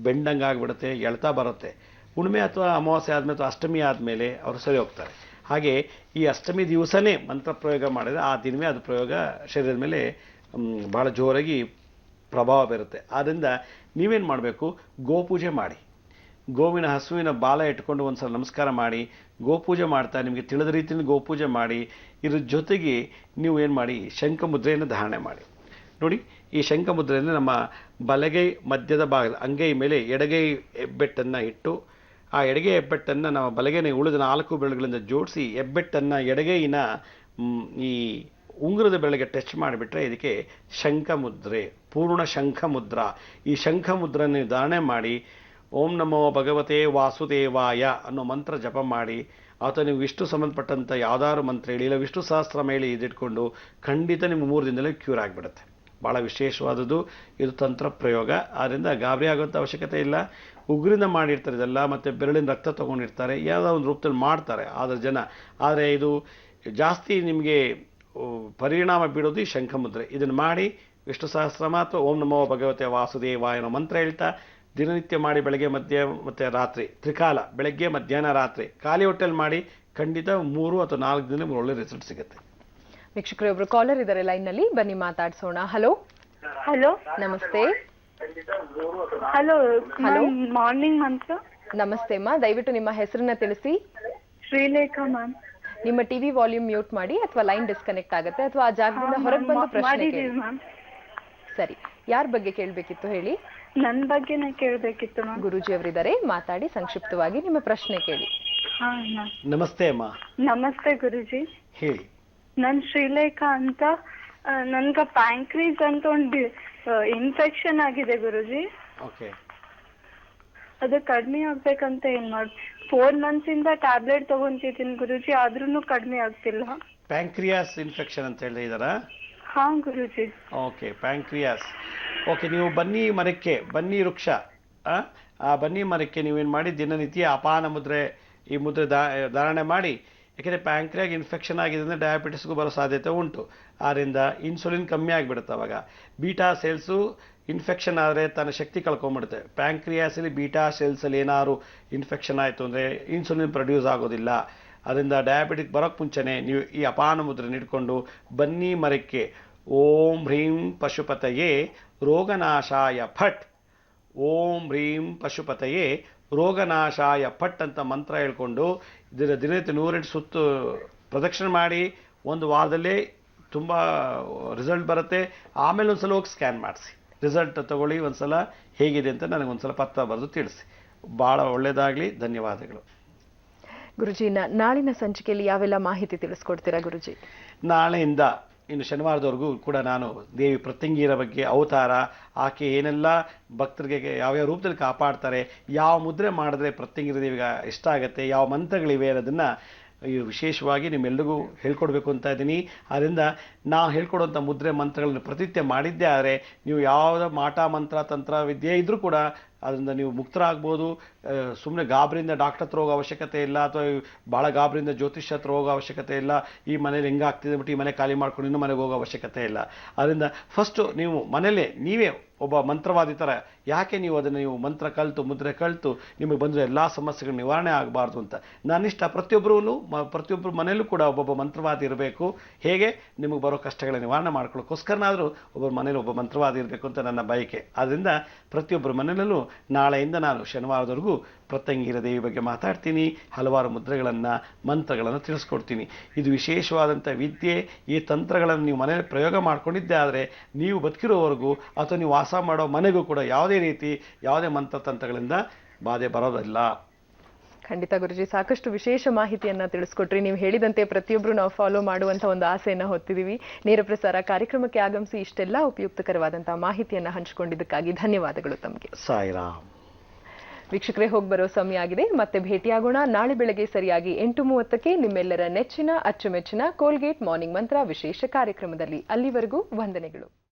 ಬೆಂಡಂಗೆ ಆಗಿಬಿಡುತ್ತೆ, ಎಳ್ತಾ ಬರುತ್ತೆ. ಹುಣ್ಣಿಮೆ ಅಥವಾ ಅಮಾವಾಸ್ಯೆ ಆದಮೇಲೆ ಅಥವಾ ಅಷ್ಟಮಿ ಆದಮೇಲೆ ಅವರು ಸರಿ ಹೋಗ್ತಾರೆ. ಹಾಗೆ ಈ ಅಷ್ಟಮಿ ದಿವಸನೇ ಮಂತ್ರ ಪ್ರಯೋಗ ಮಾಡಿದರೆ ಆ ದಿನವೇ ಅದು ಪ್ರಯೋಗ ಶರೀರದ ಮೇಲೆ ಭಾಳ ಜೋರಾಗಿ ಪ್ರಭಾವ ಬೀರುತ್ತೆ. ಆದ್ದರಿಂದ ನೀವೇನು ಮಾಡಬೇಕು, ಗೋಪೂಜೆ ಮಾಡಿ, ಗೋವಿನ ಹಸುವಿನ ಬಾಲ ಇಟ್ಕೊಂಡು ಒಂದು ಸಲ ನಮಸ್ಕಾರ ಮಾಡಿ ಗೋಪೂಜೆ ಮಾಡ್ತಾ ನಿಮಗೆ ತಿಳಿದ ರೀತಿಯಲ್ಲಿ ಗೋಪೂಜೆ ಮಾಡಿ. ಇದ್ರ ಜೊತೆಗೆ ನೀವು ಏನು ಮಾಡಿ, ಶಂಖ ಮುದ್ರೆಯನ್ನು ಧಾರಣೆ ಮಾಡಿ. ನೋಡಿ, ಈ ಶಂಖ ಮುದ್ರೆಯನ್ನು ನಮ್ಮ ಬಲಗೈ ಮಧ್ಯದ ಭಾಗದ ಅಂಗೈ ಮೇಲೆ ಎಡಗೈ ಹೆಬ್ಬೆಟ್ಟನ್ನು ಇಟ್ಟು ಆ ಎಡಗೈ ಹೆಬ್ಬೆಟ್ಟನ್ನು ನಾವು ಬಲಗೈನ ಉಳಿದ 4 ಬೆರಳುಗಳಿಂದ ಜೋಡಿಸಿ ಹೆಬ್ಬೆಟ್ಟನ್ನು ಎಡಗೈನ ಈ ಉಂಗುರದ ಬೆರಳಿಗೆ ಟಚ್ ಮಾಡಿಬಿಟ್ರೆ ಇದಕ್ಕೆ ಶಂಖ ಮುದ್ರೆ, ಪೂರ್ಣ ಶಂಖ ಮುದ್ರಾ. ಈ ಶಂಖ ಮುದ್ರನ್ನು ಧಾರಣೆ ಮಾಡಿ ಓಂ ನಮೋ ಭಗವತೆ ವಾಸುದೇವಾಯ ಅನ್ನೋ ಮಂತ್ರ ಜಪ ಮಾಡಿ, ಅಥವಾ ನೀವು ವಿಷ್ಣು ಸಂಬಂಧಪಟ್ಟಂಥ ಯಾವ್ದಾದ್ರು ಮಂತ್ರ ಹೇಳಿ, ಇಲ್ಲ ವಿಷ್ಣು ಸಹಸ್ರನಾಮ ಹೇಳಿ ಇದಿಟ್ಕೊಂಡು ಖಂಡಿತ ನಿಮ್ಗೆ 3 ದಿನದಲ್ಲಿ ಕ್ಯೂರ್ ಆಗಿಬಿಡುತ್ತೆ. ಭಾಳ ವಿಶೇಷವಾದದ್ದು ಇದು ತಂತ್ರ ಪ್ರಯೋಗ. ಆದ್ದರಿಂದ ಗಾಬರಿ ಆಗುವಂಥ ಅವಶ್ಯಕತೆ ಇಲ್ಲ. ಉಗುರಿಂದ ಮಾಡಿರ್ತಾರೆ ಇದೆಲ್ಲ, ಮತ್ತು ಬೆರಳಿನ ರಕ್ತ ತೊಗೊಂಡಿರ್ತಾರೆ, ಯಾವುದೋ ಒಂದು ರೂಪದಲ್ಲಿ ಮಾಡ್ತಾರೆ ಆದ್ರೆ ಜನ. ಆದರೆ ಇದು ಜಾಸ್ತಿ ನಿಮಗೆ ಪರಿಣಾಮ ಬೀಳೋದು ಈ ಶಂಖಮುದ್ರೆ. ಇದನ್ನು ಮಾಡಿ ವಿಷ್ಣು ಸಹಸ್ರನಾಮ ಅಥವಾ ಓಂ ನಮೋ ಭಗವತೆ ವಾಸುದೇವಾಯ ಅನ್ನೋ ಮಂತ್ರ ಹೇಳ್ತಾ ದಿನನಿತ್ಯ ಮಾಡಿ, ಬೆಳಗ್ಗೆ ಮಧ್ಯ ಮತ್ತು ರಾತ್ರಿ ತ್ರಿಕಾಲ, ಬೆಳಗ್ಗೆ ಮಧ್ಯಾಹ್ನ ರಾತ್ರಿ ಖಾಲಿ ಹೊಟ್ಟೆಲಿ ಮಾಡಿ, ಖಂಡಿತ 3 ಅಥವಾ 4 ದಿನ ಒಳ್ಳೆ ರಿಸಲ್ಟ್ ಸಿಗುತ್ತೆ. ವೀಕ್ಷಕರು ಒಬ್ರು ಕಾಲರ್ ಇದ್ದಾರೆ ಲೈನ್ ನಲ್ಲಿ, ಬನ್ನಿ ಮಾತಾಡ್ಸೋಣ. ಹಲೋ ಹಲೋ ನಮಸ್ತೆ. ಹಲೋ ಹಲೋ ಮಾರ್ನಿಂಗ್ ಮಂತ್ರ. ನಮಸ್ತೆ ಅಮ್ಮ, ದಯವಿಟ್ಟು ನಿಮ್ಮ ಹೆಸರನ್ನ ತಿಳಿಸಿ. ಶ್ರೀಲೇಖಾ ಮ್ಯಾಮ್. ನಿಮ್ಮ ಟಿವಿ ವಾಲ್ಯೂಮ್ ಮ್ಯೂಟ್ ಮಾಡಿ, ಅಥವಾ ಲೈನ್ ಡಿಸ್ಕನೆಕ್ಟ್ ಆಗುತ್ತೆ, ಅಥವಾ ಆ ಜಾಗದಿಂದ ಹೊರಗೆ ಬಂದು ಪ್ರಶ್ನೆ ಕೇಳಿ. ಮ್ಯಾಮ್. ಸರಿ, ಯಾರ ಬಗ್ಗೆ ಕೇಳಬೇಕಿತ್ತು ಹೇಳಿ? ನನ್ ಬಗ್ಗೆನೇ ಕೇಳ್ಬೇಕಿತ್ತು ಮ್ಯಾಮ್. ಗುರೂಜಿ ಅವರಿದ್ದಾರೆ, ಮಾತಾಡಿ ಸಂಕ್ಷಿಪ್ತವಾಗಿ ನಿಮ್ಮ ಪ್ರಶ್ನೆ ಕೇಳಿ. ಹಾ ಮ್ಯಾಮ್. ನಮಸ್ತೆ ಅಮ್ಮ, ನಮಸ್ತೆ ಗುರುಜಿ. ಹೇಳಿ. ನನ್ ಶ್ರೀಲೇಖಾ ಅಂತ. ನನ್ಗ ಪ್ಯಾಂಕ್ರೀಸ್ ಅಂತ ಒಂದು ಇನ್ಫೆಕ್ಷನ್ ಆಗಿದೆ ಗುರುಜಿ. ಓಕೆ. ಅದು ಕಡಿಮೆ ಆಗ್ಬೇಕಂತ ಏನ್ ಮಾಡಿ 4 months ಇಂದ ಟ್ಯಾಬ್ಲೆಟ್ ತಗೊಂತಿದ್ದೀನಿ ಗುರುಜಿ, ಆದ್ರೂ ಕಡಿಮೆ ಆಗ್ತಿಲ್ಲ. ಪ್ಯಾಂಕ್ರಿಯಾಸ್ ಇನ್ಫೆಕ್ಷನ್ ಅಂತ ಹೇಳ್ತಾ ಇದ್ದಾರಾ? ಹಾ ಗುರುಜಿ. Okay, pancreas. ಓಕೆ, ನೀವು ಬನ್ನಿ ಮರಕ್ಕೆ, ಬನ್ನಿ ವೃಕ್ಷ, ಆ ಬನ್ನಿ ಮರಕ್ಕೆ ನೀವೇನು ಮಾಡಿ ದಿನನಿತ್ಯ ಅಪಾನ ಮುದ್ರೆ, ಈ ಮುದ್ರೆ ಧಾರಣೆ ಮಾಡಿ. ಯಾಕೆಂದರೆ ಪ್ಯಾಂಕ್ರಿಯಾಗಿ ಇನ್ಫೆಕ್ಷನ್ ಆಗಿದೆ ಅಂದರೆ ಡಯಾಬಿಟಿಸ್ಗೂ ಬರೋ ಸಾಧ್ಯತೆ ಉಂಟು. ಆದ್ದರಿಂದ ಇನ್ಸುಲಿನ್ ಕಮ್ಮಿ ಆಗಿಬಿಡುತ್ತೆ. ಅವಾಗ ಬೀಟಾ ಸೆಲ್ಸು ಇನ್ಫೆಕ್ಷನ್ ಆದರೆ ತನ್ನ ಶಕ್ತಿ ಕಳ್ಕೊಂಡ್ಬಿಡುತ್ತೆ. ಪ್ಯಾಂಕ್ರಿಯಾಸಲ್ಲಿ ಬೀಟಾ ಸೆಲ್ಸಲ್ಲಿ ಏನಾದ್ರು ಇನ್ಫೆಕ್ಷನ್ ಆಯಿತು ಅಂದರೆ ಇನ್ಸುಲಿನ್ ಪ್ರೊಡ್ಯೂಸ್ ಆಗೋದಿಲ್ಲ. ಅದರಿಂದ ಡಯಾಬಿಟಿಕ್ ಬರೋಕ್ಕೆ ಮುಂಚೆನೇ ನೀವು ಈ ಅಪಾನ ಮುದ್ರೆನ ಇಟ್ಕೊಂಡು ಬನ್ನಿ ಮರಕ್ಕೆ ಓಂ ಹ್ರೀಂ ಪಶುಪತಯೇ ರೋಗನಾಶಾಯ ಫಟ್, ಓಂ ಹ್ರೀಂ ಪಶುಪತಯೇ ರೋಗನಾಶಾಯ ಫಟ್ ಅಂತ ಮಂತ್ರ ಹೇಳ್ಕೊಂಡು ದಿನನಿತ್ಯ 108 ಸುತ್ತು ಪ್ರದಕ್ಷಿಣೆ ಮಾಡಿ. 1 ವಾರದಲ್ಲೇ ತುಂಬ ರಿಸಲ್ಟ್ ಬರುತ್ತೆ. ಆಮೇಲೆ ಒಂದ್ಸಲ ಹೋಗಿ ಸ್ಕ್ಯಾನ್ ಮಾಡಿಸಿ, ರಿಸಲ್ಟ್ ತಗೊಳ್ಳಿ, ಒಂದ್ಸಲ ಹೇಗಿದೆ ಅಂತ ನನಗೆ ಒಂದ್ಸಲ ಪತ್ರ ಬರೆದು ತಿಳಿಸಿ. ಭಾಳ ಒಳ್ಳೆಯದಾಗಲಿ. ಧನ್ಯವಾದಗಳು ಗುರುಜಿ. ನಾಳಿನ ಸಂಚಿಕೆಯಲ್ಲಿ ಯಾವೆಲ್ಲ ಮಾಹಿತಿ ತಿಳಿಸ್ಕೊಡ್ತೀರಾ ಗುರುಜಿ? ನಾಳೆಯಿಂದ ಇನ್ನು ಶನಿವಾರದವರೆಗೂ ಕೂಡ ನಾನು ದೇವಿ ಪ್ರತ್ಯಂಗಿರ ಬಗ್ಗೆ, ಅವತಾರ, ಆಕೆ ಏನೆಲ್ಲ ಭಕ್ತರಿಗೆ ಯಾವ್ಯಾವ ರೂಪದಲ್ಲಿ ಕಾಪಾಡ್ತಾರೆ, ಯಾವ ಮುದ್ರೆ ಮಾಡಿದ್ರೆ ಪ್ರತ್ಯಂಗಿರ ದೇವಿಗೆ ಇಷ್ಟ ಆಗುತ್ತೆ, ಯಾವ ಮಂತ್ರಗಳಿವೆ ಅನ್ನೋದನ್ನು ವಿಶೇಷವಾಗಿ ನಿಮ್ಮೆಲ್ಲರಿಗೂ ಹೇಳ್ಕೊಡ್ಬೇಕು ಅಂತ ಇದ್ದೀನಿ. ಆದ್ದರಿಂದ ನಾವು ಹೇಳ್ಕೊಡುವಂಥ ಮುದ್ರೆ ಮಂತ್ರಗಳನ್ನು ಪ್ರತಿನಿತ್ಯ ಮಾಡಿದ್ದೇ ಆದರೆ ನೀವು ಯಾವುದೇ ಮಾಟ ಮಂತ್ರ ತಂತ್ರ ವಿದ್ಯೆ ಇದ್ರೂ ಕೂಡ ಅದರಿಂದ ನೀವು ಮುಕ್ತರಾಗ್ಬೋದು. ಸುಮ್ಮನೆ ಗಾಬರಿಯಿಂದ ಡಾಕ್ಟರ್ ಹತ್ರ ಹೋಗೋ ಅವಶ್ಯಕತೆ ಇಲ್ಲ, ಅಥವಾ ಭಾಳ ಗಾಬರಿಯಿಂದ ಜ್ಯೋತಿಷ್ಯ ಹತ್ರ ಹೋಗೋ ಅವಶ್ಯಕತೆ ಇಲ್ಲ. ಈ ಮನೇಲಿ ಹೆಂಗಾಗ್ತಿದೆ ಬಿಟ್ಟು ಈ ಮನೆ ಖಾಲಿ ಮಾಡ್ಕೊಂಡು ಇನ್ನೂ ಮನೆಗೆ ಹೋಗೋ ಅವಶ್ಯಕತೆ ಇಲ್ಲ. ಅದರಿಂದ ಫಸ್ಟು ನೀವು ಮನೇಲೇ ನೀವೇ ಒಬ್ಬ ಮಂತ್ರವಾದಿ ಥರ, ಯಾಕೆ ನೀವು ಅದನ್ನು ನೀವು ಮಂತ್ರ ಕಲಿತು ಮುದ್ರೆ ಕಲಿತು ನಿಮಗೆ ಬಂದರೆ ಎಲ್ಲ ಸಮಸ್ಯೆಗಳು ನಿವಾರಣೆ ಆಗಬಾರ್ದು ಅಂತ ನಾನಿಷ್ಟ. ಪ್ರತಿಯೊಬ್ಬರು ಮನೆಯಲ್ಲೂ ಕೂಡ ಒಬ್ಬೊಬ್ಬ ಮಂತ್ರವಾದಿ ಇರಬೇಕು. ಹೇಗೆ ನಿಮಗೆ ಬರೋ ಕಷ್ಟಗಳ ನಿವಾರಣೆ ಮಾಡ್ಕೊಳ್ಳೋಕ್ಕೋಸ್ಕರನಾದರೂ ಒಬ್ಬರ ಮನೇಲಿ ಒಬ್ಬ ಮಂತ್ರವಾದಿ ಇರಬೇಕು ಅಂತ ನನ್ನ ಬಯಕೆ. ಆದ್ದರಿಂದ ಪ್ರತಿಯೊಬ್ಬರ ಮನೆಯಲ್ಲೂ ನಾಳೆಯಿಂದ ನಾನು ಶನಿವಾರದವರೆಗೂ ಪ್ರತ್ಯಂಗಿರ ದೇವಿ ಬಗ್ಗೆ ಮಾತಾಡ್ತೀನಿ. ಹಲವಾರು ಮುದ್ರೆಗಳನ್ನು ಮಂತ್ರಗಳನ್ನು ತಿಳಿಸ್ಕೊಡ್ತೀನಿ. ಇದು ವಿಶೇಷವಾದಂಥ ವಿದ್ಯೆ. ಈ ತಂತ್ರಗಳನ್ನು ನೀವು ಮನೆಯಲ್ಲಿ ಪ್ರಯೋಗ ಮಾಡ್ಕೊಂಡಿದ್ದೆ ಆದರೆ ನೀವು ಬದುಕಿರೋವರೆಗೂ ಅಥವಾ ನೀವು ವಾಸ ಮಾಡೋ ಮನೆಗೂ ಕೂಡ ಯಾವುದೇ ರೀತಿ ಯಾವುದೇ ಮಂತ್ರತಂತ್ರಗಳಿಂದ ಬಾಧೆ ಬರೋದಿಲ್ಲ. ಖಂಡಿತ ಗುರುಜಿ, ಸಾಕಷ್ಟು ವಿಶೇಷ ಮಾಹಿತಿಯನ್ನ ತಿಳಿಸ್ಕೊಟ್ರಿ. ನೀವು ಹೇಳಿದಂತೆ ಪ್ರತಿಯೊಬ್ಬರು ನಾವು ಫಾಲೋ ಮಾಡುವಂತ ಒಂದು ಆಸೆಯನ್ನ ಹೊತ್ತಿದ್ದೀವಿ. ನೇರ ಪ್ರಸಾರ ಕಾರ್ಯಕ್ರಮಕ್ಕೆ ಆಗಮಿಸಿ ಇಷ್ಟೆಲ್ಲ ಉಪಯುಕ್ತಕರವಾದಂತಹ ಮಾಹಿತಿಯನ್ನ ಹಂಚಿಕೊಂಡಿದ್ದಕ್ಕಾಗಿ ಧನ್ಯವಾದಗಳು ತಮಗೆ. ಸಾಯಿರಾಮ್. ವೀಕ್ಷಕರೇ, ಹೋಗಿ ಬರೋ ಸಮಯ ಆಗಿದೆ. ಮತ್ತೆ ಭೇಟಿಯಾಗೋಣ ನಾಳೆ ಬೆಳಗ್ಗೆ ಸರಿಯಾಗಿ 8:30ಕ್ಕೆ ನಿಮ್ಮೆಲ್ಲರ ನೆಚ್ಚಿನ ಅಚ್ಚುಮೆಚ್ಚಿನ ಕೋಲ್ಗೇಟ್ ಮಾರ್ನಿಂಗ್ ಮಂತ್ರ ವಿಶೇಷ ಕಾರ್ಯಕ್ರಮದಲ್ಲಿ. ಅಲ್ಲಿವರೆಗೂ ವಂದನೆಗಳು.